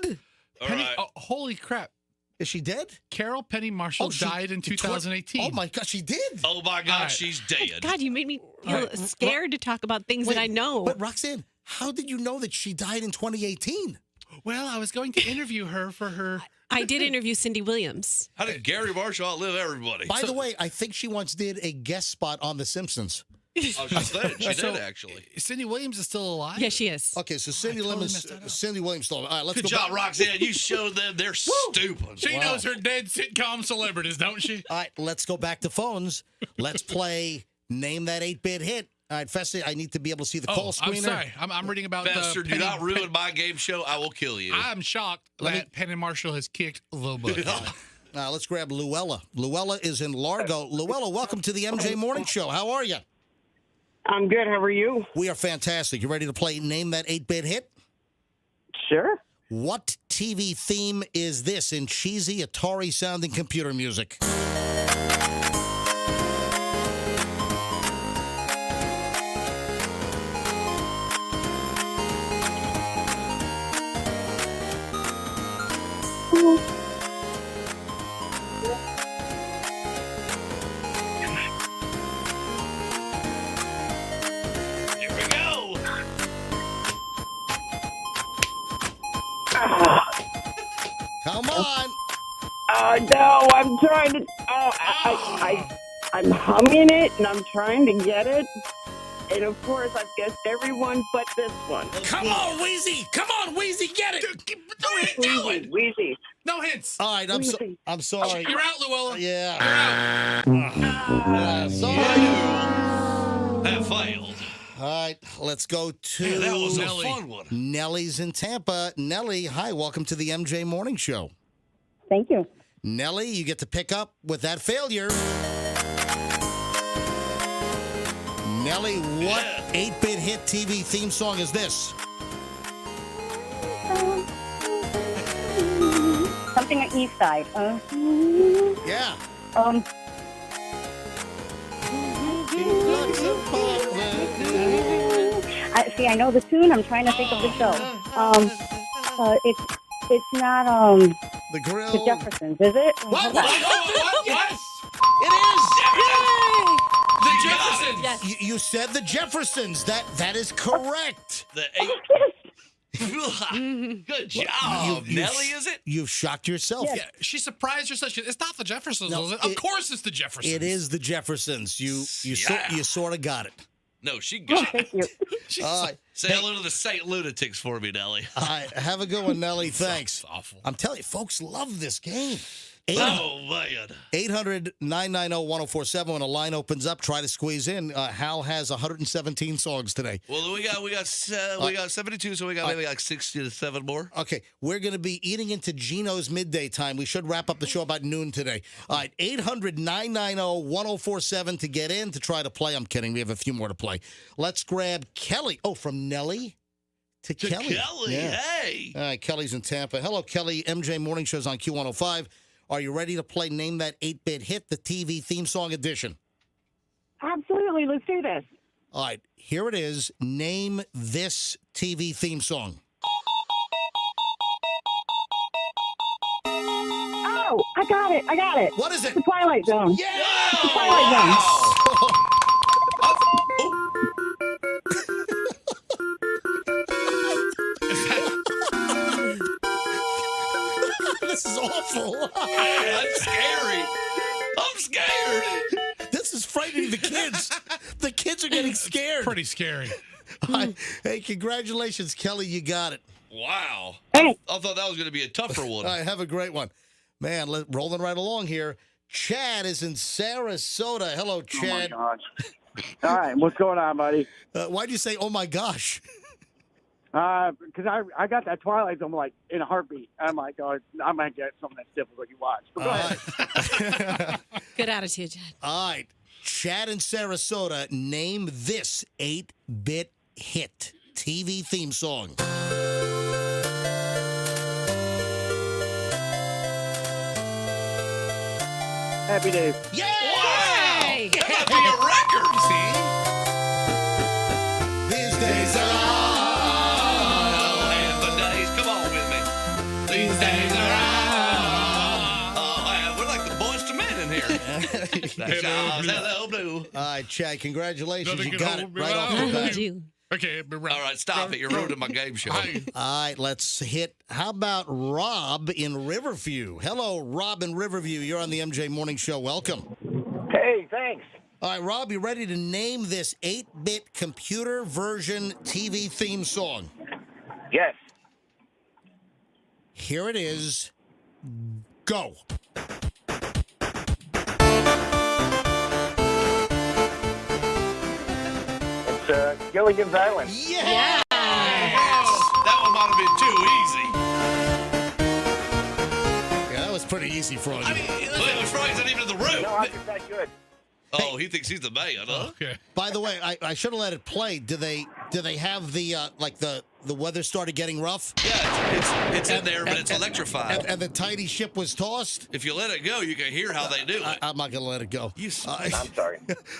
Speaker 4: All
Speaker 2: Penny,
Speaker 4: right.
Speaker 2: oh, holy crap.
Speaker 1: Is she dead?
Speaker 2: Carol Penny Marshall died in 2018.
Speaker 1: Oh my God, she did.
Speaker 4: Oh my God,
Speaker 2: All right.
Speaker 4: she's dead.
Speaker 3: God, you made me feel scared to talk about things that I know.
Speaker 1: But Roxanne, how did you know that she died in 2018?
Speaker 2: Well, I was going to interview her for her.
Speaker 3: I did interview Cindy Williams.
Speaker 4: How did Gary Marshall outlive everybody?
Speaker 1: By the way, I think she once did a guest spot on The Simpsons.
Speaker 4: Oh, she did. She did, actually.
Speaker 2: Cindy Williams is still alive?
Speaker 3: Yes, she is.
Speaker 1: Okay, so Cindy Williams still. All right, let's
Speaker 4: Good
Speaker 1: go
Speaker 4: job,
Speaker 1: back.
Speaker 4: Roxanne. You showed them they're stupid.
Speaker 2: She knows her dead sitcom celebrities, don't she?
Speaker 1: All right, let's go back to phones. Let's play Name That 8-Bit Hit. All right, Fester, I need to be able to see the call screener.
Speaker 2: I'm sorry. I'm reading about
Speaker 4: Fester, do not ruin my game show. I will kill you.
Speaker 2: I'm shocked that Penny Marshall has kicked the butt.
Speaker 1: Let's grab Luella. Luella is in Largo. Luella, welcome to the MJ Morning Show. How are you?
Speaker 21: I'm good. How are you?
Speaker 1: We are fantastic. You ready to play Name That 8-Bit Hit?
Speaker 21: Sure.
Speaker 1: What TV theme is this in cheesy Atari-sounding computer music?
Speaker 4: Here we go.
Speaker 1: Come on.
Speaker 21: No, I'm trying to. I'm humming it and I'm trying to get it. And of course, I've guessed everyone but this one.
Speaker 1: Come on, Wheezy. Come on, Wheezy, get it.
Speaker 21: Wheezy.
Speaker 2: No hints.
Speaker 1: All right, I'm sorry.
Speaker 2: You're out, Luella.
Speaker 1: Yeah. Sorry.
Speaker 4: That failed.
Speaker 1: All right, let's go to
Speaker 4: Man, that was
Speaker 2: Nelly.
Speaker 4: a fun one.
Speaker 1: Nellie's in Tampa. Nellie, hi, welcome to the MJ Morning Show.
Speaker 20: Thank you.
Speaker 1: Nellie, you get to pick up with that failure. Nellie, what 8-bit hit TV theme song is this?
Speaker 20: Something at East Side.
Speaker 1: Yeah.
Speaker 20: See, I know the tune. I'm trying to think of the show. It's not
Speaker 1: The Grill.
Speaker 20: the Jeffersons, is it?
Speaker 2: What?
Speaker 1: Yes, it is.
Speaker 2: The Jeffersons.
Speaker 3: Yes.
Speaker 1: You said the Jeffersons. That is correct.
Speaker 4: The Good job, Nelly. Is it?
Speaker 1: You've shocked yourself.
Speaker 2: Yeah, she surprised herself. It's not the Jeffersons.
Speaker 1: No,
Speaker 2: is it? Of course, it's the Jeffersons.
Speaker 1: It is the Jeffersons. You sort of got it.
Speaker 4: No, she got it.
Speaker 20: Thank you.
Speaker 1: All right.
Speaker 4: Say hello to the Saint Lunatics for me, Nelly.
Speaker 1: All right. Have a good one, Nelly. Thanks.
Speaker 2: That's awful.
Speaker 1: I'm telling you, folks love this game.
Speaker 4: Oh, man.
Speaker 1: 800-990-1047. When a line opens up, try to squeeze in. Hal has 117 songs today.
Speaker 4: Well, we got 72, so we got maybe like 67 more.
Speaker 1: Okay, we're going to be eating into Gino's midday time. We should wrap up the show about noon today. All right, 800-990-1047 to get in to try to play. I'm kidding. We have a few more to play. Let's grab Kelly. Oh, from Nelly to Kelly. Yeah.
Speaker 4: Hey.
Speaker 1: All right, Kelly's in Tampa. Hello, Kelly. MJ Morning Show's on Q105. Are you ready to play Name That 8-Bit Hit, the TV theme song edition?
Speaker 15: Absolutely. Let's do this.
Speaker 1: All right, here it is. Name this TV theme song.
Speaker 15: Oh, I got it.
Speaker 1: What is it?
Speaker 15: The Twilight Zone.
Speaker 1: Yeah!
Speaker 15: The Twilight Zone.
Speaker 1: This is awful.
Speaker 4: I'm scared.
Speaker 1: This is frightening the kids. The kids are getting scared.
Speaker 2: Pretty scary.
Speaker 1: Hey, congratulations, Kelly. You got it.
Speaker 4: Wow.
Speaker 15: Hey.
Speaker 4: I thought that was going to be a tougher one.
Speaker 1: All right, have a great one. Man, rolling right along here. Chad is in Sarasota. Hello, Chad.
Speaker 10: Oh, my gosh. All right, what's going on, buddy?
Speaker 1: Why'd you say, oh, my gosh?
Speaker 10: Because I got that Twilight Zone like in a heartbeat. I'm like, oh, I'm going to get something that's difficult you watch. But go ahead.
Speaker 3: Good attitude, Chad.
Speaker 1: All right. Chad in Sarasota, name this 8-bit hit TV theme song.
Speaker 10: Happy Days.
Speaker 1: Yeah!
Speaker 3: Hey!
Speaker 4: That might be a record. See?
Speaker 1: These days are
Speaker 4: Oh, and the days. Come on with me. These days are we're like the Boys to Men in here. Hello, blue.
Speaker 1: All right, Chad, congratulations.
Speaker 2: Nothing
Speaker 1: you
Speaker 2: can
Speaker 1: got it
Speaker 2: hold me
Speaker 1: right off
Speaker 2: down.
Speaker 1: the bat.
Speaker 2: Okay,
Speaker 4: All right, stop it. You're ruining my game show.
Speaker 1: All right, let's hit. How about Rob in Riverview? Hello, Rob in Riverview. You're on the MJ Morning Show. Welcome.
Speaker 15: Hey, thanks.
Speaker 1: All right, Rob, you ready to name this 8-bit computer version TV theme song?
Speaker 15: Yes.
Speaker 1: Here it is. Go.
Speaker 15: It's Gilligan's Island.
Speaker 1: Yeah!
Speaker 4: That one might have been too easy.
Speaker 1: Yeah, that was pretty easy, Froggy.
Speaker 4: I mean, look, Froggy's not even in the room.
Speaker 15: No, I think that's good.
Speaker 4: Oh, he thinks he's the man, huh?
Speaker 2: Okay.
Speaker 1: By the way, I should have let it play. Do they have the like the weather started getting rough?
Speaker 4: Yeah, it's in there, but it's electrified.
Speaker 1: And the tiny ship was tossed?
Speaker 4: If you let it go, you can hear how they do it.
Speaker 1: I'm not going to let it go.
Speaker 15: I'm sorry.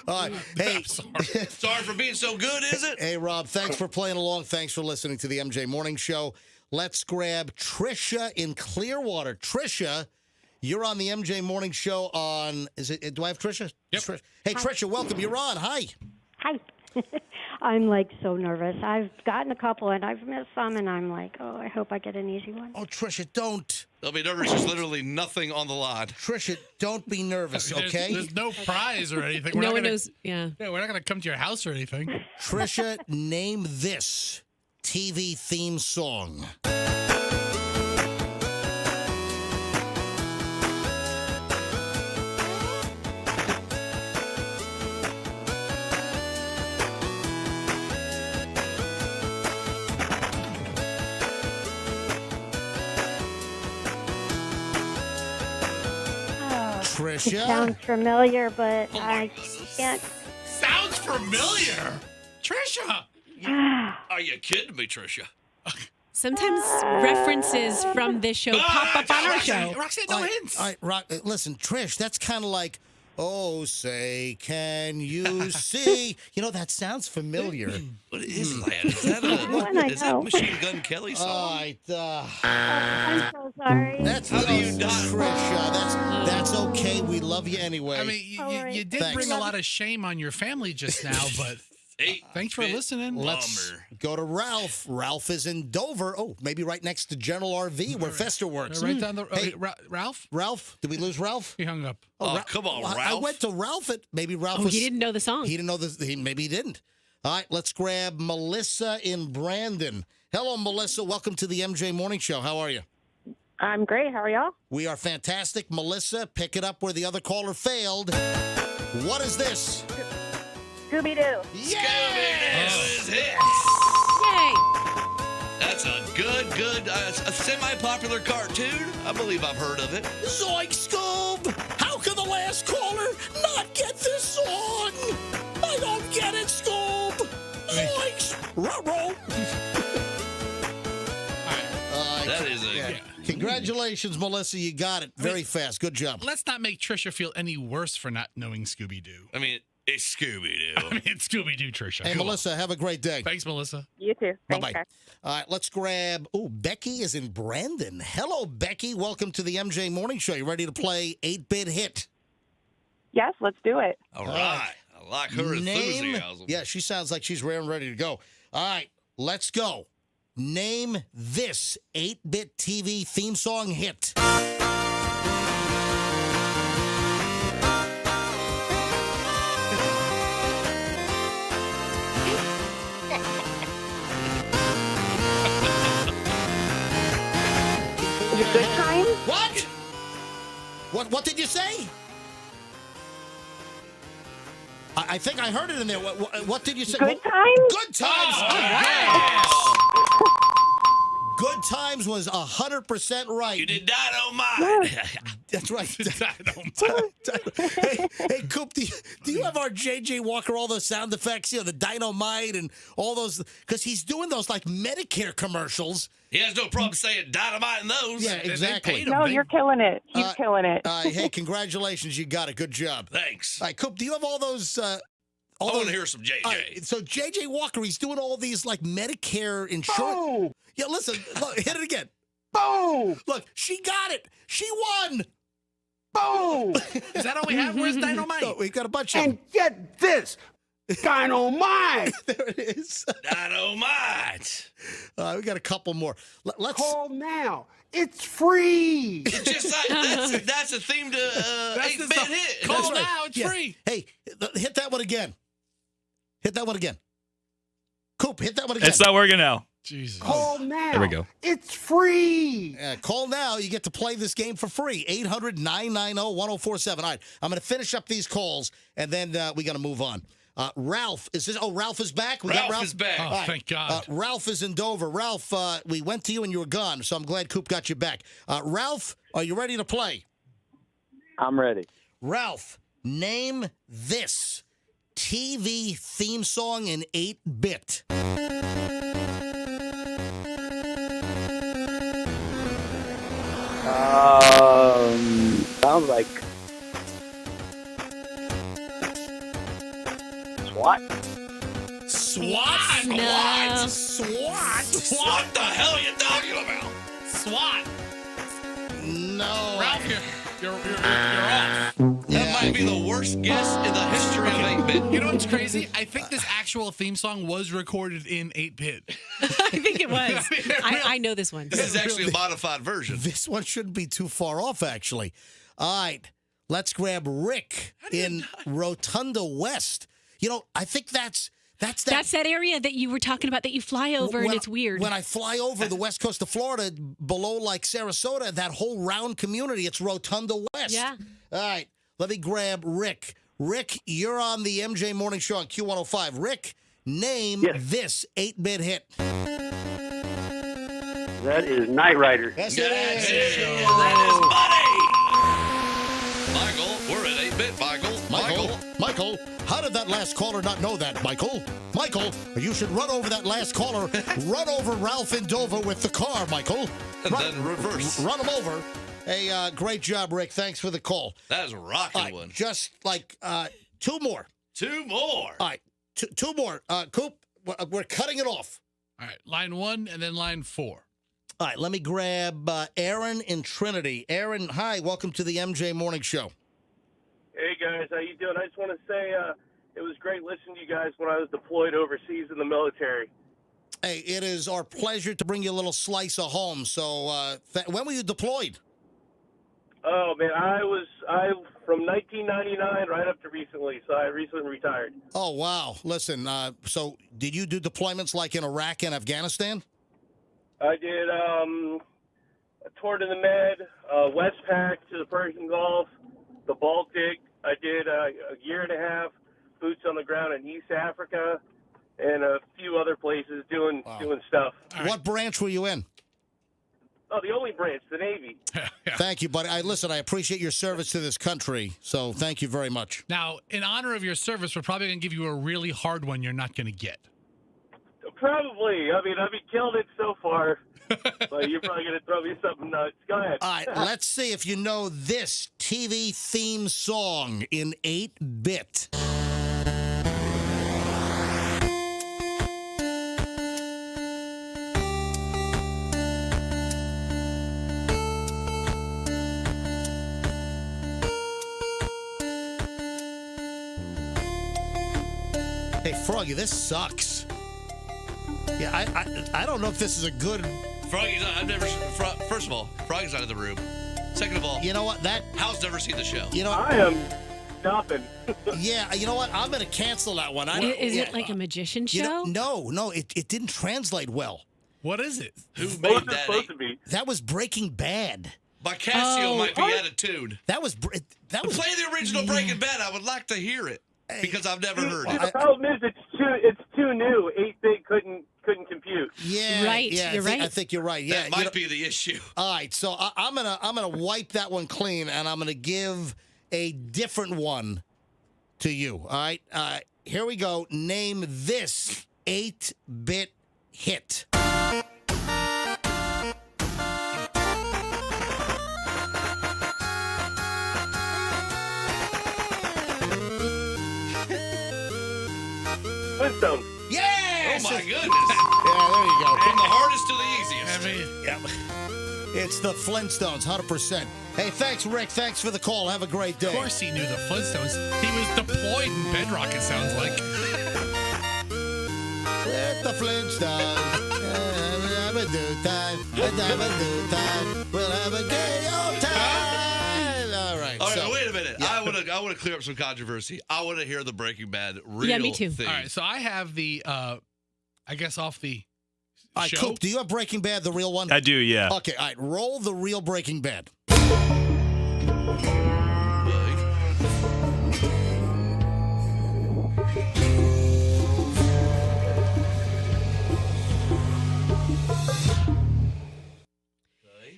Speaker 1: All right. Hey,
Speaker 4: Sorry for being so good, is it?
Speaker 1: hey, Rob, thanks for playing along. Thanks for listening to the MJ Morning Show. Let's grab Trisha in Clearwater. Trisha, you're on the MJ Morning Show on, do I have Trisha?
Speaker 2: Yep.
Speaker 1: Hey, Trisha, welcome. You're on. Hi.
Speaker 18: Hi. I'm like so nervous. I've gotten a couple and I've missed some, and I'm like, oh, I hope I get an easy one.
Speaker 1: Oh, Trisha, don't.
Speaker 4: They'll be nervous. There's literally nothing on the line.
Speaker 1: Trisha, don't be nervous, okay?
Speaker 2: There's no prize or anything.
Speaker 3: No one knows. Yeah.
Speaker 2: Yeah, we're not going to come to your house or anything.
Speaker 1: Trisha, name this TV theme song. Trisha?
Speaker 18: It sounds familiar, but I can't.
Speaker 2: Sounds familiar. Trisha.
Speaker 4: Are you kidding me, Trisha?
Speaker 3: Sometimes references from this show pop up on our show.
Speaker 2: Roxanne, no hints.
Speaker 1: All right, listen, Trish, that's kind of like Oh, say, can you see? You know, that sounds familiar.
Speaker 4: What is that? Is that Machine Gun Kelly song?
Speaker 1: All right.
Speaker 18: I'm so sorry.
Speaker 1: That's
Speaker 4: How do you not?
Speaker 1: Trisha. That's okay. We love you anyway.
Speaker 2: I mean, you did
Speaker 1: Thanks.
Speaker 2: bring a lot of shame on your family just now, but thanks for listening.
Speaker 1: Let's go to Ralph. Ralph is in Dover. Oh, maybe right next to General RV where Fester works.
Speaker 2: Right down the
Speaker 1: Hey,
Speaker 2: Ralph?
Speaker 1: Ralph? Did we lose Ralph?
Speaker 2: He hung up.
Speaker 4: Oh, come on,
Speaker 1: I
Speaker 4: Ralph.
Speaker 1: went to Ralph. Maybe Ralph
Speaker 3: Oh,
Speaker 1: was...
Speaker 3: he didn't know the song.
Speaker 1: He didn't know this. Maybe he didn't. All right, let's grab Melissa in Brandon. Hello, Melissa. Welcome to the MJ Morning Show. How are you?
Speaker 6: I'm great. How are y'all?
Speaker 1: We are fantastic. Melissa, pick it up where the other caller failed. What is this?
Speaker 6: Scooby-Doo.
Speaker 4: Scooby-Doo.
Speaker 3: Yay!
Speaker 4: That's a good, a semi-popular cartoon. I believe I've heard of it.
Speaker 1: Zoink, Scoob! How can the last caller not get this song? I don't get it, Scoob! Zoinks! Ruh-roh!
Speaker 4: That is a...
Speaker 1: Congratulations, Melissa. You got it very fast. Good job.
Speaker 2: Let's not make Trisha feel any worse for not knowing Scooby-Doo.
Speaker 4: I mean, it's Scooby-Doo.
Speaker 2: I mean, it's Scooby-Doo, Trisha.
Speaker 1: Hey,
Speaker 2: Come
Speaker 1: Melissa, have a great day.
Speaker 2: Thanks, Melissa.
Speaker 6: You too. Thanks,
Speaker 1: Bye-bye.
Speaker 6: guys.
Speaker 1: All right, let's grab... Oh, Becky is in Brandon. Hello, Becky. Welcome to the MJ Morning Show. You ready to play 8-Bit Hit?
Speaker 6: Yes, let's do it.
Speaker 4: All right. I like her enthusiasm.
Speaker 1: Yeah, she sounds like she's rare and ready to go. All right, let's go. Name this 8-Bit TV theme song hit.
Speaker 6: Is it Good Time?
Speaker 1: What did you say? I think I heard it in there. What did you say?
Speaker 6: Good Times?
Speaker 1: Good Times. Good Times was 100% right.
Speaker 4: You did Dynamite.
Speaker 1: That's right. Hey, Coop, do you have our J.J. Walker, all those sound effects, the Dynamite and all those? Because he's doing those like Medicare commercials.
Speaker 4: He has no problem saying dynamite in those.
Speaker 1: Yeah, exactly.
Speaker 6: No, you're killing it. He's killing it.
Speaker 1: Hey, congratulations. You got it. Good job.
Speaker 4: Thanks.
Speaker 1: All right, Coop, do you have all those?
Speaker 4: I want to hear some JJ.
Speaker 1: Right, so J.J. Walker, he's doing all these like Medicare insurance.
Speaker 6: Oh.
Speaker 1: Yeah, listen, look, hit it again.
Speaker 6: Boom!
Speaker 1: Look, she got it. She won.
Speaker 6: Boom!
Speaker 2: Is that all we have? Where's Dynamite?
Speaker 1: No, we've got a bunch of them.
Speaker 6: And get this. Dynamite!
Speaker 1: There it is.
Speaker 4: Dynamite.
Speaker 1: We got a couple more. Let's
Speaker 6: call now. It's free.
Speaker 4: It's just like that's a theme to 8-Bit Hit.
Speaker 2: Call
Speaker 1: That's right.
Speaker 2: now. It's
Speaker 1: Yeah.
Speaker 2: free.
Speaker 1: Hey, hit that one again. Hit that one again. Coop, hit that one again.
Speaker 5: It's not working now.
Speaker 2: Jesus.
Speaker 6: Call now.
Speaker 5: There we go.
Speaker 6: It's free.
Speaker 1: Call now. You get to play this game for free. 800-990-1047. All right, I'm going to finish up these calls, and then we got to move on. Ralph, is this? Oh, Ralph is back. We got
Speaker 4: Ralph is back.
Speaker 2: Oh,
Speaker 1: All right.
Speaker 2: thank God.
Speaker 1: Ralph is in Dover. Ralph, we went to you and you were gone, so I'm glad Coop got you back. Ralph, are you ready to play?
Speaker 17: I'm ready.
Speaker 1: Ralph, name this TV theme song in 8-bit.
Speaker 17: Sounds like SWAT.
Speaker 1: SWAT?
Speaker 3: No.
Speaker 1: SWAT?
Speaker 4: What the hell are you talking about?
Speaker 2: SWAT.
Speaker 1: No.
Speaker 2: Ralph, you're off.
Speaker 4: That might be the worst guess in the history of 8-Bit.
Speaker 2: You know what's crazy? I think this actual theme song was recorded in 8-Bit.
Speaker 3: I think it was. I know this one.
Speaker 4: This is actually a modified version.
Speaker 1: This one shouldn't be too far off, actually. All right, let's grab Rick in Rotunda West. I think that's
Speaker 3: that area that you were talking about that you fly over and it's weird.
Speaker 1: When I fly over the west coast of Florida, below like Sarasota, that whole round community, it's Rotunda West.
Speaker 3: Yeah.
Speaker 1: All right, let me grab Rick. Rick, you're on the MJ Morning Show on Q105. Rick, name this 8-bit hit.
Speaker 17: That is Knight Rider.
Speaker 1: Yes,
Speaker 4: That's
Speaker 1: it is.
Speaker 4: it. That is buddy. Michael, we're at 8-Bit,
Speaker 1: Michael, how did that last caller not know that, Michael? Michael, you should run over that last caller. Run over Ralph in Dover with the car, Michael.
Speaker 4: And then reverse.
Speaker 1: Run him over. Hey, great job, Rick. Thanks for the call.
Speaker 4: That is a rocking one.
Speaker 1: Just like two more.
Speaker 4: Two more.
Speaker 1: All right, two more. Coop, we're cutting it off.
Speaker 2: All right, line 1 and then line 4.
Speaker 1: All right, let me grab Aaron in Trinity. Aaron, hi. Welcome to the MJ Morning Show.
Speaker 7: Hey, guys. How you doing? I just want to say it was great listening to you guys when I was deployed overseas in the military.
Speaker 1: Hey, it is our pleasure to bring you a little slice of home. So when were you deployed?
Speaker 7: Oh, man, I from 1999 right up to recently, so I recently retired.
Speaker 1: Oh, wow. Listen, so did you do deployments like in Iraq and Afghanistan?
Speaker 7: I did a tour to the Med, Westpac to the Persian Gulf, the Baltic. I did a year and a half boots on the ground in East Africa and a few other places doing stuff.
Speaker 1: What branch were you in?
Speaker 7: Oh, the only branch, the Navy.
Speaker 1: Thank you, buddy. Listen, I appreciate your service to this country, so thank you very much.
Speaker 2: Now, in honor of your service, we're probably going to give you a really hard one you're not going to get.
Speaker 7: Probably. I mean, I've been killing it so far, but you're probably going to throw me something nuts. Go ahead.
Speaker 1: All right, let's see if you know this TV theme song in 8-bit. Hey, Froggy, this sucks. Yeah, I don't know if this is a good...
Speaker 4: Froggy's not, I've never... First of all, Froggy's not in the room. Second of all...
Speaker 1: You know what?
Speaker 4: Hal's never seen the show.
Speaker 1: You know,
Speaker 7: I am stopping.
Speaker 1: Yeah, you know what? I'm going to cancel that one.
Speaker 3: Is it like a magician show?
Speaker 1: No, it didn't translate well.
Speaker 2: What is it?
Speaker 4: Who made that?
Speaker 7: Supposed to be?
Speaker 1: That was Breaking Bad.
Speaker 4: My Casio might be out of tune.
Speaker 1: That was
Speaker 4: Play the original Breaking Bad. I would like to hear it because I've never heard it.
Speaker 7: The problem is it's too new. 8-bit couldn't compute.
Speaker 1: Yeah,
Speaker 3: right.
Speaker 1: Yeah,
Speaker 3: You're right.
Speaker 1: I think you're right. Yeah,
Speaker 4: That might be the issue.
Speaker 1: All right, so I'm gonna wipe that one clean, and I'm gonna give a different one to you. All right, here we go. Name this 8-bit hit.
Speaker 7: Flintstones.
Speaker 1: Yes!
Speaker 4: Oh, my goodness.
Speaker 1: Yeah, there you go.
Speaker 4: From the hardest to the easiest.
Speaker 1: Yep. It's the Flintstones, 100%. Hey, thanks, Rick. Thanks for the call. Have a great day.
Speaker 2: Of course he knew the Flintstones. He was deployed in Bedrock, it sounds like.
Speaker 1: With the Flintstones. We'll have a good time. We'll have a gay old time. All right.
Speaker 4: All right, wait a minute. Yeah. I want to clear up some controversy. I want to hear the Breaking Bad real
Speaker 3: me too.
Speaker 4: thing.
Speaker 2: All right, so I have the, I guess off the
Speaker 1: All right,
Speaker 2: show.
Speaker 1: Coop, do you have Breaking Bad, the real one?
Speaker 5: I do, yeah.
Speaker 1: Okay, all right. Roll the real Breaking Bad.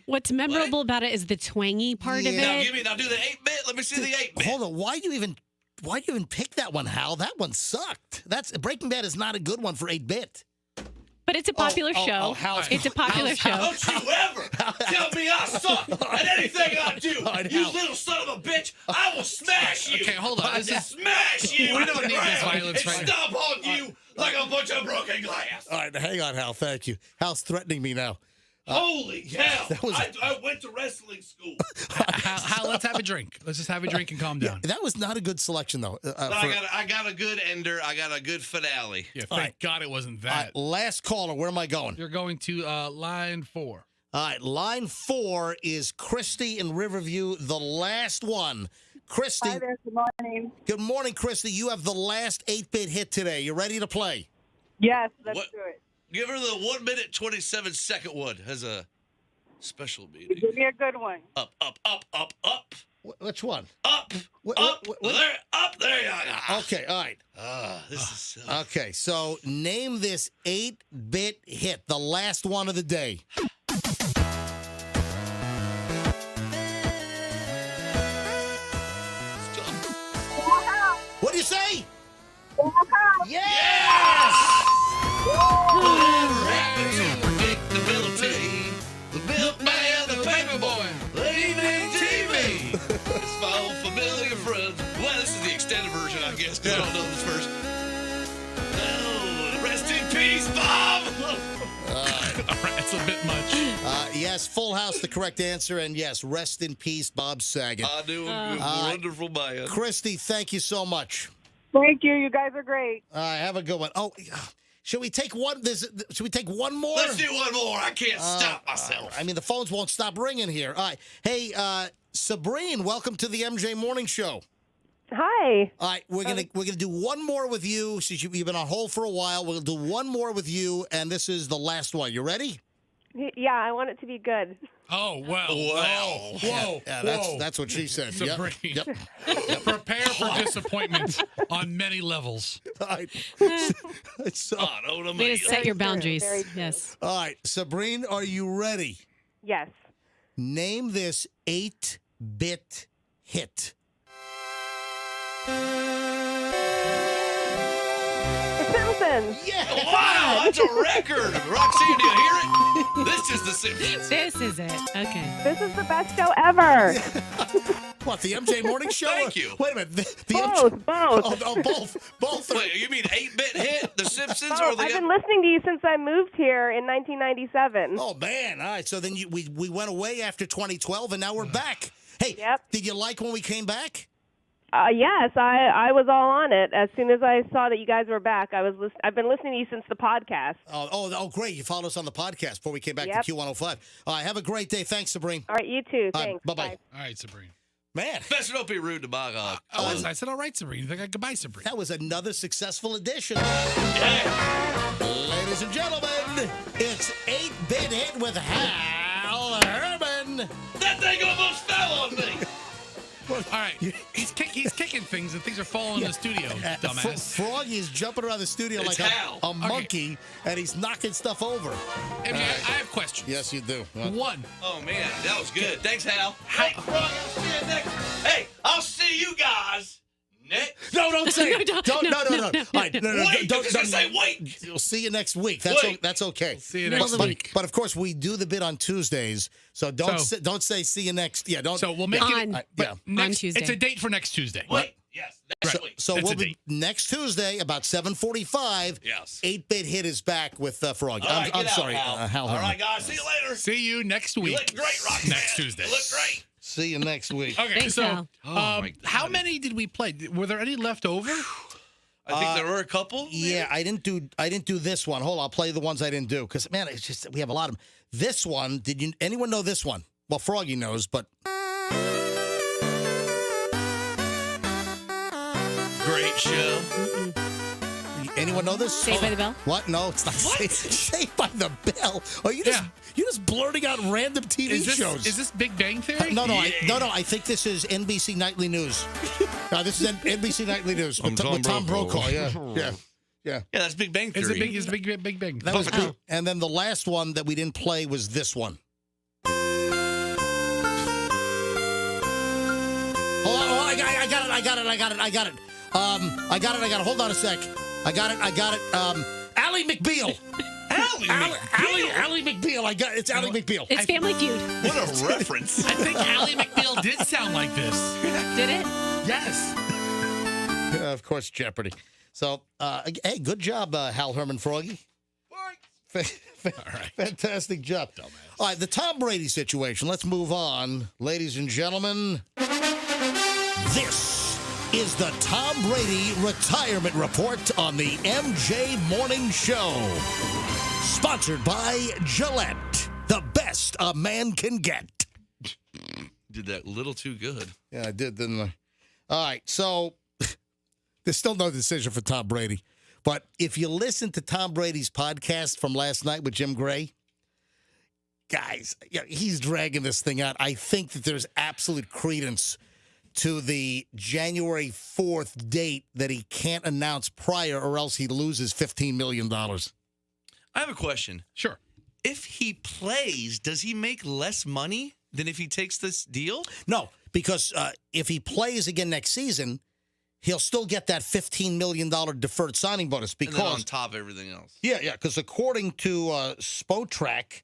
Speaker 3: What's memorable about it is the twangy part of it.
Speaker 4: Now do the 8-bit. Let me see the 8-bit.
Speaker 1: Hold on. Why do you even pick that one, Hal? That one sucked. Breaking Bad is not a good one for 8-bit.
Speaker 3: But it's a popular show. It's a popular show.
Speaker 4: Don't you ever tell me I suck at anything I do. You little son of a bitch. I will smash you.
Speaker 2: Okay, hold on.
Speaker 4: Smash you.
Speaker 2: We don't need this violence
Speaker 4: and
Speaker 2: right now.
Speaker 4: stomp on you like a bunch of broken glass.
Speaker 1: All right, hang on, Hal. Thank you. Hal's threatening me now.
Speaker 4: Holy cow.
Speaker 1: that was-
Speaker 4: I went to wrestling school.
Speaker 2: Hal, let's have a drink. Let's just have a drink and calm down.
Speaker 1: That was not a good selection, though.
Speaker 4: I got a good ender. I got a good finale.
Speaker 2: Yeah, thank God it wasn't that.
Speaker 1: All right, last caller. Where am I going?
Speaker 2: You're going to line 4.
Speaker 1: All right, line 4 is Christy in Riverview, the last one. Christy.
Speaker 16: Hi there, good morning.
Speaker 1: Good morning, Christy. You have the last 8-bit hit today. You ready to play?
Speaker 16: Yes, let's
Speaker 4: What?
Speaker 16: do it.
Speaker 4: Give her the 1-minute 27-second one as a special meeting.
Speaker 16: Give me a good one.
Speaker 4: Up.
Speaker 1: Which one?
Speaker 4: Up. There. Up there.
Speaker 1: Okay, all right.
Speaker 4: This is silly.
Speaker 1: Okay, so name this 8-bit hit, the last one of the day. What do you say? Yes!
Speaker 4: Whatever happened to predictability? Built by the paper boy. Leaving this because I don't know this first. Oh, rest in peace, Bob.
Speaker 2: All right, it's a bit much.
Speaker 1: Yes, Full House, the correct answer. And yes, rest in peace, Bob Saget.
Speaker 4: I do a wonderful man.
Speaker 1: Christy, thank you so much.
Speaker 16: Thank you. You guys are great.
Speaker 1: Have a good one. Oh, should we take one? Should we take one more?
Speaker 4: Let's do one more. I can't stop myself.
Speaker 1: I mean, the phones won't stop ringing here. All right. Hey, Sabrine, welcome to the MJ Morning Show.
Speaker 19: Hi.
Speaker 1: All right, we're gonna do one more with you since you've been on hold for a while. We'll do one more with you, and this is the last one. You ready?
Speaker 19: Yeah, I want it to be good.
Speaker 2: Oh, well.
Speaker 1: Wow.
Speaker 2: Whoa.
Speaker 1: Yeah, that's what she said.
Speaker 2: Sabrine.
Speaker 1: Yep.
Speaker 2: Prepare for disappointment on many levels.
Speaker 1: All right. So,
Speaker 3: Way to set your boundaries.
Speaker 19: Very true.
Speaker 3: Yes.
Speaker 1: all right, Sabrine, are you ready?
Speaker 19: Yes.
Speaker 1: Name this 8-bit hit.
Speaker 19: The Simpsons.
Speaker 1: Yeah.
Speaker 4: Wow, that's a record. Roxanne, do you hear it? This is the Simpsons.
Speaker 3: This is it. Okay.
Speaker 19: This is the best show ever.
Speaker 1: What, the MJ Morning Show?
Speaker 4: Thank you.
Speaker 1: Wait a minute. The
Speaker 19: Both.
Speaker 1: both.
Speaker 4: Wait, you mean 8-bit hit? The Simpsons
Speaker 19: Oh,
Speaker 4: or the...
Speaker 19: I've been listening to you since I moved here in 1997.
Speaker 1: Oh, man. All right, so then we went away after 2012, and now we're back. Hey, did you like when we came back?
Speaker 19: Yes, I was all on it. As soon as I saw that you guys were back, I've been listening to you since the podcast.
Speaker 1: Oh, great. You followed us on the podcast before we came back to Q105. All right, have a great day. Thanks, Sabrine.
Speaker 19: All right, you too.
Speaker 1: All right,
Speaker 19: Thanks.
Speaker 1: bye-bye.
Speaker 2: All right, Sabrine.
Speaker 1: Man.
Speaker 4: Best don't be rude to my God.
Speaker 2: I said, all right, Sabrine. Goodbye, Sabrine.
Speaker 1: That was another successful edition. Ladies and gentlemen, it's 8-bit hit with Hal Herman.
Speaker 4: That thing almost fell on me.
Speaker 2: All right, he's kicking things and things are falling in the studio, dumbass.
Speaker 1: Froggy is jumping around the studio
Speaker 4: It's
Speaker 1: like
Speaker 4: Hal.
Speaker 1: a monkey, and he's knocking stuff over.
Speaker 2: I have questions.
Speaker 1: Yes, you do.
Speaker 2: One.
Speaker 4: Oh, man, that was good. Thanks, Hal. Hey, Frog, I'll see you next... Hey, I'll see you guys next...
Speaker 1: No, don't say it. No. All right,
Speaker 4: Wait,
Speaker 1: don't
Speaker 4: say wait.
Speaker 1: We'll see you next week. That's okay.
Speaker 2: See you next week.
Speaker 1: But of course, we do the bit on Tuesdays, so don't say see you next. Yeah, don't.
Speaker 2: So we'll make it
Speaker 3: on Tuesday.
Speaker 2: It's a date for next Tuesday.
Speaker 4: Wait. Yes, next week.
Speaker 1: So
Speaker 2: That's
Speaker 1: we'll
Speaker 2: a
Speaker 1: be
Speaker 2: date.
Speaker 1: next Tuesday about 7:45.
Speaker 4: Yes.
Speaker 1: 8-bit hit is back with Froggy.
Speaker 4: All right,
Speaker 1: I'm
Speaker 4: get out,
Speaker 1: sorry,
Speaker 4: Hal.
Speaker 1: Hal
Speaker 4: All
Speaker 1: Herman.
Speaker 4: right, guys. See you later.
Speaker 2: See you next week.
Speaker 4: You look great, Roxanne.
Speaker 2: Next Tuesday.
Speaker 4: You look great.
Speaker 1: See you next week.
Speaker 2: Okay,
Speaker 3: Thanks,
Speaker 2: so
Speaker 3: Hal.
Speaker 2: how many did we play? Were there any left over?
Speaker 4: I think there were a couple.
Speaker 1: Yeah, I didn't do this one. Hold on, I'll play the ones I didn't do because man, it's just we have a lot of them. This one, anyone know this one? Well, Froggy knows, but
Speaker 4: Great show.
Speaker 1: anyone know this?
Speaker 3: Saved by the Bell?
Speaker 1: What? No, it's not Saved by the Bell. Oh, you're just blurting out random TV shows.
Speaker 2: Is this Big Bang Theory?
Speaker 1: No, I think this is NBC Nightly News. No, this is NBC Nightly News with Tom Brokaw. Yeah.
Speaker 4: Yeah, that's Big Bang Theory.
Speaker 2: It's Big Bang.
Speaker 1: That was good. And then the last one that we didn't play was this one. Hold on, I got it. Hold on a sec. I got it. Ally McBeal. Ally McBeal. It's Ally McBeal.
Speaker 3: It's Family Feud.
Speaker 4: What a reference.
Speaker 2: I think Ally McBeal did sound like this.
Speaker 3: Did it?
Speaker 2: Yes.
Speaker 1: Of course, Jeopardy. So, hey, good job, Hal Herman Froggy.
Speaker 2: All right.
Speaker 1: Fantastic job.
Speaker 2: Dumbass.
Speaker 1: All right, the Tom Brady situation. Let's move on. Ladies and gentlemen, this is the Tom Brady Retirement Report on the MJ Morning Show. Sponsored by Gillette, the best a man can get.
Speaker 4: Did that a little too good.
Speaker 1: Yeah, I did, didn't I? All right, so there's still no decision for Tom Brady. But if you listen to Tom Brady's podcast from last night with Jim Gray, guys, he's dragging this thing out. I think that there's absolute credence to the January 4th date that he can't announce prior or else he loses $15 million.
Speaker 4: I have a question.
Speaker 2: Sure.
Speaker 4: If he plays, does he make less money than if he takes this deal?
Speaker 1: No, because if he plays again next season, he'll still get that $15 million deferred signing bonus. Because
Speaker 4: And then on top of everything else.
Speaker 1: Yeah, because according to Spotrac,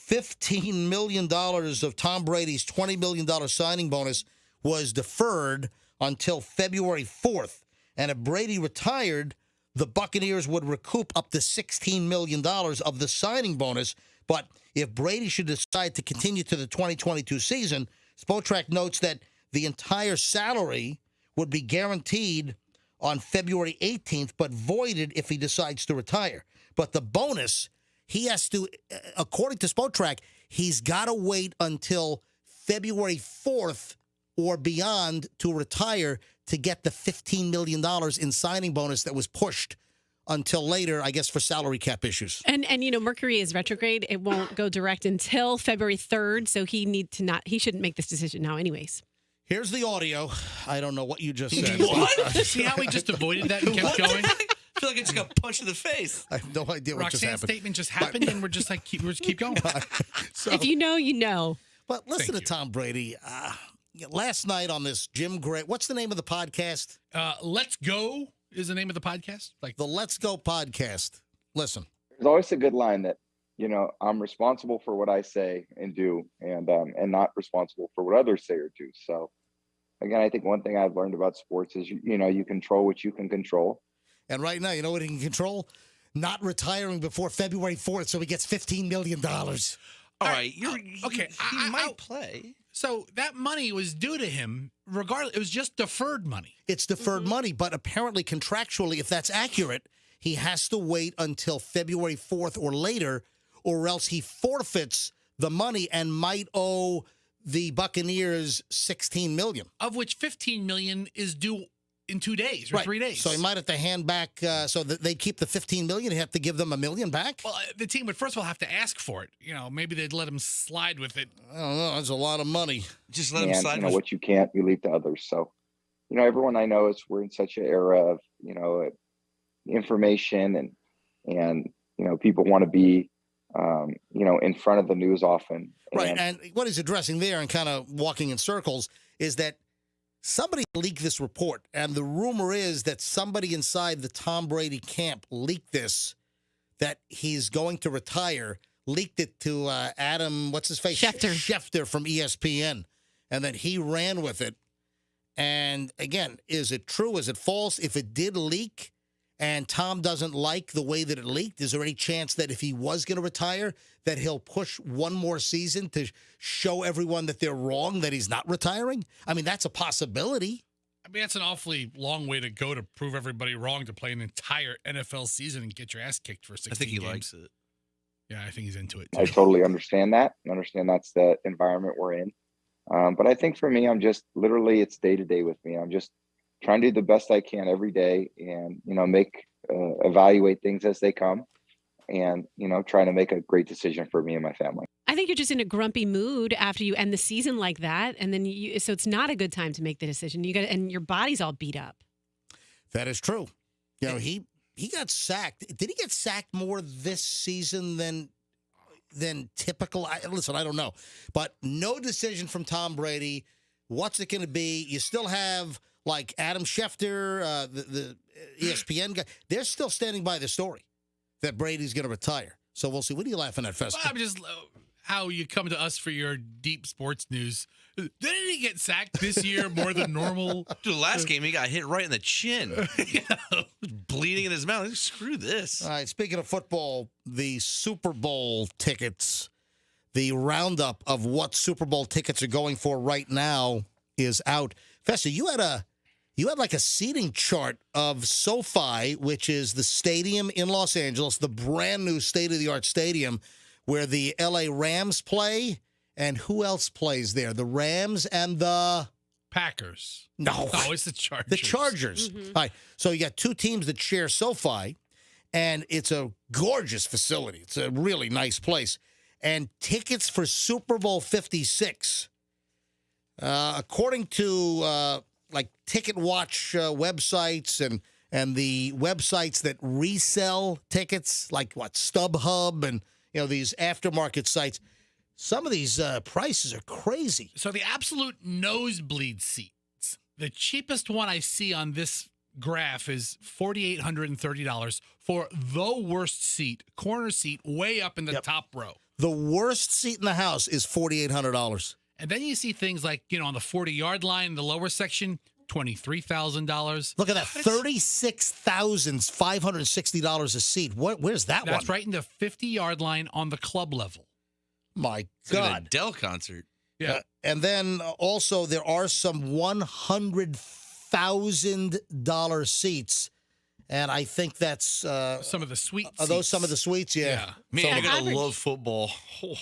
Speaker 1: $15 million of Tom Brady's $20 million signing bonus was deferred until February 4th. And if Brady retired, the Buccaneers would recoup up to $16 million of the signing bonus. But if Brady should decide to continue to the 2022 season, Spotrac notes that the entire salary would be guaranteed on February 18th, but voided if he decides to retire. But the bonus, he has to, according to Spotrac, he's got to wait until February 4th or beyond to retire to get the $15 million in signing bonus that was pushed until later, I guess, for salary cap issues.
Speaker 3: And Mercury is retrograde. It won't go direct until February 3rd, so he shouldn't make this decision now anyways.
Speaker 1: Here's the audio. I don't know what you just said.
Speaker 2: What? See how we just avoided that and kept going?
Speaker 4: I feel like I just got punched in the face.
Speaker 1: I have no idea what just
Speaker 2: Roxanne's
Speaker 1: happened.
Speaker 2: statement just happened, and we're just like, keep going.
Speaker 1: So,
Speaker 3: if you know, you know.
Speaker 1: But listen to Tom Brady. Last night on this Jim Gray, what's the name of the podcast?
Speaker 2: Let's Go is the name of the podcast.
Speaker 1: Like the Let's Go podcast. Listen.
Speaker 9: There's always a good line that, I'm responsible for what I say and do, and not responsible for what others say or do. So, again, I think one thing I've learned about sports is, you control what you can control.
Speaker 1: And right now, you know what he can control? Not retiring before February 4th, so he gets $15 million.
Speaker 4: All right.
Speaker 2: Okay.
Speaker 4: He might play.
Speaker 2: So that money was due to him regardless. It was just deferred money.
Speaker 1: It's deferred money, but apparently contractually, if that's accurate, he has to wait until February 4th or later, or else he forfeits the money and might owe the Buccaneers $16 million.
Speaker 2: Of which $15 million is due in 2 days or 3 days.
Speaker 1: So he might have to hand back, so that they keep the $15 million. He'd have to give them $1 million back?
Speaker 2: Well, the team would first of all have to ask for it. Maybe they'd let him slide with it.
Speaker 1: I don't know. That's a lot of money.
Speaker 4: Just let him slide with
Speaker 9: what you can't, you leave to others. So, everyone I know we're in such an era of, information and people want to be, in front of the news often.
Speaker 1: Right. And what he's addressing there and kind of walking in circles is that somebody leaked this report, and the rumor is that somebody inside the Tom Brady camp leaked this, that he's going to retire, leaked it to Adam, what's his face? Schefter from ESPN, and that he ran with it. And again, is it true? Is it false? If it did leak and Tom doesn't like the way that it leaked, is there any chance that if he was going to retire, that he'll push one more season to show everyone that they're wrong, that he's not retiring? I mean, that's a possibility.
Speaker 2: I mean, that's an awfully long way to go to prove everybody wrong, to play an entire NFL season and get your ass kicked for 16
Speaker 4: I think he
Speaker 2: games.
Speaker 4: likes it.
Speaker 2: Yeah, I think he's into it, too.
Speaker 9: I totally understand that. I understand that's the environment we're in. But I think for me, I'm just literally, it's day to day with me. I'm just trying to do the best I can every day and, evaluate things as they come and, trying to make a great decision for me and my family.
Speaker 3: I think you're just in a grumpy mood after you end the season like that. And then so it's not a good time to make the decision. And your body's all beat up.
Speaker 1: That is true. He got sacked. Did he get sacked more this season than typical? Listen, I don't know. But no decision from Tom Brady. What's it going to be? You still have like Adam Schefter, the ESPN guy. They're still standing by the story that Brady's going to retire. So we'll see. What are you laughing at, Festa?
Speaker 2: I'm just how you come to us for your deep sports news. Didn't he get sacked this year more than normal?
Speaker 4: Dude, the last game he got hit right in the chin. Bleeding in his mouth. Screw this.
Speaker 1: All right, speaking of football, the Super Bowl tickets, the roundup of what Super Bowl tickets are going for right now is out. Festa, you had like a seating chart of SoFi, which is the stadium in Los Angeles, the brand new state-of-the-art stadium where the LA Rams play. And who else plays there? The Rams and the
Speaker 2: Packers.
Speaker 1: No,
Speaker 2: it's the Chargers.
Speaker 1: The Chargers.
Speaker 3: Mm-hmm.
Speaker 1: All right. So you got two teams that share SoFi, and it's a gorgeous facility. It's a really nice place. And tickets for Super Bowl 56, according to like Ticket Watch websites and the websites that resell tickets, like what, StubHub and these aftermarket sites. Some of these prices are crazy.
Speaker 2: So the absolute nosebleed seats, the cheapest one I see on this graph is $4,830 for the worst seat, corner seat, way up in the top row.
Speaker 1: The worst seat in the house is $4,800.
Speaker 2: And then you see things like, on the 40-yard line, the lower section, $23,000.
Speaker 1: Look at that, $36,560 a seat. Where's that one?
Speaker 2: That's right in the 50-yard line on the club level.
Speaker 1: My
Speaker 4: It's like an
Speaker 1: God.
Speaker 4: Adele concert.
Speaker 2: Yeah.
Speaker 1: And then also there are some $100,000 seats. And I think that's
Speaker 2: some of the suites.
Speaker 1: Are those some of the suites? Yeah.
Speaker 4: Man, you're going to love football. Oh.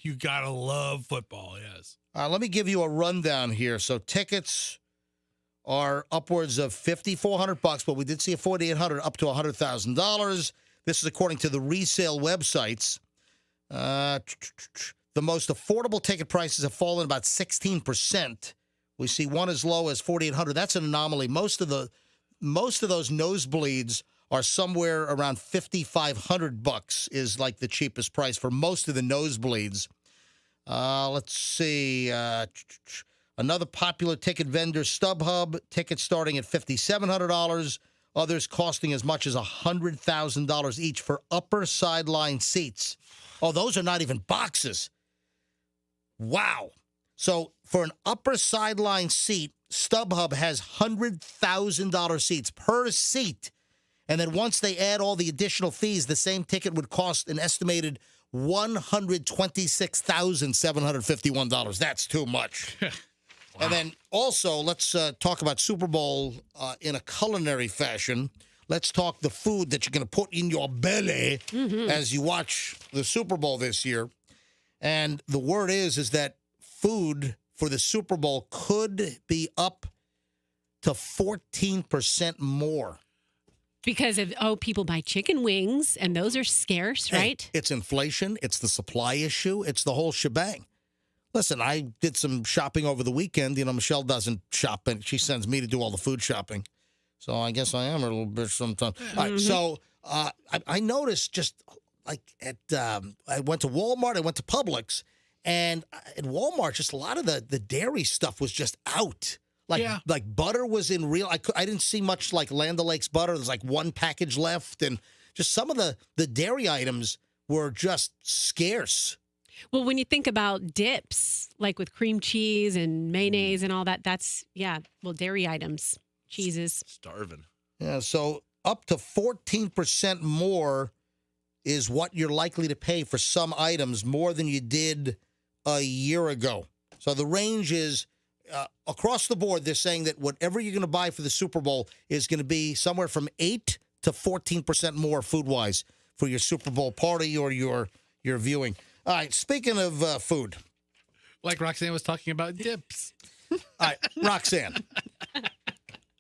Speaker 2: You got to love football, yes.
Speaker 1: Let me give you a rundown here. So tickets are upwards of $5,400, but we did see a $4,800 up to $100,000. This is according to the resale websites. The most affordable ticket prices have fallen about 16%. We see one as low as $4,800. That's an anomaly. Most of those nosebleeds are somewhere around $5,500 is like the cheapest price for most of the nosebleeds. Let's see. Another popular ticket vendor, StubHub, tickets starting at $5,700. Others costing as much as $100,000 each for upper sideline seats. Oh, those are not even boxes. Wow. So for an upper sideline seat, StubHub has $100,000 seats per seat. And then once they add all the additional fees, the same ticket would cost an estimated $126,751. That's too much. Wow. And then also, let's talk about Super Bowl in a culinary fashion. Let's talk the food that you're going to put in your belly as you watch the Super Bowl this year. And the word is that food for the Super Bowl could be up to 14% more.
Speaker 3: Because of, people buy chicken wings, and those are scarce, right?
Speaker 1: Hey, it's inflation. It's the supply issue. It's the whole shebang. Listen, I did some shopping over the weekend. You know, Michelle doesn't shop, and she sends me to do all the food shopping. So I guess I am a little bit sometimes. All right, so I noticed just like I went to Walmart, I went to Publix, and at Walmart, just a lot of the dairy stuff was just out. Like butter was in real. I didn't see much like Land O'Lakes butter. There's like one package left, and just some of the dairy items were just scarce.
Speaker 3: Well, when you think about dips, like with cream cheese and mayonnaise and all that, that's dairy items, cheeses.
Speaker 4: Starving.
Speaker 1: Yeah, so up to 14% more is what you're likely to pay for some items, more than you did a year ago. So the range is. Across the board, they're saying that whatever you're going to buy for the Super Bowl is going to be somewhere from 8 to 14% more food-wise for your Super Bowl party or your viewing. All right, speaking of food.
Speaker 2: Like Roxanne was talking about dips.
Speaker 1: All right, Roxanne.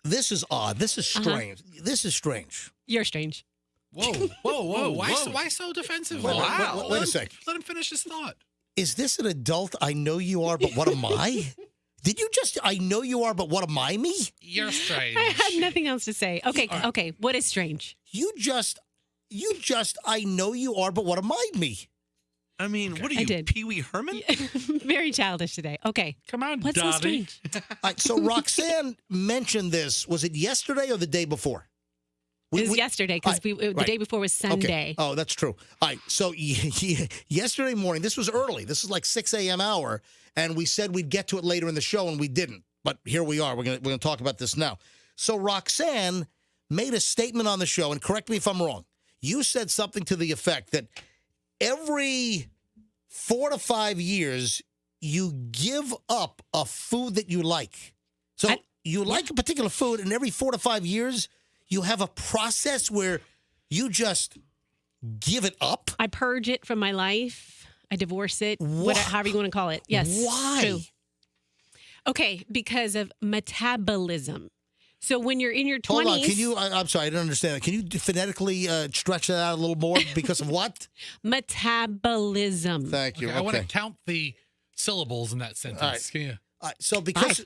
Speaker 1: This is odd. This is strange. This is strange.
Speaker 3: You're strange.
Speaker 2: Whoa. Why so defensive?
Speaker 1: Wait a sec.
Speaker 2: Let him finish his thought.
Speaker 1: Is this an adult I know you are, but what am I? Did you just, I know you are, but what am I me?
Speaker 2: You're strange.
Speaker 3: I have nothing else to say. Okay,
Speaker 2: Right.
Speaker 3: okay. What is strange?
Speaker 1: You just, I know you are, but what am I me?
Speaker 4: I mean, what are you, Pee Wee Herman?
Speaker 3: Very childish today. Okay.
Speaker 2: Come on,
Speaker 3: What's so
Speaker 2: Dottie.
Speaker 3: strange?
Speaker 1: All right, so Roxanne mentioned this. Was it yesterday or the day before?
Speaker 3: It was yesterday because the day before was Sunday.
Speaker 1: Okay. Oh, that's true. All right. So yesterday morning, this was early. This is like 6 a.m. hour, and we said we'd get to it later in the show, and we didn't. But here we are. We're gonna talk about this now. So Roxanne made a statement on the show, and correct me if I'm wrong. You said something to the effect that every 4 to 5 years, you give up a food that you like. So you like a particular food, and every 4 to 5 years, you have a process where you just give it up?
Speaker 3: I purge it from my life. I divorce it. However you want to call it. Yes.
Speaker 1: Why?
Speaker 3: True. Okay, because of metabolism. So when you're in your 20s...
Speaker 1: Hold on. Can you... I'm sorry, I don't understand that. Can you phonetically stretch that out a little more? Because of what?
Speaker 3: Metabolism.
Speaker 1: Thank you.
Speaker 2: Okay, I want to count the syllables in that sentence.
Speaker 1: All right.
Speaker 2: Can you...
Speaker 1: So because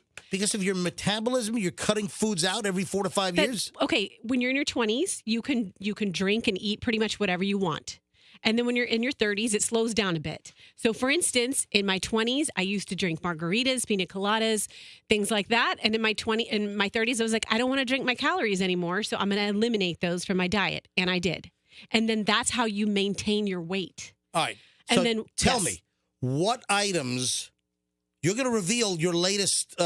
Speaker 1: of your metabolism, you're cutting foods out every 4 to 5 years?
Speaker 3: Okay, when you're in your 20s, you can drink and eat pretty much whatever you want. And then when you're in your 30s, it slows down a bit. So for instance, in my 20s, I used to drink margaritas, pina coladas, things like that. And in my 30s, I was like, I don't want to drink my calories anymore, so I'm going to eliminate those from my diet. And I did. And then that's how you maintain your weight.
Speaker 1: All right.
Speaker 3: And
Speaker 1: so
Speaker 3: then
Speaker 1: tell me, what items You're going to reveal your latest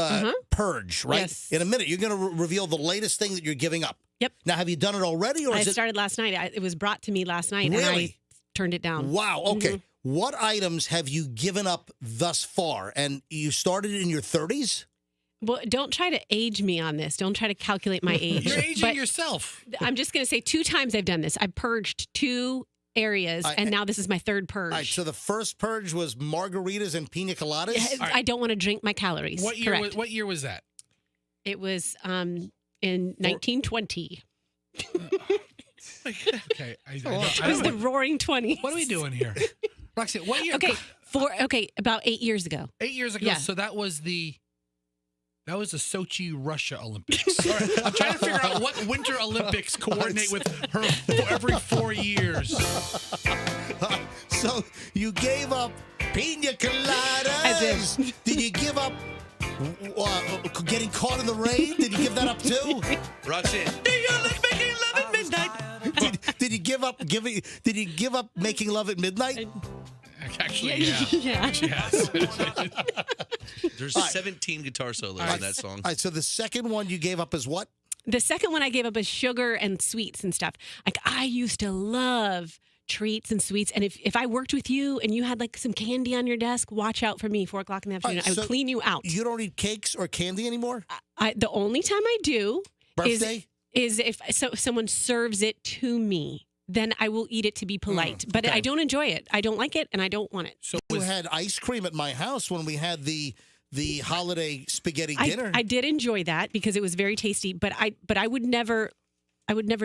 Speaker 1: purge, right?
Speaker 3: Yes.
Speaker 1: In a minute, you're going to reveal the latest thing that you're giving up.
Speaker 3: Yep.
Speaker 1: Now, have you done it already, or
Speaker 3: I
Speaker 1: is it
Speaker 3: started last night. It was brought to me last night, and I
Speaker 1: really?
Speaker 3: turned it down.
Speaker 1: Wow. Okay.
Speaker 3: Mhm.
Speaker 1: What items have you given up thus far? And you started in your 30s?
Speaker 3: Well, don't try to age me on this. Don't try to calculate my age.
Speaker 2: You're aging yourself.
Speaker 3: I'm just going to say 2 times I've done this. I purged 2 areas, and now this is my 3rd purge.
Speaker 1: All right, so the first purge was margaritas and pina coladas?
Speaker 3: I don't want to drink my calories.
Speaker 2: What year?
Speaker 3: Correct.
Speaker 2: What year was that?
Speaker 3: It was in 1920.
Speaker 2: Okay,
Speaker 3: It was the Roaring 20s.
Speaker 2: What are we doing here, Roxanne? What year?
Speaker 3: Okay, about 8 years ago.
Speaker 2: 8 years ago.
Speaker 3: Yeah.
Speaker 2: So that was the Sochi, Russia Olympics. All right, I'm trying to figure out what Winter Olympics coordinate with her every 4 years.
Speaker 1: So you gave up pina coladas. Did you give up getting caught in the rain? Did you give that up too?
Speaker 4: Roxanne.
Speaker 1: Did you give up Did you give up making love at midnight?
Speaker 2: Actually, yeah. She has.
Speaker 4: There's 17 guitar solos in that song.
Speaker 1: All right, so the second one you gave up is what?
Speaker 3: The second one I gave up is sugar and sweets and stuff. Like, I used to love treats and sweets. And if I worked with you and you had like some candy on your desk, watch out for me, 4 o'clock in the afternoon.
Speaker 1: All right,
Speaker 3: I would
Speaker 1: so
Speaker 3: clean you out.
Speaker 1: You don't eat cakes or candy anymore?
Speaker 3: The only time I do
Speaker 1: Birthday?
Speaker 3: is if someone serves it to me. Then I will eat it to be polite. But I don't enjoy it. I don't like it, and I don't want it.
Speaker 1: So you had ice cream at my house when we had the holiday spaghetti dinner.
Speaker 3: I did enjoy that because it was very tasty. But I would never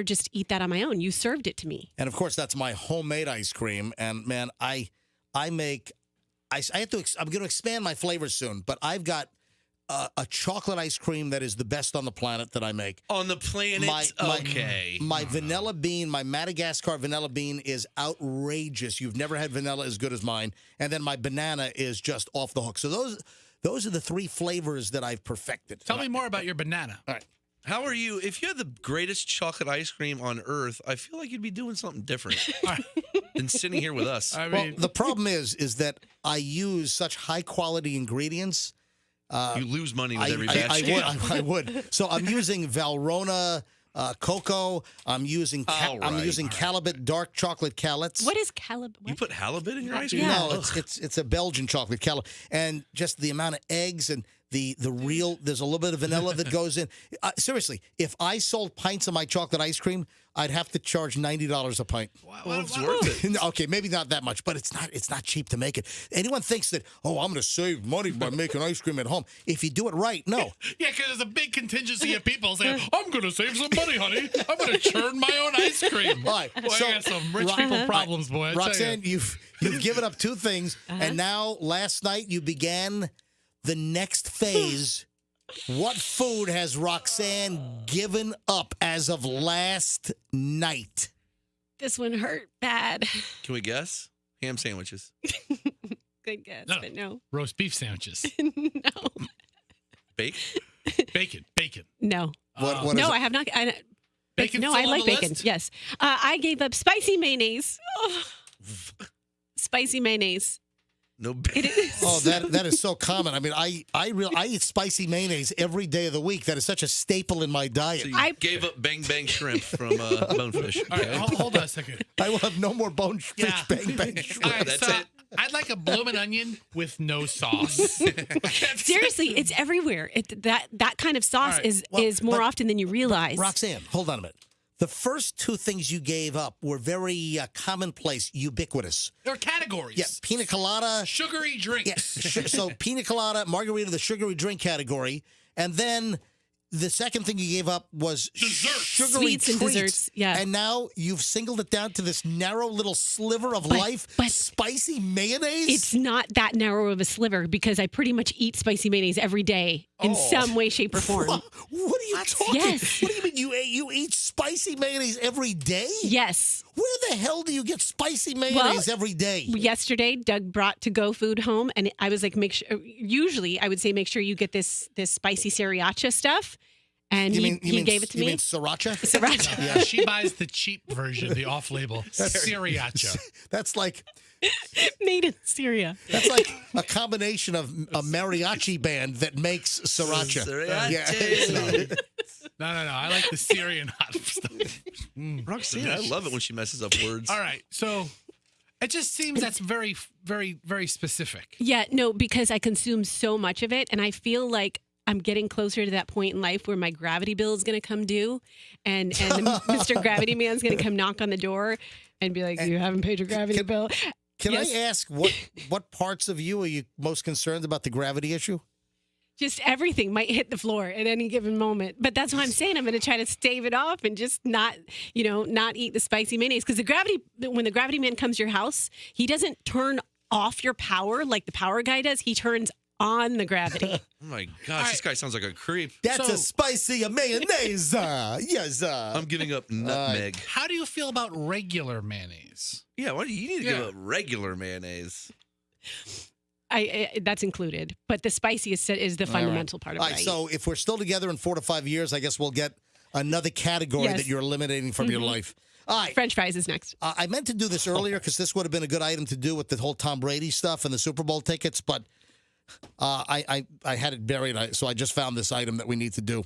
Speaker 3: just eat that on my own. You served it to me.
Speaker 1: And of course, that's my homemade ice cream. And man, I'm going to expand my flavors soon. But I've got a chocolate ice cream that is the best on the planet that I make.
Speaker 4: On the planet? Okay.
Speaker 1: My vanilla bean, my Madagascar vanilla bean is outrageous. You've never had vanilla as good as mine. And then my banana is just off the hook. So those are the 3 flavors that I've perfected.
Speaker 2: Tell me more about your banana.
Speaker 1: All right.
Speaker 4: How are you? If you had the greatest chocolate ice cream on earth, I feel like you'd be doing something different than sitting here with us.
Speaker 1: Well, the problem is that I use such high quality ingredients.
Speaker 4: You lose money with every batch.
Speaker 1: I would. So I'm using Valrhona cocoa. I'm using Calibut dark chocolate calates.
Speaker 3: What is Calibut?
Speaker 4: You put halibut in your ice cream?
Speaker 1: No, it's a Belgian chocolate calibut, and just the amount of eggs and the real. There's a little bit of vanilla that goes in. Seriously, if I sold pints of my chocolate ice cream, I'd have to charge $90 a pint.
Speaker 4: Well, it's worth it.
Speaker 1: Okay, maybe not that much, but it's not cheap to make it. Anyone thinks that, I'm going to save money by making ice cream at home. If you do it right, no.
Speaker 2: Yeah, because there's a big contingency of people saying, I'm going to save some money, honey. I'm going to churn my own ice cream.
Speaker 1: All right.
Speaker 2: Boy, I got some rich people problems, boy. I tell
Speaker 1: Roxanne,
Speaker 2: you.
Speaker 1: you've given up 2 things, and now last night you began the next phase. What food has Roxanne given up as of last night?
Speaker 3: This one hurt bad.
Speaker 4: Can we guess? Ham sandwiches.
Speaker 3: Good guess, but no.
Speaker 2: Roast beef sandwiches.
Speaker 3: No.
Speaker 2: Bacon.
Speaker 3: No.
Speaker 1: What
Speaker 3: no,
Speaker 1: is it?
Speaker 3: I have not.
Speaker 2: Bacon
Speaker 3: no,
Speaker 2: still
Speaker 3: I
Speaker 2: on
Speaker 3: like
Speaker 2: the
Speaker 3: bacon.
Speaker 2: list?
Speaker 3: Yes. I gave up spicy mayonnaise. Oh. Spicy mayonnaise.
Speaker 4: No
Speaker 3: It is.
Speaker 1: Oh, that is so common. I mean, I eat spicy mayonnaise every day of the week. That is such a staple in my diet.
Speaker 4: So you gave up Bang Bang Shrimp from Bonefish.
Speaker 2: All right, hold on a second.
Speaker 1: I will have no more bonefish Bang Bang shrimp.
Speaker 2: All right,
Speaker 4: That's
Speaker 2: so
Speaker 4: it.
Speaker 2: I'd like a bloomin' onion with no sauce.
Speaker 3: Seriously, it's everywhere. That kind of sauce
Speaker 1: All right.
Speaker 3: is more often than you realize.
Speaker 1: Roxanne, hold on a minute. The first 2 things you gave up were very commonplace, ubiquitous.
Speaker 2: They're categories.
Speaker 1: Yeah, pina colada.
Speaker 2: Sugary drinks.
Speaker 1: Yes. So pina colada, margarita, the sugary drink category. And then the second thing you gave up was sugary
Speaker 3: Sweets and
Speaker 1: treats.
Speaker 3: desserts, yeah.
Speaker 1: And now you've singled it down to this narrow little sliver of life, spicy mayonnaise?
Speaker 3: It's not that narrow of a sliver because I pretty much eat spicy mayonnaise every day in some way, shape, or form.
Speaker 1: What are you talking?
Speaker 3: Yes.
Speaker 1: What do you mean you eat spicy mayonnaise every day?
Speaker 3: Yes.
Speaker 1: Where the hell do you get spicy mayonnaise every day?
Speaker 3: Yesterday, Doug brought to-go food home, and I was like, usually I would say make sure you get this spicy sriracha stuff. And he gave it to me.
Speaker 1: You mean sriracha?
Speaker 3: Sriracha.
Speaker 2: Yeah, she buys the cheap version, the off-label sriracha.
Speaker 1: That's like
Speaker 3: Made in Syria.
Speaker 1: That's like a combination of a mariachi band that makes sriracha.
Speaker 2: No. I like the Syrian hot stuff.
Speaker 4: Roxanne, I love it when she messes up words.
Speaker 2: All right, so it just seems that's very, very, very specific.
Speaker 3: Yeah, no, because I consume so much of it, and I feel like I'm getting closer to that point in life where my gravity bill is going to come due, and Mr. Gravity Man's going to come knock on the door and be like, "You haven't paid your gravity bill."
Speaker 1: Can I ask what parts of you are you most concerned about the gravity issue?
Speaker 3: Just everything might hit the floor at any given moment. But that's why I'm saying I'm going to try to stave it off and just not eat the spicy mayonnaise. Because when the gravity man comes to your house, he doesn't turn off your power like the power guy does. He turns on the gravity.
Speaker 4: Oh my gosh, this guy sounds like a creep.
Speaker 1: That's a spicy mayonnaise. Yes.
Speaker 4: I'm giving up nutmeg.
Speaker 2: How do you feel about regular mayonnaise?
Speaker 4: Yeah, you need to give up regular mayonnaise.
Speaker 3: That's included, but the spicy is the fundamental part of it.
Speaker 1: All right, so if we're still together in 4 to 5 years, I guess we'll get another category that you're eliminating from your life. All right.
Speaker 3: French fries is next.
Speaker 1: I meant to do this earlier because this would have been a good item to do with the whole Tom Brady stuff and the Super Bowl tickets, but I had it buried, so I just found this item that we need to do.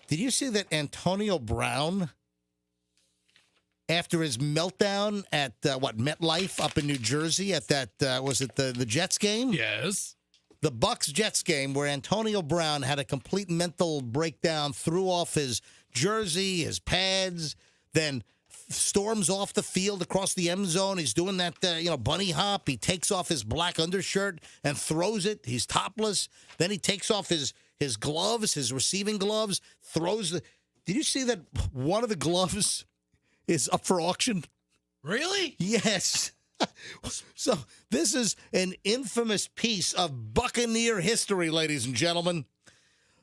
Speaker 1: Did you see that Antonio Brown, after his meltdown at MetLife up in New Jersey at that was it the Jets game?
Speaker 2: Yes.
Speaker 1: The Bucks-Jets game where Antonio Brown had a complete mental breakdown, threw off his jersey, his pads, then storms off the field across the end zone. He's doing that bunny hop. He takes off his black undershirt and throws it. He's topless. Then he takes off his gloves, his receiving gloves, throws the. Did you see that one of the gloves is up for auction?
Speaker 2: Really?
Speaker 1: Yes. So this is an infamous piece of Buccaneer history, ladies and gentlemen.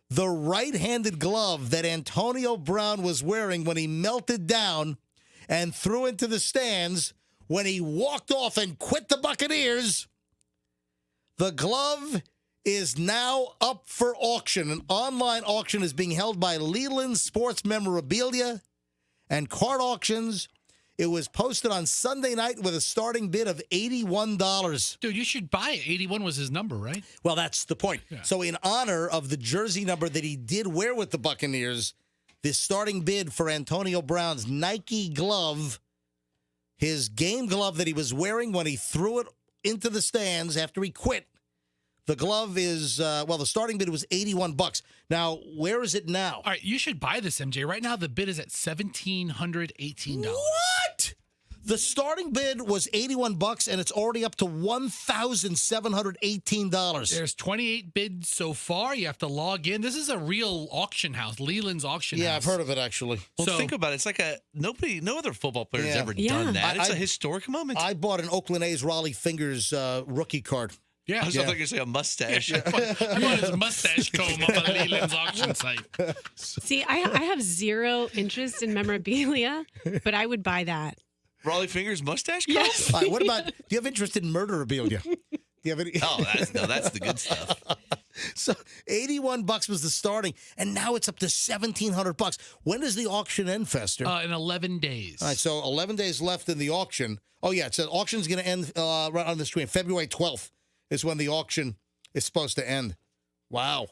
Speaker 1: The right-handed glove that Antonio Brown was wearing when he melted down and threw into the stands when he walked off and quit the Buccaneers. The glove is now up for auction. An online auction is being held by Leland Sports Memorabilia and Card Auctions. It was posted on Sunday night with a starting bid of $81.
Speaker 2: Dude, you should buy it. 81 was his number, right?
Speaker 1: Well, that's the point.
Speaker 2: Yeah.
Speaker 1: So in honor of the jersey number that he did wear with the Buccaneers, this starting bid for Antonio Brown's Nike glove, his game glove that he was wearing when he threw it into the stands after he quit, the glove is, the starting bid was $81. Now, where is it now?
Speaker 2: All right, you should buy this, MJ. Right now, the bid is at $1,718.
Speaker 1: What? The starting bid was $81, and it's already up to $1,718.
Speaker 2: There's 28 bids so far. You have to log in. This is a real auction house, Leland's auction house.
Speaker 1: Yeah, I've heard of it, actually.
Speaker 4: Well, think about it. It's like no other football player has ever done that. It's a historic moment.
Speaker 1: I bought an Oakland A's Raleigh Fingers rookie card.
Speaker 4: Yeah, I was thinking you say a mustache.
Speaker 2: Yeah, I want his mustache comb up on Leland's auction site.
Speaker 3: See, I have zero interest in memorabilia, but I would buy that.
Speaker 4: Raleigh Fingers mustache comb?
Speaker 3: Yes.
Speaker 1: All right, what about, do you have interest in murderabilia? Do you have any?
Speaker 4: Oh, that's the good stuff.
Speaker 1: So $81 was the starting, and now it's up to $1,700. When does the auction end, Fester?
Speaker 2: In 11 days.
Speaker 1: All right, so 11 days left in the auction. Oh, yeah, so the auction's going to end right on the screen. February 12th is when the auction is supposed to end. Wow.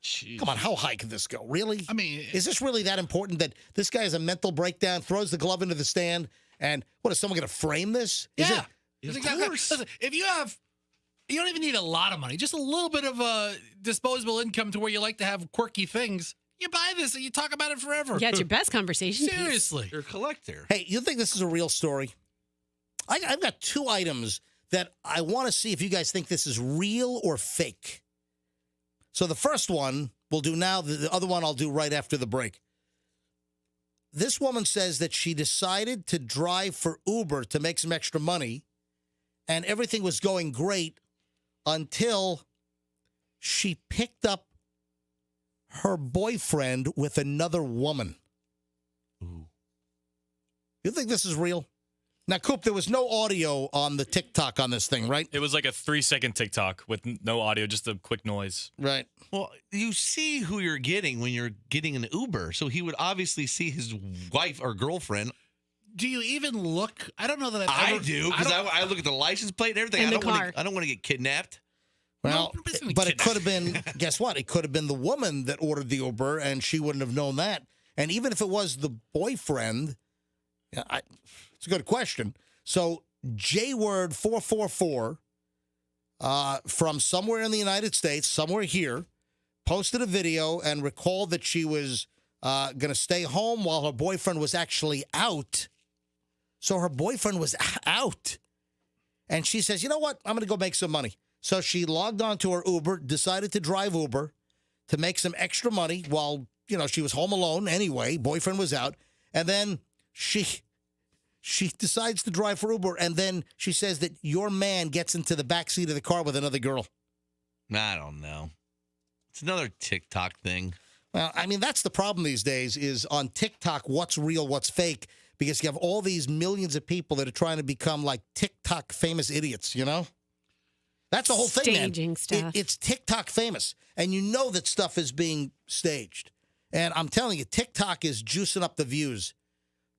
Speaker 2: Jeez.
Speaker 1: Come on, how high can this go? Really?
Speaker 2: I mean,
Speaker 1: is this really that important that this guy has a mental breakdown, throws the glove into the stand, and what, is someone going to frame this?
Speaker 2: Yeah.
Speaker 1: Of
Speaker 2: course. Listen, if you don't even need a lot of money, just a little bit of disposable income to where you like to have quirky things. You buy this and you talk about it forever.
Speaker 3: Yeah, it's your best conversation piece.
Speaker 2: Seriously.
Speaker 4: You're a collector.
Speaker 1: Hey, you think this is a real story? I've got two items that I want to see if you guys think this is real or fake. So the first one we'll do now. The other one I'll do right after the break. This woman says that she decided to drive for Uber to make some extra money, and everything was going great until she picked up her boyfriend with another woman.
Speaker 4: Ooh.
Speaker 1: You think this is real? Now, Coop, there was no audio on the TikTok on this thing, right?
Speaker 5: It was like a 3-second TikTok with no audio, just a quick noise.
Speaker 1: Right.
Speaker 4: Well, you see who you're getting when you're getting an Uber. So he would obviously see his wife or girlfriend
Speaker 2: Do you even look? I don't know that
Speaker 4: I do, because I look at the license plate and everything.
Speaker 3: And
Speaker 4: I
Speaker 3: the
Speaker 4: don't want to get kidnapped.
Speaker 1: Well, but it could have been, guess what? It could have been the woman that ordered the Uber, and she wouldn't have known that. And even if it was the boyfriend, it's a good question. So, J-Word 444 from somewhere in the United States, somewhere here, posted a video and recalled that she was going to stay home while her boyfriend was actually out. So her boyfriend was out. And she says, you know what? I'm going to go make some money. So she logged on to her Uber, decided to drive Uber to make some extra money while, she was home alone anyway. Boyfriend was out. And then she decides to drive for Uber. And then she says that your man gets into the backseat of the car with another girl.
Speaker 4: I don't know. It's another TikTok thing.
Speaker 1: Well, I mean, that's the problem these days is on TikTok, what's real, what's fake, because you have all these millions of people that are trying to become like TikTok famous idiots, That's the whole thing, man.
Speaker 3: Staging stuff.
Speaker 1: It's TikTok famous, and you know that stuff is being staged. And I'm telling you, TikTok is juicing up the views.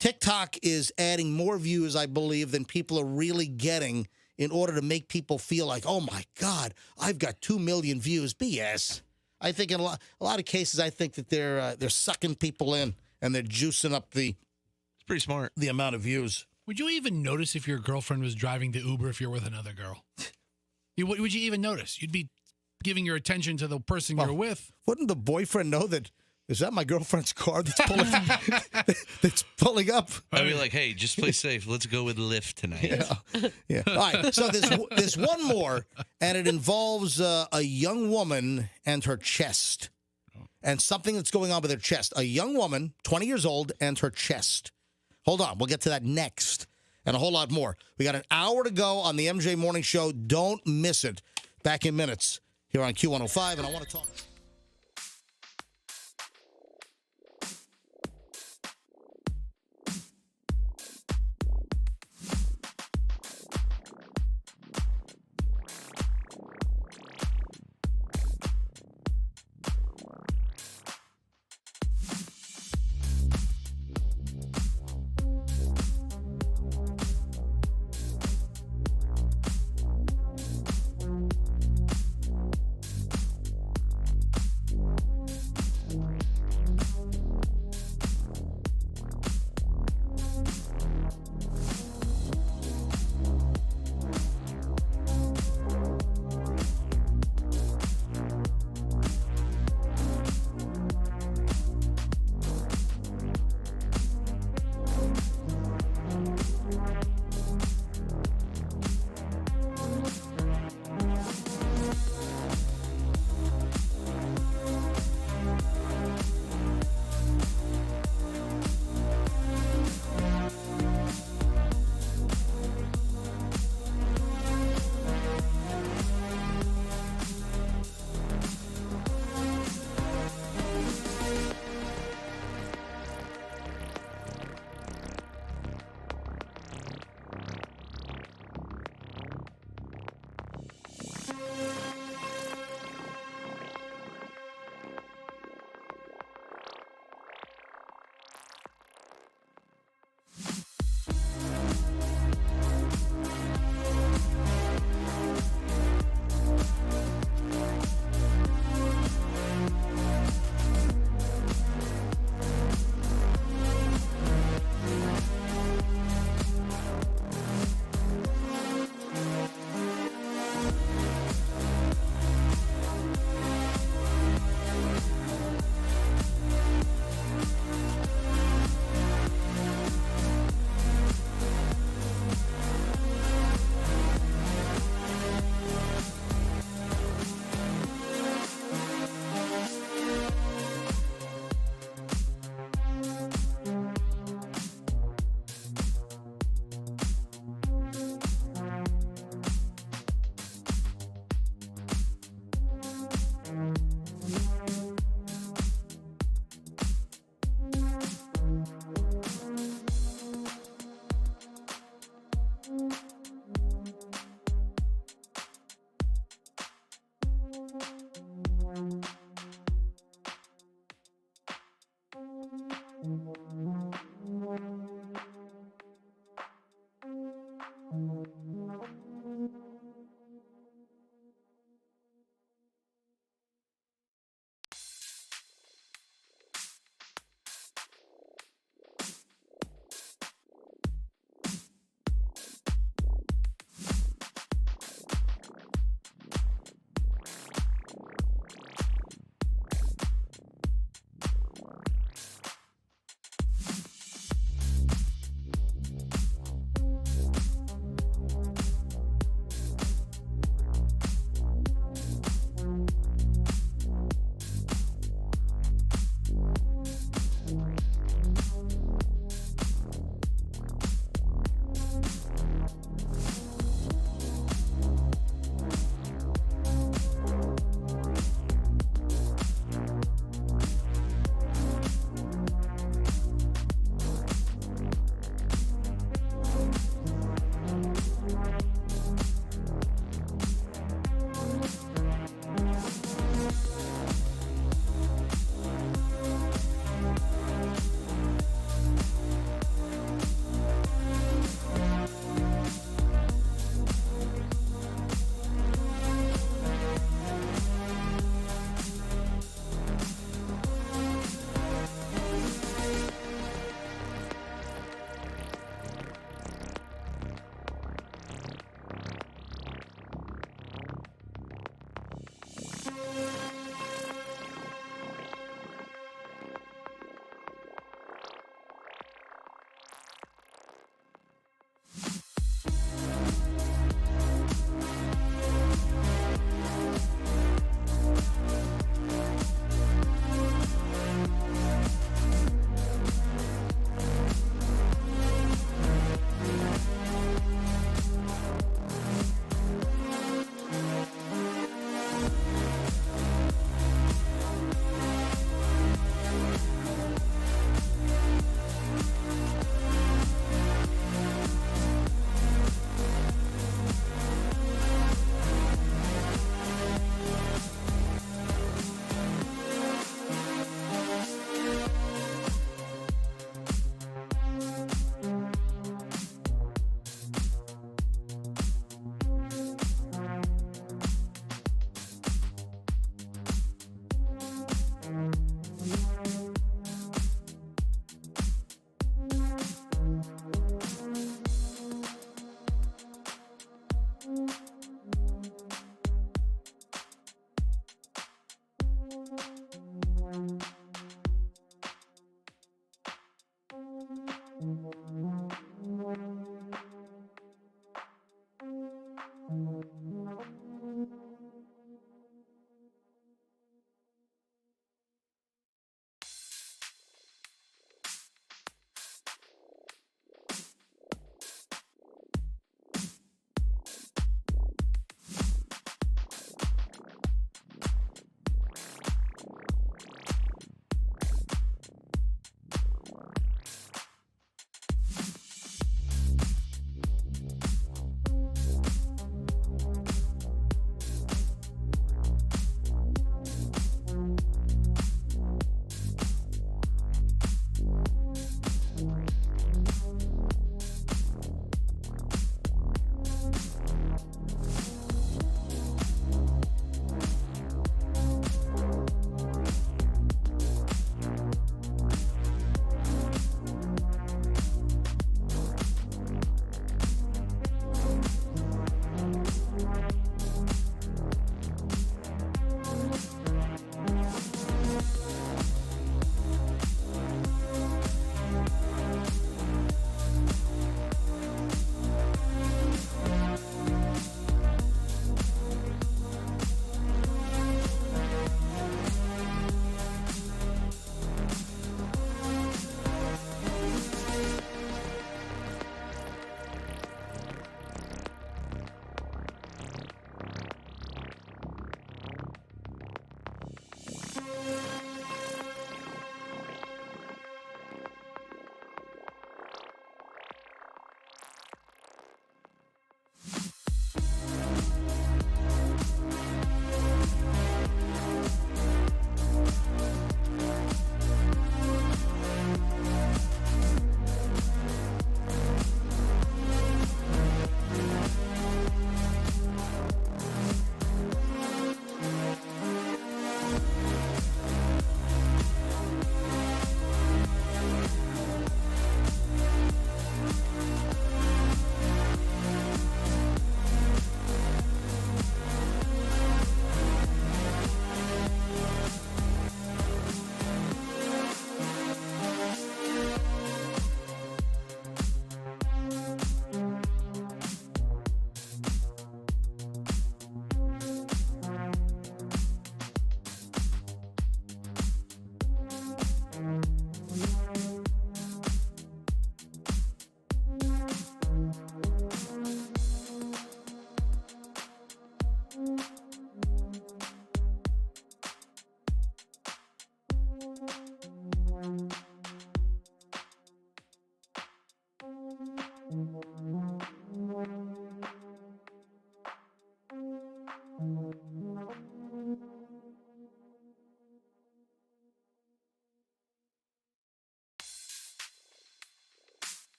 Speaker 1: TikTok is adding more views, I believe, than people are really getting in order to make people feel like, oh, my God, I've got 2 million views. BS. I think in a lot of cases, I think that they're sucking people in, and they're juicing up it's
Speaker 4: pretty smart,
Speaker 1: the amount of views.
Speaker 2: Would you even notice if your girlfriend was driving the Uber if you're with another girl? Would you even notice? You'd be giving your attention to the person you're with.
Speaker 1: Wouldn't the boyfriend know that? Is that my girlfriend's car that's pulling up?
Speaker 4: I'd be like, hey, just play safe. Let's go with Lyft tonight.
Speaker 1: Yeah. All right. So there's one more, and it involves a young woman and her chest, and something that's going on with her chest. A young woman, 20 years old, and her chest. Hold on. We'll get to that next, and a whole lot more. We got an hour to go on the MJ Morning Show. Don't miss it. Back in minutes here on Q105, and I want to talk.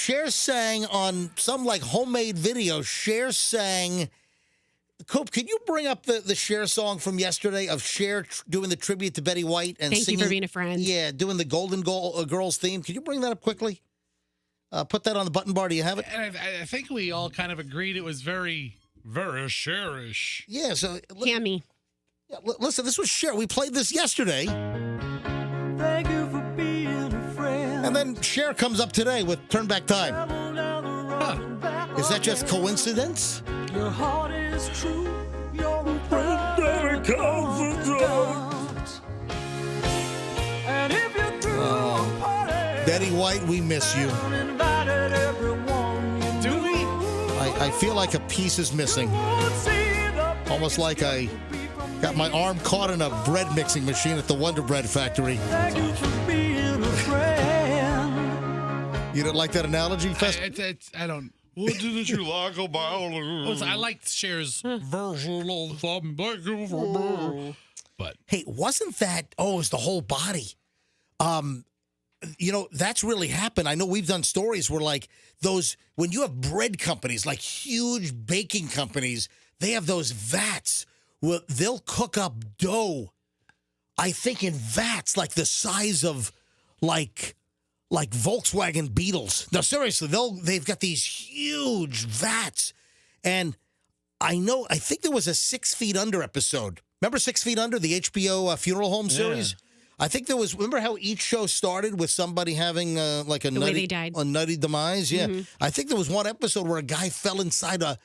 Speaker 1: Cher sang on some like homemade video. Cher sang. Coop, can you bring up the Cher song from yesterday of Cher doing the tribute to Betty White and
Speaker 3: Thank
Speaker 1: singing?
Speaker 3: you for being a friend.
Speaker 1: Yeah, doing the Golden Girls theme. Can you bring that up quickly? Put that on the button bar. Do you have it?
Speaker 2: And I think we all kind of agreed it was very, very Cher-ish.
Speaker 1: Yeah. So,
Speaker 3: Cammy.
Speaker 1: Yeah, listen, this was Cher. We played this yesterday.
Speaker 8: Thank you for being a friend.
Speaker 1: And then Cher comes up today with Turn Back Time. Is that just coincidence?
Speaker 8: Your heart is true. You're a friend that comes. And if you threw a party,
Speaker 1: Betty White, we miss you.
Speaker 8: invited everyone you
Speaker 2: Do we?
Speaker 1: I feel like a piece is missing. Almost like I got my arm caught in a bread mixing machine at the Wonder Bread factory.
Speaker 8: Thank you for being a friend.
Speaker 1: You didn't like that analogy, Fest?
Speaker 2: I don't.
Speaker 4: What did you like about it?
Speaker 2: I liked Cher's version of something. Thank you for But
Speaker 1: hey, wasn't that? Oh, it was the whole body. You know, that's really happened. I know we've done stories where like those when you have bread companies, like huge baking companies, they have those vats where they'll cook up dough. I think in vats like the size of like Volkswagen Beetles. No, seriously, they've got these huge vats. And I think there was a 6 Feet Under episode. Remember 6 Feet Under, the HBO funeral home series? Yeah. I think there was, remember how each show started with somebody having like a nutty demise? Yeah. Mm-hmm. I think there was one episode where a guy fell inside a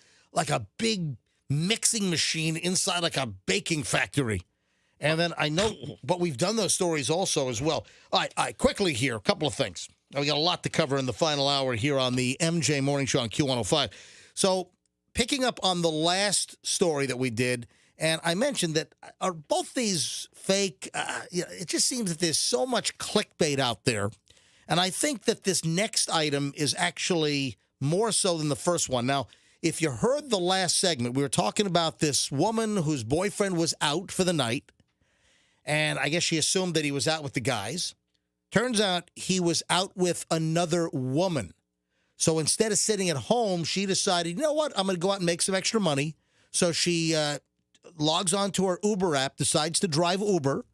Speaker 1: big mixing machine inside like a baking factory. And then I know, but we've done those stories also as well. All right, quickly here, a couple of things. We got a lot to cover in the final hour here on the MJ Morning Show on Q105. So picking up on the last story that we did, and I mentioned that are both these fake? It just seems that there's so much clickbait out there. And I think that this next item is actually more so than the first one. Now, if you heard the last segment, we were talking about this woman whose boyfriend was out for the night. And I guess she assumed that he was out with the guys. Turns out he was out with another woman. So instead of sitting at home, she decided, you know what? I'm going to go out and make some extra money. So she logs onto her Uber app, decides to drive Uber,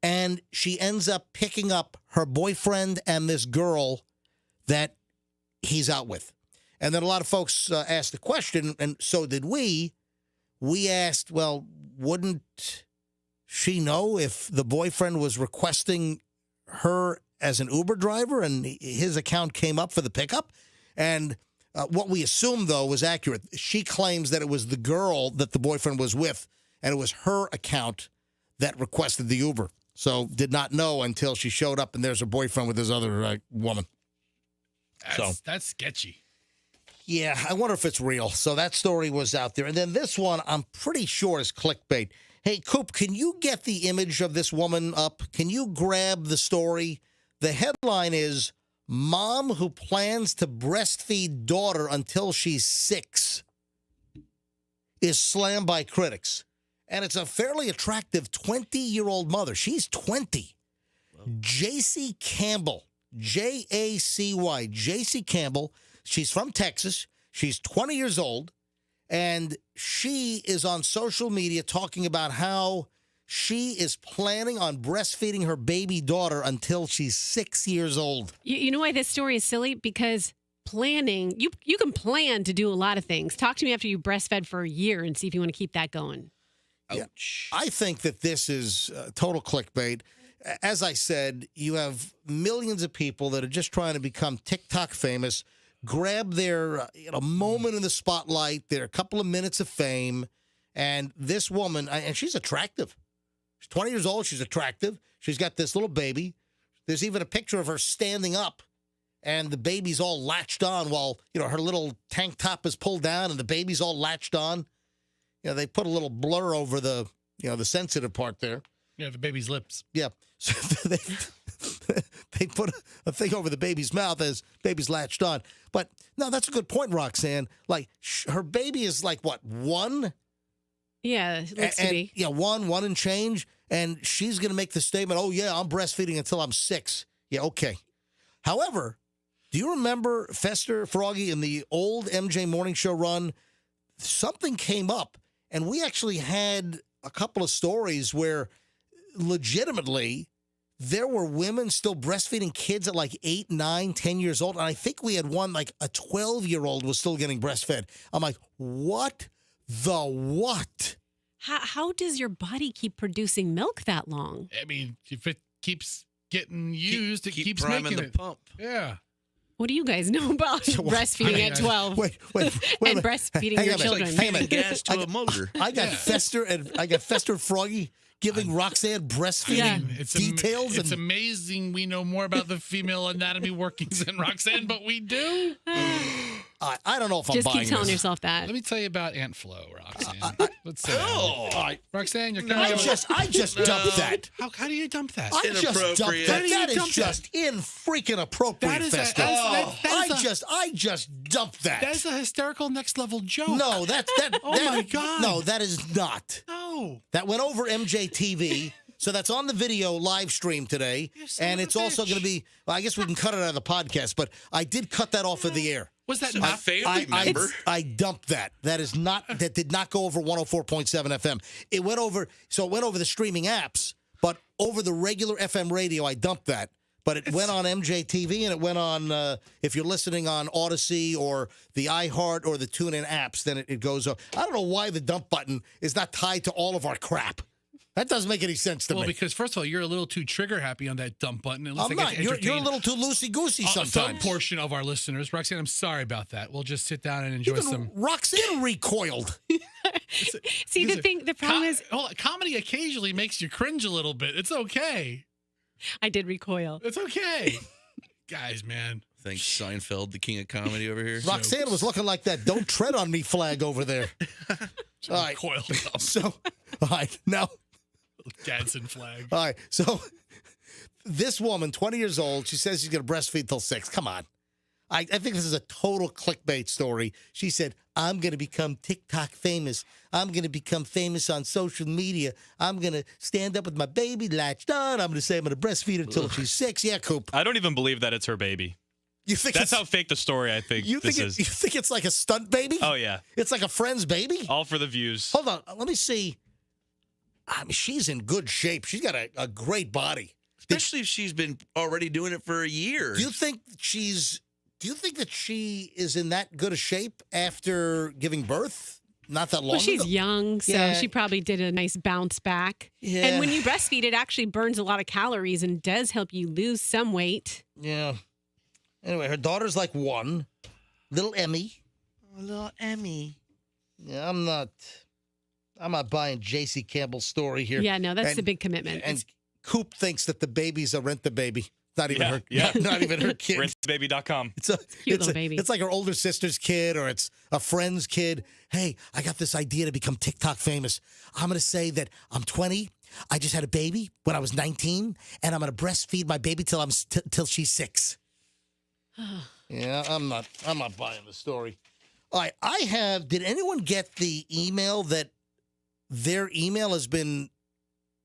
Speaker 1: and she ends up picking up her boyfriend and this girl that he's out with. And then a lot of folks asked the question, and so did we. We asked, well, wouldn't she know if the boyfriend was requesting her as an Uber driver and his account came up for the pickup? And what we assumed, though, was accurate. She claims that it was the girl that the boyfriend was with, and it was her account that requested the Uber. So did not know until she showed up, and there's her boyfriend with this other woman.
Speaker 2: That's sketchy.
Speaker 1: Yeah, I wonder if it's real. So that story was out there. And then this one, I'm pretty sure is clickbait. Hey, Coop, can you get the image of this woman up? Can you grab the story? The headline is, Mom who plans to breastfeed daughter until she's 6 is slammed by critics. And it's a fairly attractive 20-year-old mother. She's 20. Jacy Campbell, Jacy, Jacy Campbell. She's from Texas. She's 20 years old. And she is on social media talking about how she is planning on breastfeeding her baby daughter until she's 6 years old.
Speaker 3: You know why this story is silly? Because planning, you can plan to do a lot of things. Talk to me after you breastfed for a year and see if you want to keep that going.
Speaker 1: Ouch. Yeah, I think that this is total clickbait. As I said, you have millions of people that are just trying to become TikTok famous, grab their moment in the spotlight, their couple of minutes of fame, and this woman, and she's attractive. She's 20 years old. She's attractive. She's got this little baby. There's even a picture of her standing up, and the baby's all latched on while, her little tank top is pulled down, and the baby's all latched on. They put a little blur over the, the sensitive part there.
Speaker 2: Yeah, the baby's lips.
Speaker 1: Yeah. So they put a thing over the baby's mouth as baby's latched on. But no, that's a good point, Roxanne. Like her baby is like what, 1?
Speaker 3: Yeah, it looks to be.
Speaker 1: Yeah, 1 and change. And she's going to make the statement, oh, yeah, I'm breastfeeding until I'm 6. Yeah, okay. However, Do you remember Fester, Froggy, in the old MJ Morning Show run? Something came up, and we actually had a couple of stories where legitimately there were women still breastfeeding kids at like 8, 9, 10 years old. And I think we had one, like a 12-year-old was still getting breastfed. I'm like, what the what?
Speaker 3: How does your body keep producing milk that long?
Speaker 2: I mean, if it keeps getting used, it keeps
Speaker 4: priming
Speaker 2: making
Speaker 4: the
Speaker 2: it.
Speaker 4: pump.
Speaker 2: Yeah.
Speaker 3: What do you guys know about breastfeeding at 12?
Speaker 1: Wait,
Speaker 3: and breastfeeding your children.
Speaker 4: Feeding gas to a motor.
Speaker 1: I got Fester and Froggy giving Roxanne breastfeeding details.
Speaker 2: It's amazing we know more about the female anatomy workings than Roxanne, but we do.
Speaker 1: I don't know if I'm
Speaker 3: Just
Speaker 1: buying
Speaker 3: keep telling
Speaker 1: this.
Speaker 3: yourself that.
Speaker 2: Let me tell you about Aunt Flo, Roxanne. Let's say Roxanne, you're
Speaker 1: I just dumped that.
Speaker 2: How do you dump that?
Speaker 1: I just dumped that. That is just in freaking appropriate, Fester. I just dumped that.
Speaker 2: That's a hysterical next level joke.
Speaker 1: No, that.
Speaker 2: My God.
Speaker 1: No, that is not.
Speaker 2: No.
Speaker 1: That went over MJ TV. So that's on the video live stream today. And it's also going to be, well, I guess we can cut it out of the podcast, but I did cut that off of the air.
Speaker 2: Was that
Speaker 4: not family member?
Speaker 1: I dumped that. That did not go over 104.7 FM. It went over the streaming apps, but over the regular FM radio, I dumped that. But it went on MJ TV, and it went on, if you're listening on Odyssey or the iHeart or the TuneIn apps, then it goes up. I don't know why the dump button is not tied to all of our crap. That doesn't make any sense to me.
Speaker 2: Well, because first of all, you're a little too trigger happy on that dump button. It looks
Speaker 1: I'm
Speaker 2: like
Speaker 1: not.
Speaker 2: it's
Speaker 1: You're a little too loosey-goosey sometimes.
Speaker 2: Some portion of our listeners. Roxanne, I'm sorry about that. We'll just sit down and enjoy some.
Speaker 1: Roxanne recoiled.
Speaker 3: See, the problem is.
Speaker 2: Comedy occasionally makes you cringe a little bit. It's okay.
Speaker 3: I did recoil.
Speaker 2: It's okay. Guys, man.
Speaker 4: Thanks, Seinfeld, the king of comedy over here.
Speaker 1: Roxanne was looking like that "Don't tread on me" flag over there. All right.
Speaker 2: Coiled up.
Speaker 1: So, all right, now.
Speaker 2: Gadsden flag.
Speaker 1: All right, so this woman, 20 years old, she says she's going to breastfeed till 6. Come on. I think this is a total clickbait story. She said, I'm going to become TikTok famous. I'm going to become famous on social media. I'm going to stand up with my baby latched on. I'm going to say I'm going to breastfeed her until she's 6. Yeah, Coop.
Speaker 5: I don't even believe that it's her baby.
Speaker 1: You think
Speaker 5: that's how fake the story I think this is.
Speaker 1: You think it's like a stunt baby?
Speaker 5: Oh, yeah.
Speaker 1: It's like a friend's baby?
Speaker 5: All for the views.
Speaker 1: Hold on. Let me see. I mean, she's in good shape. She's got a great body.
Speaker 4: Especially if she's been already doing it for a year.
Speaker 1: Do you think that she is in that good a shape after giving birth? Not that long
Speaker 3: Well, she's
Speaker 1: ago?
Speaker 3: young, so she probably did a nice bounce back.
Speaker 1: Yeah.
Speaker 3: And when you breastfeed, it actually burns a lot of calories and does help you lose some weight.
Speaker 1: Yeah. Anyway, her daughter's like 1. Little Emmy.
Speaker 4: Oh, little Emmy.
Speaker 1: Yeah, I'm not buying J.C. Campbell's story here.
Speaker 3: Yeah, no, that's the big commitment.
Speaker 1: And Coop thinks that the baby's a rent-the-baby. Not even her.
Speaker 5: Yeah.
Speaker 1: Not even her kid.
Speaker 5: Rentbaby.com.
Speaker 1: It's a
Speaker 3: cute little baby.
Speaker 1: It's like her older sister's kid, or it's a friend's kid. Hey, I got this idea to become TikTok famous. I'm going to say that I'm 20. I just had a baby when I was 19, and I'm going to breastfeed my baby till she's 6. Yeah, I'm not buying the story. All right, did anyone get the email that their email has been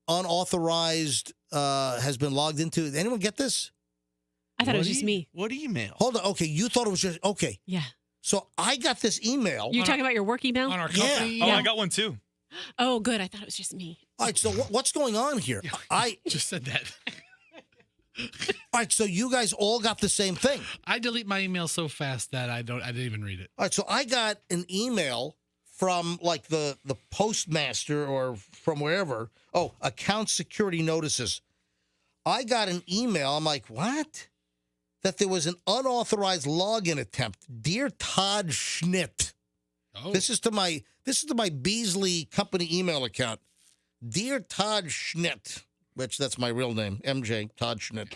Speaker 1: unauthorized, has been logged into? Did anyone get this?
Speaker 3: I thought it was just me.
Speaker 4: What email?
Speaker 1: Hold on. Okay, you thought it was just, okay.
Speaker 3: Yeah.
Speaker 1: So I got this email.
Speaker 3: You're talking about your work email?
Speaker 2: On our company?
Speaker 5: Yeah. Oh, I got one too.
Speaker 3: Oh, good. I thought it was just me.
Speaker 1: All right, so what's going on here? I
Speaker 2: just said that.
Speaker 1: All right, so you guys all got the same thing.
Speaker 2: I delete my email so fast that I didn't even read it.
Speaker 1: All right, so I got an email from like the postmaster or from wherever. Oh, account security notices. I got an email. I'm like, what? That there was an unauthorized login attempt. Dear Todd Schnitt.
Speaker 2: Oh.
Speaker 1: This is to my Beasley company email account. Dear Todd Schnitt, which that's my real name, MJ Todd Schnitt.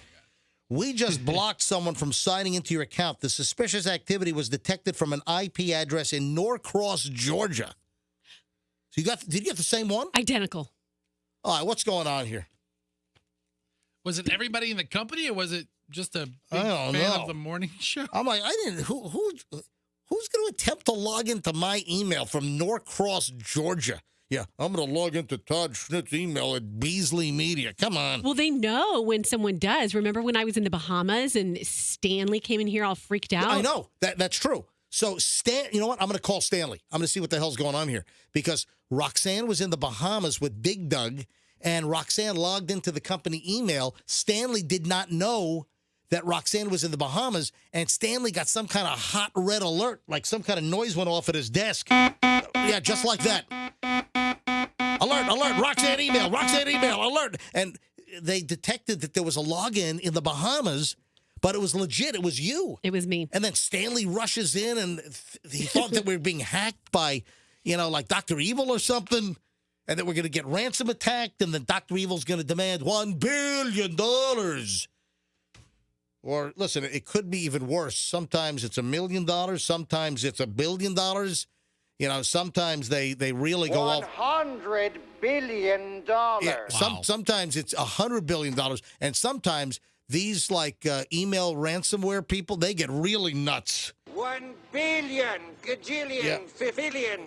Speaker 1: We just blocked someone from signing into your account. The suspicious activity was detected from an IP address in Norcross, Georgia. So did you get the same one?
Speaker 3: Identical.
Speaker 1: All right, what's going on here?
Speaker 2: Was it everybody in the company, or was it just a big
Speaker 1: I don't
Speaker 2: fan
Speaker 1: know.
Speaker 2: of the morning show?
Speaker 1: I'm like, who's going to attempt to log into my email from Norcross, Georgia? Yeah, I'm going to log into Todd Schnitt's email at Beasley Media. Come on.
Speaker 3: Well, they know when someone does. Remember when I was in the Bahamas and Stanley came in here all freaked out?
Speaker 1: I know. That's true. So, you know what? I'm going to call Stanley. I'm going to see what the hell's going on here. Because Roxanne was in the Bahamas with Big Doug, and Roxanne logged into the company email. Stanley did not know that Roxanne was in the Bahamas, and Stanley got some kind of hot red alert, like some kind of noise went off at his desk. Yeah, just like that. Alert, Roxanne email, alert. And they detected that there was a login in the Bahamas, but it was legit. It was you.
Speaker 3: It was me.
Speaker 1: And then Stanley rushes in, and he thought that we were being hacked by, like Dr. Evil or something, and that we're going to get ransom attacked, and then Dr. Evil's going to demand $1 billion. Or, listen, it could be even worse. Sometimes it's $1 million. Sometimes it's $1 billion. Sometimes they really go off.
Speaker 6: $100 billion.
Speaker 1: Yeah, sometimes it's $100 billion. And sometimes these, email ransomware people, they get really nuts.
Speaker 6: 1 billion, gajillion, fifillion,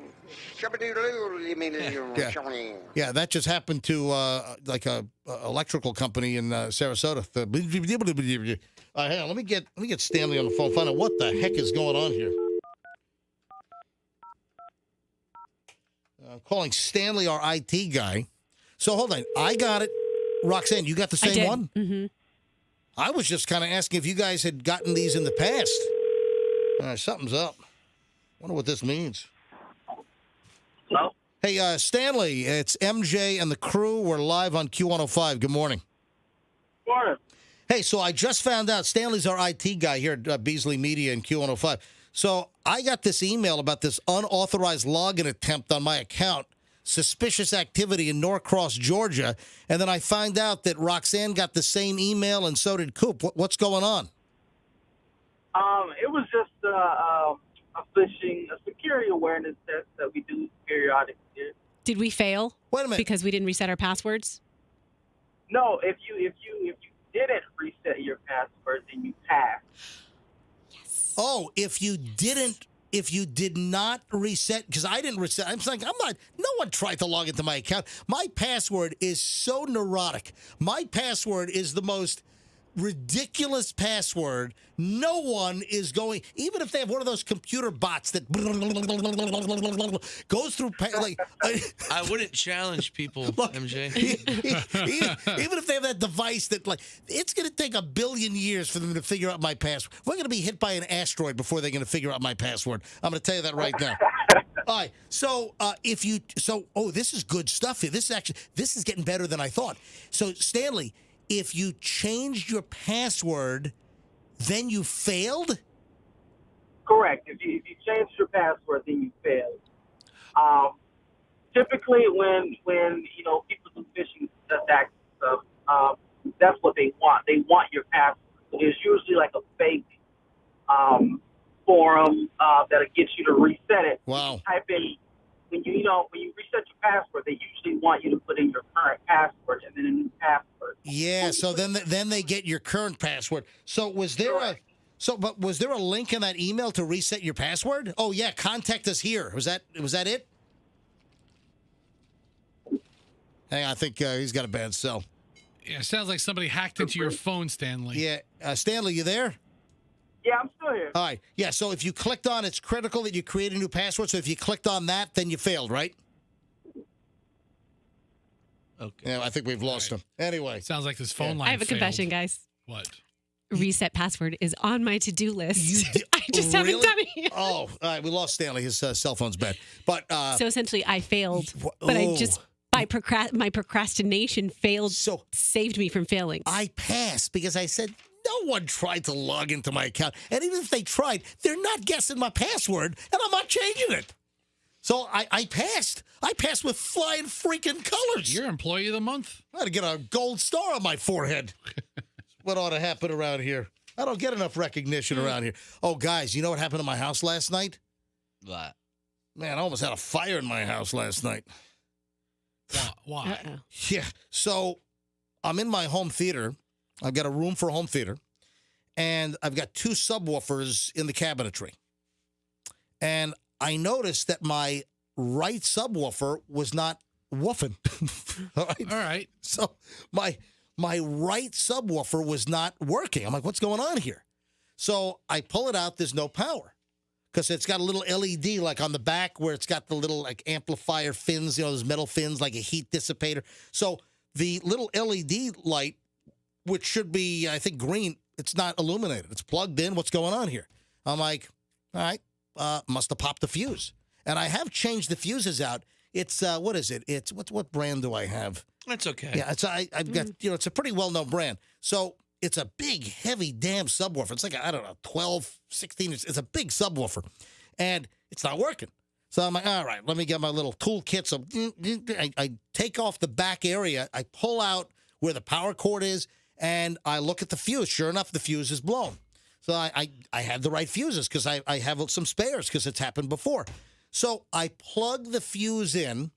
Speaker 1: Yeah, that just happened to a electrical company in Sarasota. Hang on, let me get Stanley on the phone. Find out what the heck is going on here. I'm calling Stanley, our IT guy. So hold on, I got it. Roxanne, you got the same one?
Speaker 3: Mm-hmm.
Speaker 1: I was just kind of asking if you guys had gotten these in the past. Something's up. Wonder what this means.
Speaker 7: Hello?
Speaker 1: Hey, Stanley, it's MJ and the crew. We're live on Q105. Good morning.
Speaker 7: Morning.
Speaker 1: Hey, so I just found out Stanley's our IT guy here at Beasley Media and Q105. So I got this email about this unauthorized login attempt on my account, suspicious activity in Norcross, Georgia, and then I find out that Roxanne got the same email and so did Coop. What's going on?
Speaker 17: It was just a security awareness test that we do periodically.
Speaker 3: Did we fail?
Speaker 1: Wait a minute.
Speaker 3: Because we didn't reset our passwords?
Speaker 17: No, if you didn't reset your password, then you passed.
Speaker 1: Oh, if you did not reset, because I didn't reset, no one tried to log into my account. My password is so neurotic. My password is the most ridiculous password. No one is going, even if they have one of those computer bots that goes through,
Speaker 4: I wouldn't challenge people, MJ.
Speaker 1: Even if they have that device that, it's going to take 1 billion years for them to figure out my password. We're going to be hit by an asteroid before they're going to figure out my password. I'm going to tell you that right now. All right. So this is good stuff here. This is getting better than I thought. So Stanley, if you changed your password, then you failed?
Speaker 17: Correct. If you changed your password, then you failed. Typically, when people do phishing attacks and stuff, that's what they want. They want your password. It's usually like a fake forum that'll get you to reset it.
Speaker 1: Wow.
Speaker 17: You type in when you reset your password, they usually want you to put in your current password and then a new password.
Speaker 1: Yeah, so then they get your current password. So was there a link in that email to reset your password? Oh yeah, contact us here. Was that it? Hang on, I think he's got a bad cell.
Speaker 2: Yeah, sounds like somebody hacked into your phone, Stanley.
Speaker 1: Yeah, Stanley, you there?
Speaker 17: Yeah, I'm still here.
Speaker 1: All right. Yeah, so if you clicked on, it's critical that you create a new password. So if you clicked on that, then you failed, right? Okay. Yeah, I think we've lost him. Anyway.
Speaker 2: Sounds like this phone line
Speaker 3: I have a confession, guys.
Speaker 2: What?
Speaker 3: Reset password is on my to-do list. I just haven't done it yet.
Speaker 1: Oh, all right. We lost Stanley. His cell phone's bad. But
Speaker 3: so essentially, I failed. But I just, my procrastination failed, saved me from failing.
Speaker 1: I passed because I said, no one tried to log into my account. And even if they tried, they're not guessing my password, and I'm not changing it. So I passed. I passed with flying freaking colors.
Speaker 2: You're Employee of the Month.
Speaker 1: I had to get a gold star on my forehead. What ought to happen around here? I don't get enough recognition around here. Oh, guys, you know what happened to my house last night?
Speaker 4: What?
Speaker 1: Man, I almost had a fire in my house last night.
Speaker 2: Why?
Speaker 3: Uh-oh.
Speaker 1: Yeah. So I'm in my home theater. I've got a room for home theater, and I've got 2 subwoofers in the cabinetry. And I noticed that my right subwoofer was not woofing. All right. So my right subwoofer was not working. I'm like, what's going on here? So I pull it out. There's no power because it's got a little LED like on the back where it's got the little like amplifier fins, those metal fins, like a heat dissipator. So the little LED light, which should be, I think, green, it's not illuminated. It's plugged in. What's going on here? I'm like, all right, must have popped the fuse. And I have changed the fuses out. It's, what is it? It's, what brand do I have?
Speaker 4: That's okay.
Speaker 1: Yeah, I've got, it's a pretty well-known brand. So it's a big, heavy damn subwoofer. It's like, I don't know, 12, 16. It's a big subwoofer. And it's not working. So I'm like, all right, let me get my little toolkit. So I take off the back area. I pull out where the power cord is, and I look at the fuse. Sure enough, the fuse is blown. So I had the right fuses because I have some spares because it's happened before. So I plug the fuse in.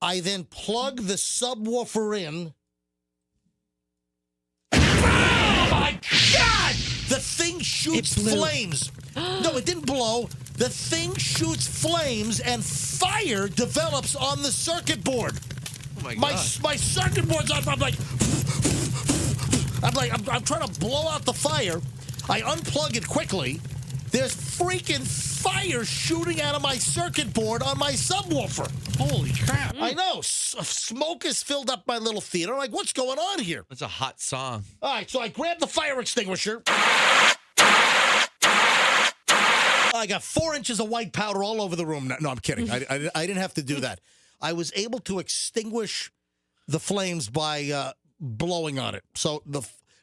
Speaker 1: I then plug the subwoofer in. Oh, my God! The thing shoots flames. No, it didn't blow. The thing shoots flames and fire develops on the circuit board.
Speaker 4: Oh, my God.
Speaker 1: My circuit board's on fire. I'm trying to blow out the fire. I unplug it quickly. There's freaking fire shooting out of my circuit board on my subwoofer.
Speaker 2: Holy crap.
Speaker 1: I know. Smoke has filled up my little theater. I'm like, what's going on here?
Speaker 4: That's a hot song.
Speaker 1: All right, so I grabbed the fire extinguisher. I got 4 inches of white powder all over the room. No, I'm kidding. I didn't have to do that. I was able to extinguish the flames by blowing on it.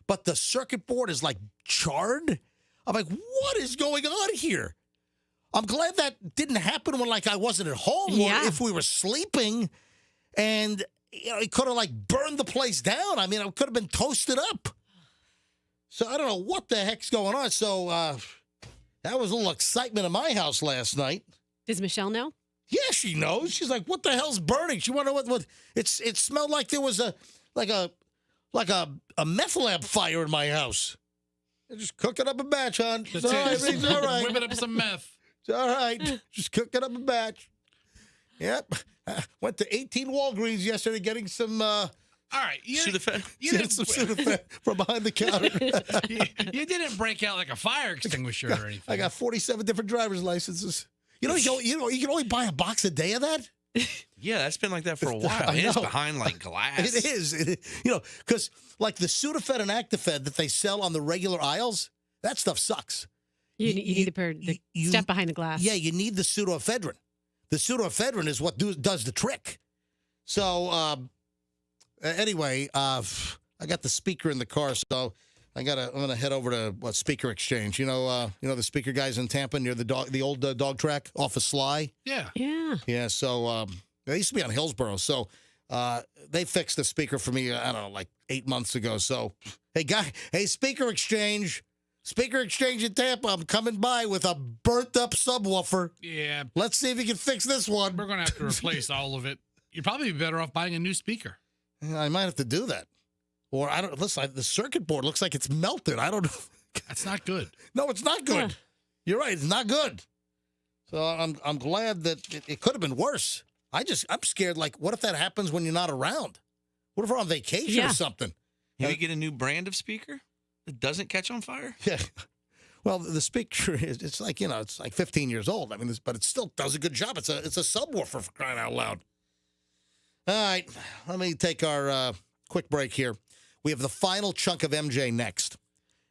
Speaker 1: But the circuit board is like charred. I'm like, what is going on here? I'm glad that didn't happen when I wasn't at home or if we were sleeping, and it could have burned the place down. I mean, it could have been toasted up. So I don't know what the heck's going on. So that was a little excitement in my house last night.
Speaker 3: Does Michelle know?
Speaker 1: Yeah, she knows. She's like, "What the hell's burning?" She wanted what? It smelled like there was a meth lab fire in my house. Just cooking up a batch, hon. It's all right. It's all right.
Speaker 2: Whipping up some meth.
Speaker 1: It's all right. Just cooking up a batch. Yep. Went to 18 Walgreens yesterday getting some. All
Speaker 2: right.
Speaker 1: Sudafed. Some Sudafed from behind the counter.
Speaker 2: You didn't break out like a fire extinguisher or anything.
Speaker 1: I got 47 different driver's licenses. You can only buy a box a day of that.
Speaker 4: Yeah, that's been like that for a while. It's behind glass.
Speaker 1: It is. Because the Sudafed and Actifed that they sell on the regular aisles, that stuff sucks.
Speaker 3: You need the step behind the glass.
Speaker 1: Yeah, you need the pseudoephedrine. The pseudoephedrine is what does the trick. So anyway, I got the speaker in the car, so I'm gonna head over to Speaker Exchange. You know the speaker guys in Tampa near the old dog track off of Sly.
Speaker 2: Yeah.
Speaker 1: Yeah. So they used to be on Hillsborough. So they fixed the speaker for me. I don't know, 8 months ago. So hey, Speaker Exchange in Tampa. I'm coming by with a burnt up subwoofer.
Speaker 2: Yeah.
Speaker 1: Let's see if you can fix this one.
Speaker 2: We're gonna have to replace all of it. You'd probably be better off buying a new speaker.
Speaker 1: I might have to do that. Or the circuit board looks like it's melted. I don't know.
Speaker 2: That's not good.
Speaker 1: No, it's not good. Yeah. You're right. It's not good. So I'm glad that it could have been worse. I'm scared. What if that happens when you're not around? What if we're on vacation or something?
Speaker 4: Can you get a new brand of speaker that doesn't catch on fire?
Speaker 1: Yeah. Well, the speaker it's like 15 years old. I mean, but it still does a good job. It's a subwoofer, for crying out loud. All right, let me take our quick break here. We have the final chunk of MJ next,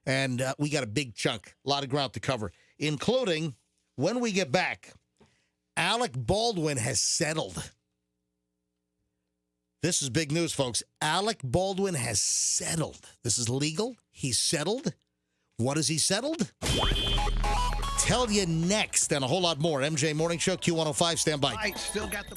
Speaker 1: and we got a big chunk, a lot of ground to cover, including when we get back, Alec Baldwin has settled. This is big news, folks. Alec Baldwin has settled. This is legal. He's settled. What has he settled? Tell you next, and a whole lot more. MJ Morning Show, Q105, stand by.
Speaker 8: I still got the...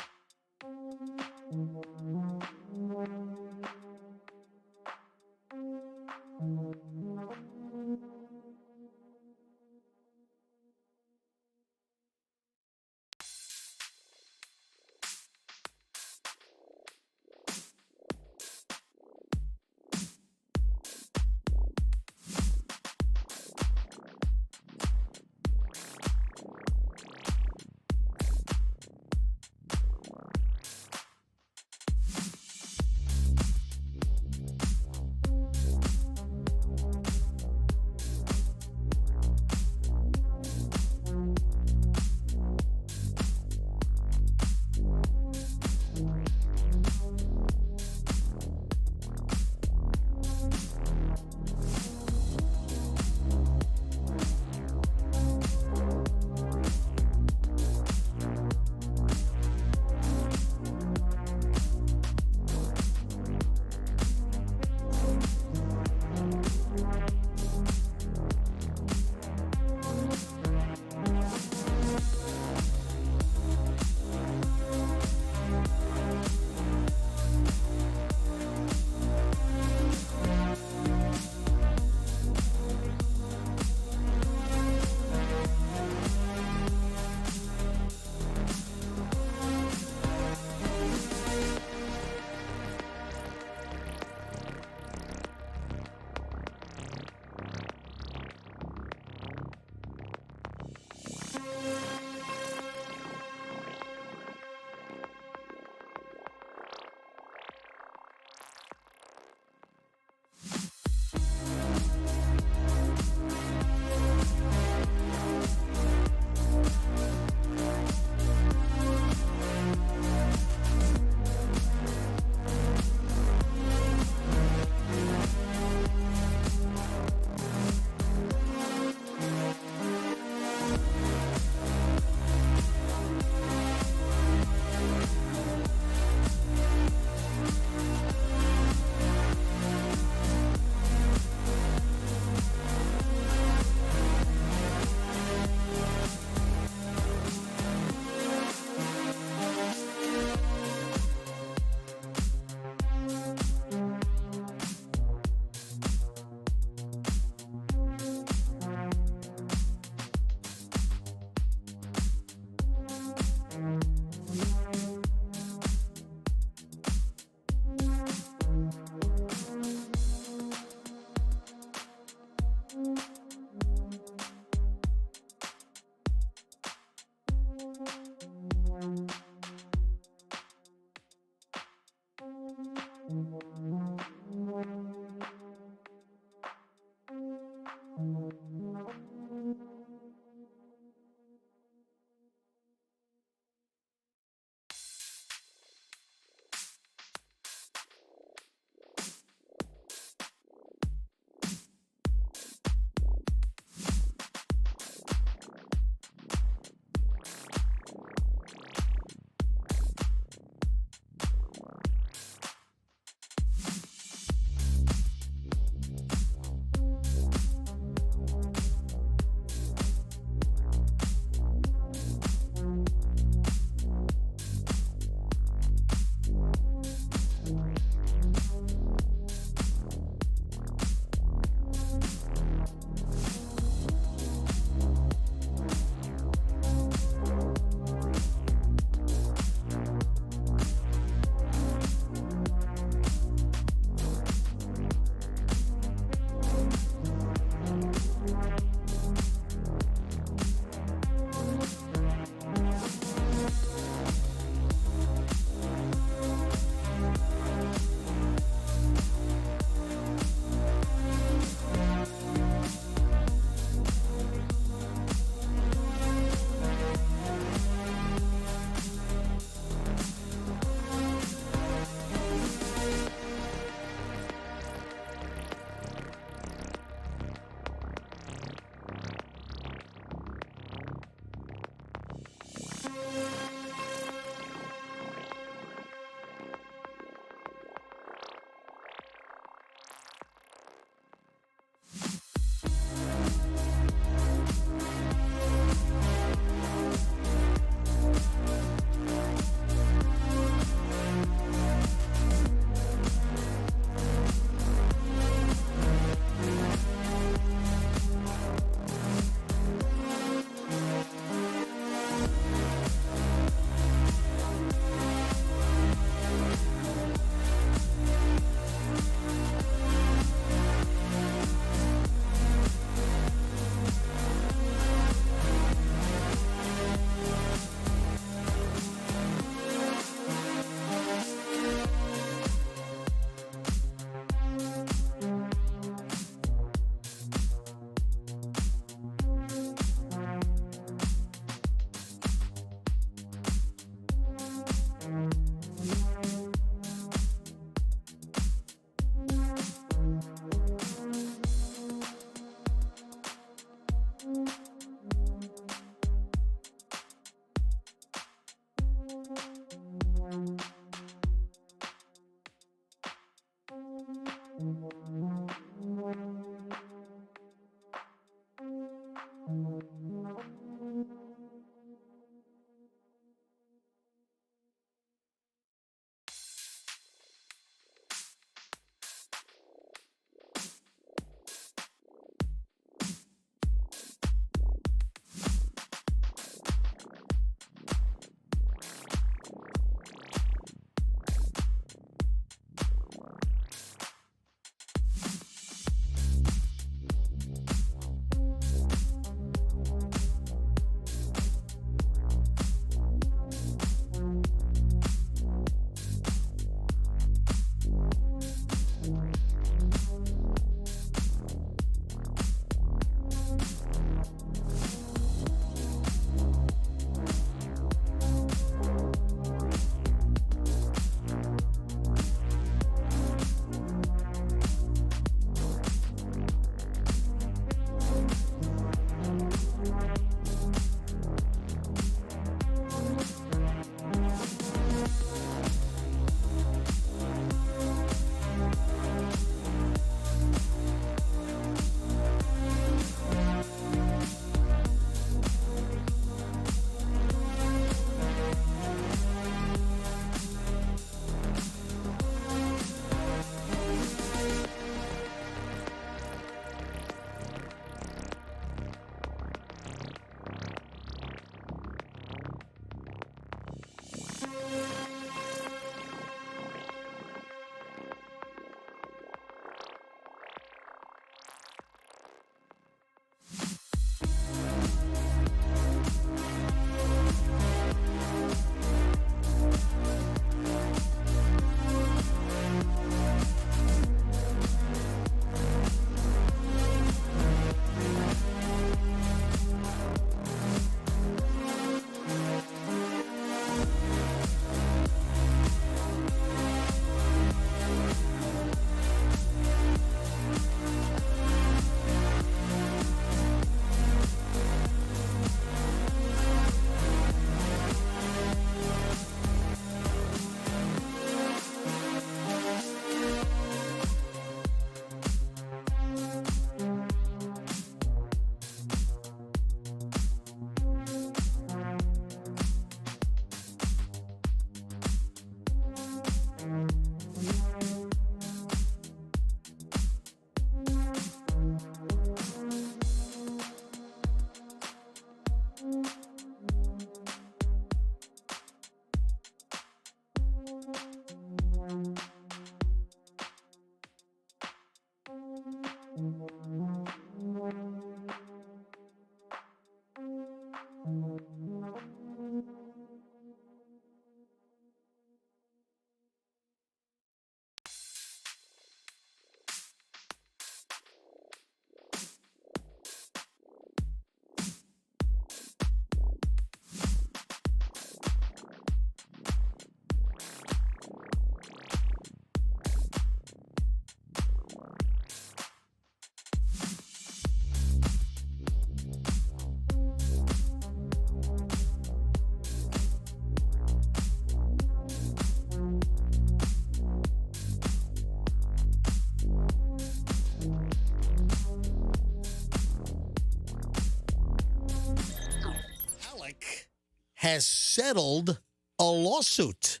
Speaker 1: has settled a lawsuit.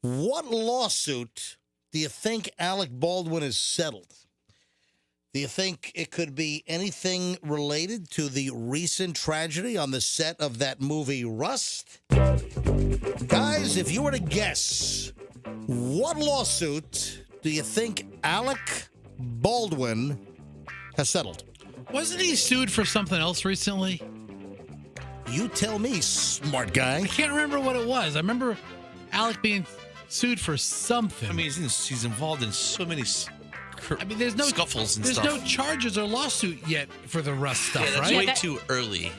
Speaker 1: What lawsuit do you think Alec Baldwin has settled? Do you think it could be anything related to the recent tragedy on the set of that movie Rust? Guys, if you were to guess, what lawsuit do you think Alec Baldwin has settled?
Speaker 2: Wasn't he sued for something else recently?
Speaker 1: You tell me, smart guy.
Speaker 2: I can't remember what it was. I remember Alec being sued for something.
Speaker 4: I mean, he's involved in so many
Speaker 2: there's no
Speaker 4: scuffles and stuff.
Speaker 2: There's no charges or lawsuit yet for the Rust stuff,
Speaker 4: that's
Speaker 2: right?
Speaker 4: way too early.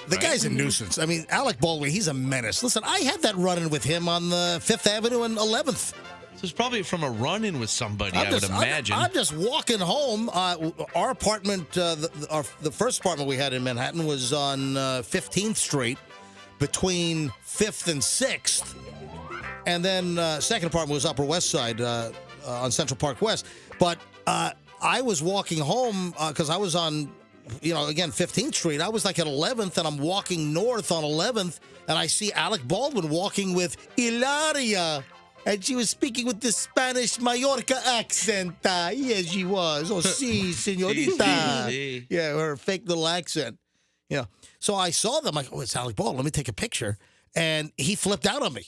Speaker 1: The guy's a nuisance. I mean, Alec Baldwin, he's a menace. Listen, I had that run-in with him on the 5th Avenue and 11th.
Speaker 4: So it's probably from a run-in with somebody, I would imagine.
Speaker 1: I'm just walking home. Our apartment, the first apartment we had in Manhattan was on 15th Street between 5th and 6th. And then second apartment was Upper West Side on Central Park West. But I was walking home because I was on, again, 15th Street. I was like at 11th, and I'm walking north on 11th, and I see Alec Baldwin walking with Hilaria. And she was speaking with the Spanish Mallorca accent. Yes, she was. Oh, sí, señorita. Yeah, her fake little accent. So I saw them. Like, oh, it's Alec Baldwin. Let me take a picture. And he flipped out on me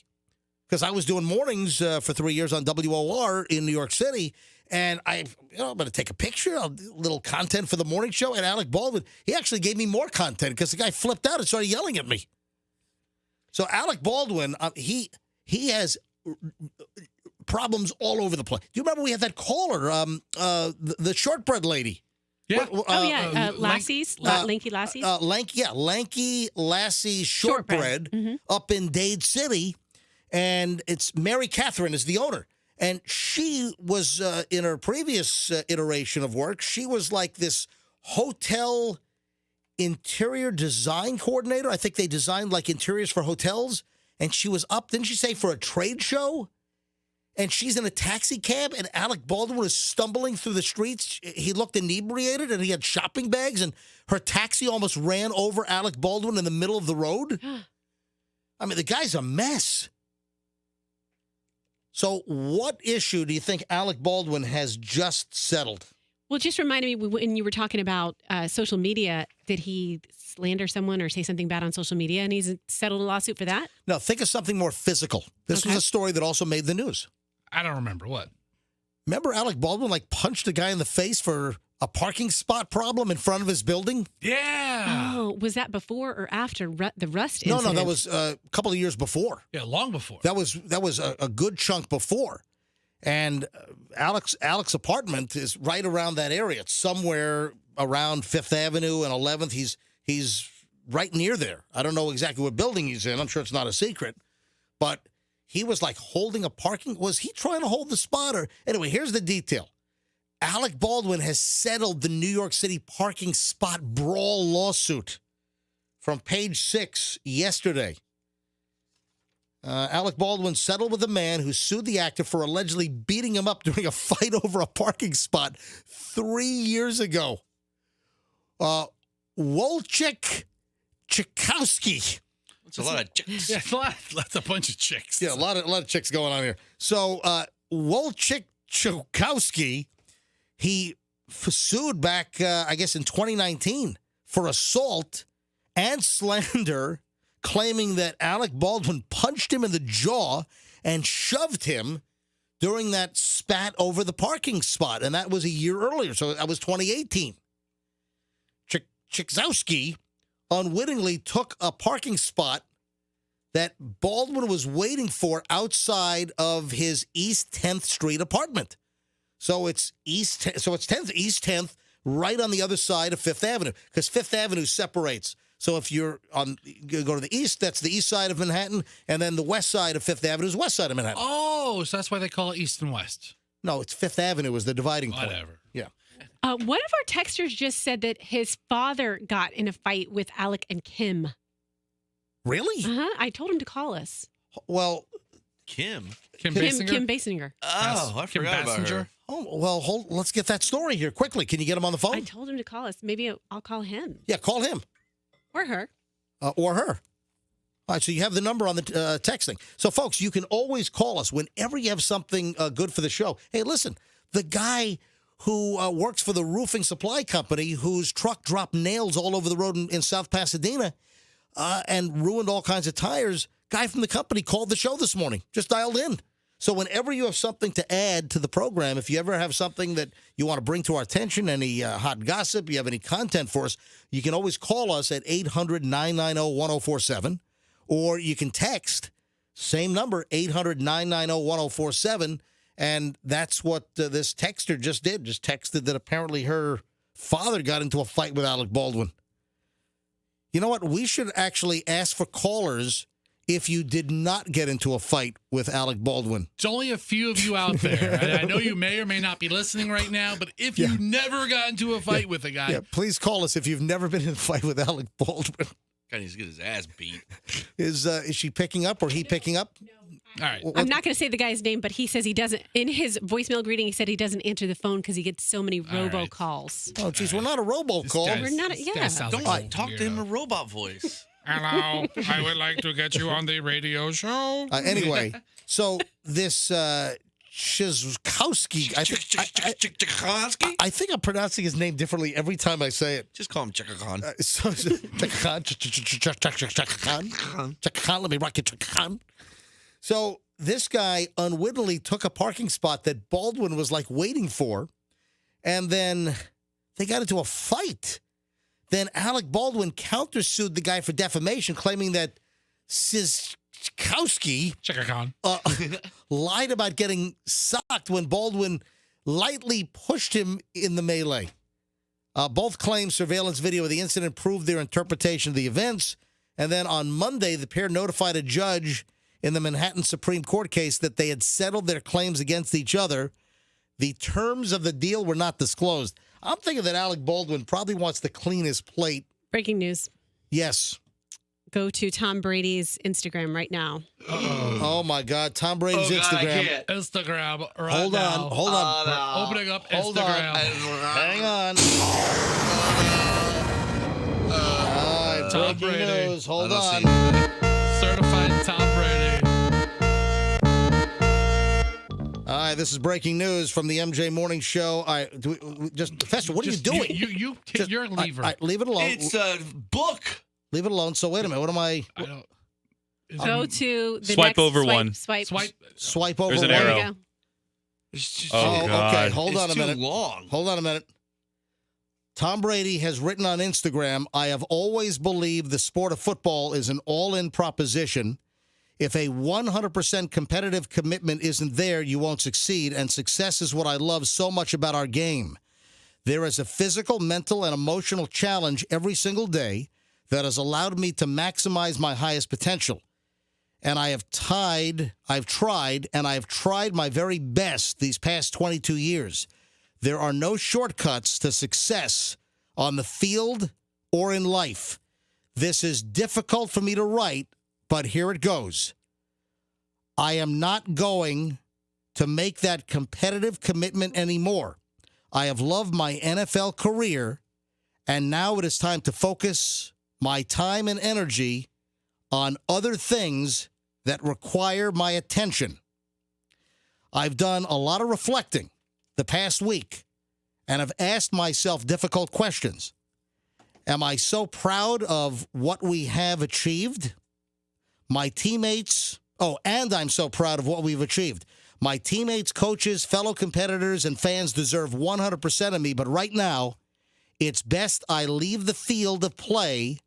Speaker 1: because I was doing mornings for 3 years on WOR in New York City. And I'm going to take a picture, a little content for the morning show. And Alec Baldwin, he actually gave me more content because the guy flipped out and started yelling at me. So Alec Baldwin, he has problems all over the place. Do you remember we had that caller, the shortbread lady?
Speaker 2: Yeah.
Speaker 3: Lassies, lanky lassies.
Speaker 1: Lanky Lassie shortbread up in Dade City, and it's Mary Catherine is the owner. And she was, in her previous iteration of work, she was like this hotel interior design coordinator. I think they designed like interiors for hotels. And she was up, didn't she say, for a trade show? And she's in a taxi cab, and Alec Baldwin was stumbling through the streets. He looked inebriated, and he had shopping bags, and her taxi almost ran over Alec Baldwin in the middle of the road. I mean, the guy's a mess. So what issue do you think Alec Baldwin has just settled?
Speaker 3: Well, it just reminded me when you were talking about social media, did he slander someone or say something bad on social media and he's settled a lawsuit for that?
Speaker 1: No, think of something more physical. This was a story that also made the news.
Speaker 2: I don't remember. What?
Speaker 1: Remember Alec Baldwin punched a guy in the face for a parking spot problem in front of his building?
Speaker 2: Yeah.
Speaker 3: Oh, was that before or after the Rust
Speaker 1: No,
Speaker 3: incident?
Speaker 1: that was a couple of years before.
Speaker 2: Yeah, long before.
Speaker 1: That was a good chunk before. And Alec's apartment is right around that area. It's somewhere around 5th Avenue and 11th. He's right near there. I don't know exactly what building he's in. I'm sure it's not a secret. But he was holding a parking. Was he trying to hold the spot? Or anyway, here's the detail. Alec Baldwin has settled the New York City parking spot brawl lawsuit from Page 6 yesterday. Alec Baldwin settled with a man who sued the actor for allegedly beating him up during a fight over a parking spot 3 years ago. Wolchek Chikowski.
Speaker 4: It's a lot of chicks.
Speaker 2: Yeah, that's a bunch of chicks.
Speaker 1: Yeah, a lot of chicks going on here. So Wolchek Chikowski, he sued back, I guess, in 2019 for assault and slander, claiming that Alec Baldwin punched him in the jaw and shoved him during that spat over the parking spot. And that was a year earlier. So that was 2018. Chikowski unwittingly took a parking spot that Baldwin was waiting for outside of his East 10th Street apartment. So it's East 10th, right on the other side of 5th Avenue, because 5th Avenue separates. So if you go to the east, that's the east side of Manhattan, and then the west side of 5th Avenue is west side of Manhattan.
Speaker 2: Oh, so that's why they call it East and West.
Speaker 1: No, it's 5th Avenue is the dividing point.
Speaker 2: Whatever.
Speaker 1: Yeah.
Speaker 3: One of our texters just said that his father got in a fight with Alec and Kim.
Speaker 1: Really?
Speaker 3: I told him to call us.
Speaker 1: Well,
Speaker 4: Kim
Speaker 3: Basinger? Kim Basinger.
Speaker 4: Oh, I forgot about her.
Speaker 1: Oh, well, let's get that story here quickly. Can you get him on the phone?
Speaker 3: I told him to call us. Maybe I'll call him.
Speaker 1: Yeah, call him.
Speaker 3: Or her.
Speaker 1: or her. All right, so you have the number on the texting. So, folks, you can always call us whenever you have something good for the show. Hey, listen, the guy who works for the roofing supply company whose truck dropped nails all over the road in South Pasadena and ruined all kinds of tires, guy from the company called the show this morning, just dialed in. So whenever you have something to add to the program, if you ever have something that you want to bring to our attention, any hot gossip, you have any content for us, you can always call us at 800-990-1047. Or you can text, same number, 800-990-1047. And that's what this texter just did. Just texted that apparently her father got into a fight with Alec Baldwin. You know what? We should actually ask for callers if you did not get into a fight with Alec Baldwin.
Speaker 2: It's only a few of you out there. And I know you may or may not be listening right now, but if you never got into a fight with a guy.
Speaker 1: Please call us if you've never been in a fight with Alec Baldwin.
Speaker 4: Guy needs to get his ass beat.
Speaker 1: Is she picking up or he picking up?
Speaker 2: No. All right.
Speaker 3: I'm not going to say the guy's name, but he says he doesn't. In his voicemail greeting, he said he doesn't answer the phone because he gets so many robocalls.
Speaker 1: Oh, geez, we're not a robocall.
Speaker 3: We're not.
Speaker 4: Don't talk to him in a robot voice.
Speaker 2: Hello, I would like to get you on the radio show.
Speaker 1: Anyway, so this Chizkowski, I think I'm pronouncing his name differently every time I say it.
Speaker 4: Just call him Chakakan.
Speaker 1: Chakakan, let me rock it, Chakakan. So this guy unwittingly took a parking spot that Baldwin was like waiting for, and then they got into a fight. Then Alec Baldwin countersued the guy for defamation, claiming that Chizkowski lied about getting socked when Baldwin lightly pushed him in the melee. Both claim surveillance video of the incident proved their interpretation of the events. And then on Monday, the pair notified a judge in the Manhattan Supreme Court case that they had settled their claims against each other. The terms of the deal were not disclosed. I'm thinking that Alec Baldwin probably wants to clean his plate.
Speaker 3: Breaking news.
Speaker 1: Yes.
Speaker 3: Go to Tom Brady's Instagram right now.
Speaker 1: Oh, my God. Tom Brady's Instagram.
Speaker 2: Instagram right
Speaker 1: Hold
Speaker 2: now.
Speaker 1: on. Hold on.
Speaker 2: We're opening up
Speaker 1: Hold
Speaker 2: Instagram.
Speaker 1: Hang on. All right,
Speaker 2: Tom
Speaker 1: breaking
Speaker 2: Brady.
Speaker 1: news. Hold on.
Speaker 2: Certified Tom Brady.
Speaker 1: All right, this is breaking news from the MJ Morning Show. All right, Fester, what are you doing?
Speaker 2: You're a lever.
Speaker 1: All right, leave it alone.
Speaker 4: It's a book.
Speaker 1: Leave it alone. So wait a minute. What am I?
Speaker 3: Go to the
Speaker 5: Swipe
Speaker 3: next
Speaker 5: over one.
Speaker 3: Swipe
Speaker 1: over
Speaker 5: There's
Speaker 1: one.
Speaker 5: an arrow.
Speaker 3: There you go.
Speaker 5: Oh, God.
Speaker 1: Okay. Hold on a minute.
Speaker 4: Too long.
Speaker 1: Hold on a minute. Tom Brady has written on Instagram, I have always believed the sport of football is an all-in proposition. If a 100% competitive commitment isn't there, you won't succeed, and success is what I love so much about our game. There is a physical, mental, and emotional challenge every single day that has allowed me to maximize my highest potential. And I've tried my very best these past 22 years. There are no shortcuts to success on the field or in life. This is difficult for me to write, but here it goes. I am not going to make that competitive commitment anymore. I have loved my NFL career, and now it is time to focus my time and energy on other things that require my attention. I've done a lot of reflecting the past week, and I've asked myself difficult questions. Am I so proud of what we have achieved? My teammates, and I'm so proud of what we've achieved. My teammates, coaches, fellow competitors, and fans deserve 100% of me, but right now, it's best I leave the field of play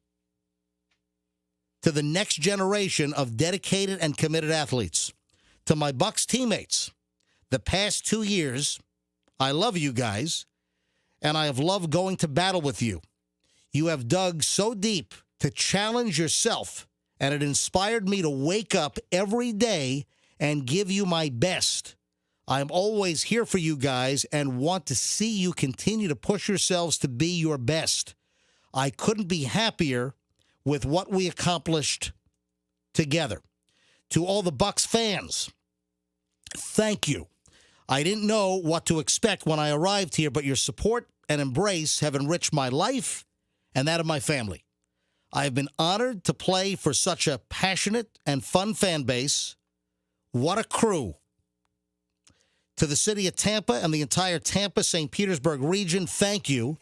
Speaker 1: to the next generation of dedicated and committed athletes. To my Bucs teammates, the past 2 years, I love you guys, and I have loved going to battle with you. You have dug so deep to challenge yourself, and it inspired me to wake up every day and give you my best. I'm always here for you guys and want to see you continue to push yourselves to be your best. I couldn't be happier with what we accomplished together. To all the Bucs fans, thank you. I didn't know what to expect when I arrived here, but your support and embrace have enriched my life and that of my family. I have been honored to play for such a passionate and fun fan base. What a crew. To the city of Tampa and the entire Tampa, St. Petersburg region, thank you.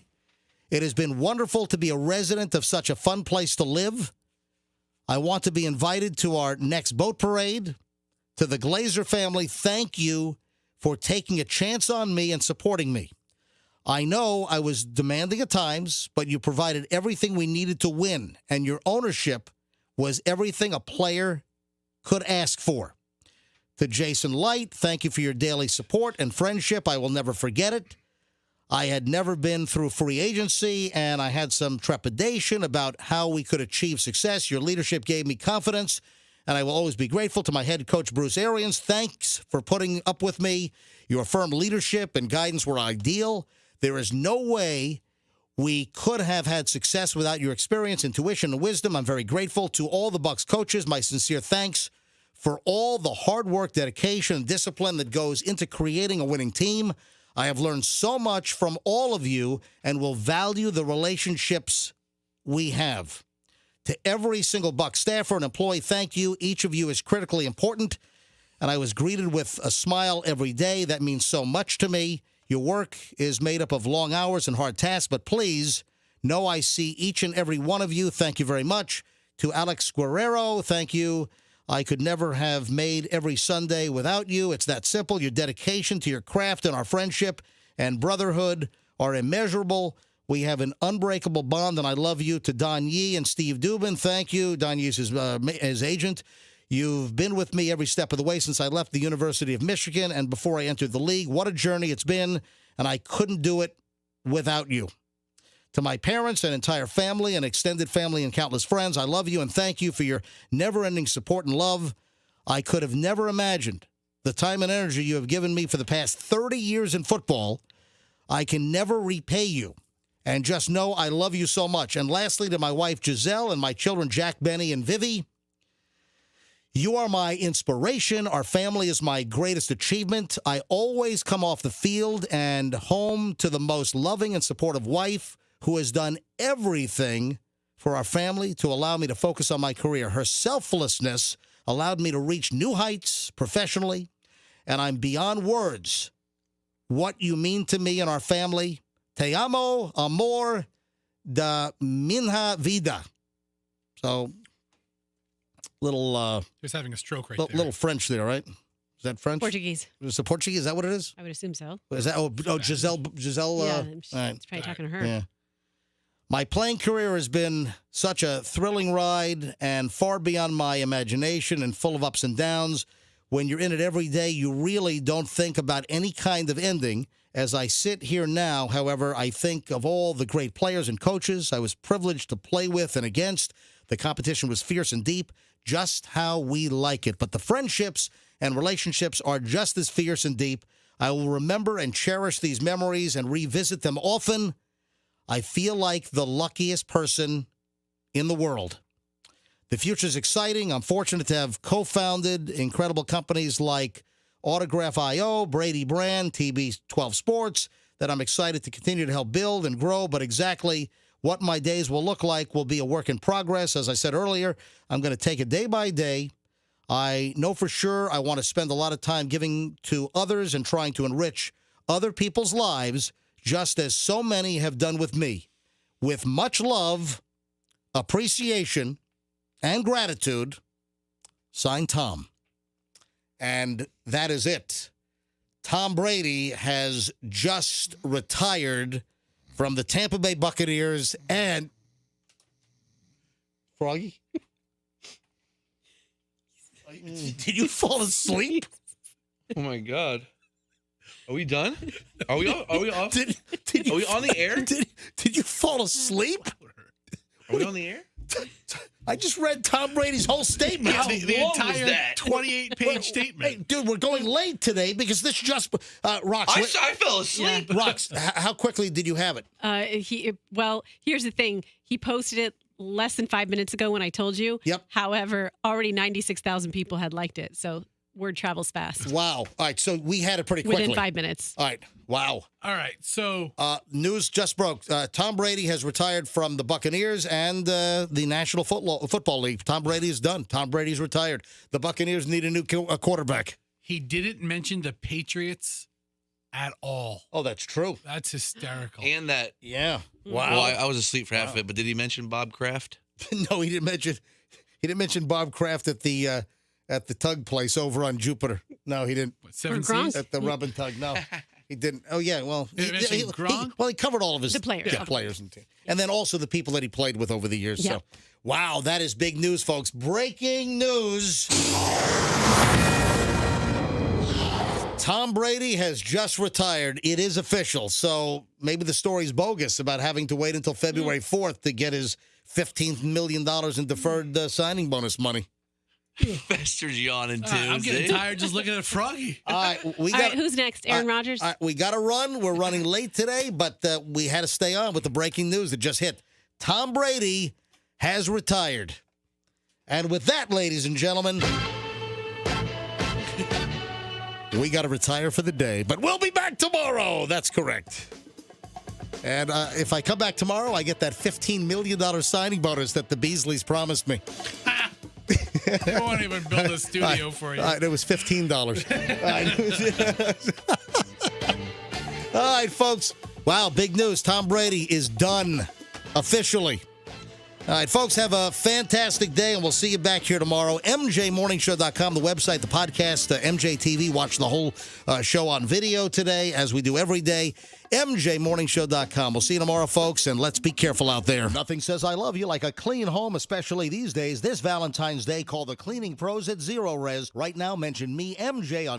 Speaker 1: It has been wonderful to be a resident of such a fun place to live. I want to be invited to our next boat parade. To the Glazer family, thank you for taking a chance on me and supporting me. I know I was demanding at times, but you provided everything we needed to win, and your ownership was everything a player could ask for. To Jason Light, thank you for your daily support and friendship. I will never forget it. I had never been through free agency, and I had some trepidation about how we could achieve success. Your leadership gave me confidence, and I will always be grateful to my head coach, Bruce Arians. Thanks for putting up with me. Your firm leadership and guidance were ideal. There is no way we could have had success without your experience, intuition, and wisdom. I'm very grateful to all the Bucs coaches. My sincere thanks for all the hard work, dedication, and discipline that goes into creating a winning team. I have learned so much from all of you and will value the relationships we have. To every single Bucs staffer and employee, thank you. Each of you is critically important, and I was greeted with a smile every day. That means so much to me. Your work is made up of long hours and hard tasks, but please know I see each and every one of you. Thank you very much. To Alex Guerrero, thank you. I could never have made every Sunday without you. It's that simple. Your dedication to your craft and our friendship and brotherhood are immeasurable. We have an unbreakable bond, and I love you. To Don Yee and Steve Dubin, thank you. Don Yee is his agent. You've been with me every step of the way since I left the University of Michigan and before I entered the league. What a journey it's been, and I couldn't do it without you. To my parents and entire family and extended family and countless friends, I love you and thank you for your never-ending support and love. I could have never imagined the time and energy you have given me for the past 30 years in football. I can never repay you. And just know I love you so much. And lastly, to my wife, Giselle, and my children, Jack, Benny, and Vivi, you are my inspiration. Our family is my greatest achievement. I always come off the field and home to the most loving and supportive wife who has done everything for our family to allow me to focus on my career. Her selflessness allowed me to reach new heights professionally, and I'm beyond words what you mean to me and our family. Te amo, amor, da minha vida. So, little...
Speaker 2: Just having a stroke right there.
Speaker 1: Little French there, right? Is that French?
Speaker 3: Portuguese.
Speaker 1: Is it Portuguese? Is that what it is?
Speaker 3: I would assume so.
Speaker 1: Is that? Oh, Giselle.
Speaker 3: Yeah,
Speaker 1: She's
Speaker 3: probably talking to her.
Speaker 1: Yeah. My playing career has been such a thrilling ride and far beyond my imagination and full of ups and downs. When you're in it every day, you really don't think about any kind of ending. As I sit here now, however, I think of all the great players and coaches I was privileged to play with and against. The competition was fierce and deep, just how we like it. But the friendships and relationships are just as fierce and deep. I will remember and cherish these memories and revisit them often. I feel like the luckiest person in the world. The future is exciting. I'm fortunate to have co-founded incredible companies like Autograph.io, Brady Brand, TB12 Sports, that I'm excited to continue to help build and grow. But exactly what my days will look like will be a work in progress. As I said earlier, I'm going to take it day by day. I know for sure I want to spend a lot of time giving to others and trying to enrich other people's lives, just as so many have done with me. With much love, appreciation, and gratitude, signed Tom. And that is it. Tom Brady has just retired from the Tampa Bay Buccaneers and... Froggy? Did you fall asleep?
Speaker 4: Oh, my God. Are we done? Are we off? Are we on the air?
Speaker 1: Did you fall asleep?
Speaker 4: Are we on the air?
Speaker 1: I just read Tom Brady's whole statement.
Speaker 2: Yeah, the entire 28-page statement.
Speaker 1: Hey, dude, we're going late today because this just... Rox,
Speaker 4: I fell asleep.
Speaker 1: Yeah. Rox, how quickly did you have it?
Speaker 3: Well, here's the thing. He posted it less than 5 minutes ago when I told you.
Speaker 1: Yep.
Speaker 3: However, already 96,000 people had liked it. So word travels fast.
Speaker 1: Wow. All right, so we had it pretty quickly.
Speaker 3: Within 5 minutes.
Speaker 1: All right. Wow.
Speaker 2: All right, so
Speaker 1: news just broke. Tom Brady has retired from the Buccaneers and the National Football League. Tom Brady is done. Tom Brady's retired. The Buccaneers need a new quarterback.
Speaker 2: he didn't mention the Patriots at all.
Speaker 1: Oh, that's true.
Speaker 2: That's hysterical.
Speaker 4: And that.
Speaker 1: Yeah.
Speaker 4: Wow. Well, I was asleep for half of it, but did he mention Bob Kraft?
Speaker 1: No, he didn't mention Bob Kraft at the tug place over on Jupiter. No, he didn't.
Speaker 2: Seven Seas?
Speaker 1: At the rub and tug. No. He didn't. Oh, yeah. Well,
Speaker 2: he
Speaker 1: covered all of his players and then also the people that he played with over the years.
Speaker 3: Yeah.
Speaker 1: So, wow, that is big news, folks. Breaking news. Tom Brady has just retired. It is official. So maybe the story's bogus about having to wait until February 4th to get his $15 million in deferred signing bonus money.
Speaker 4: Fester's yawning too.
Speaker 2: I'm getting tired just looking at Froggy.
Speaker 1: All right,
Speaker 3: All right, who's next? Aaron Rodgers?
Speaker 1: We got to run. We're running late today, but we had to stay on with the breaking news that just hit. Tom Brady has retired. And with that, ladies and gentlemen, we got to retire for the day. But we'll be back tomorrow. That's correct. And if I come back tomorrow, I get that $15 million signing bonus that the Beasleys promised me.
Speaker 2: They won't even build a studio for you.
Speaker 1: It was $15. All right, folks. Wow, big news. Tom Brady is done officially. All right, folks, have a fantastic day, and we'll see you back here tomorrow. MJMorningshow.com, the website, the podcast, MJTV. Watch the whole show on video today, as we do every day. MJMorningshow.com. We'll see you tomorrow, folks, and let's be careful out there. Nothing says I love you like a clean home, especially these days. This Valentine's Day, call the cleaning pros at Zero Res. Right now, mention me, MJ, on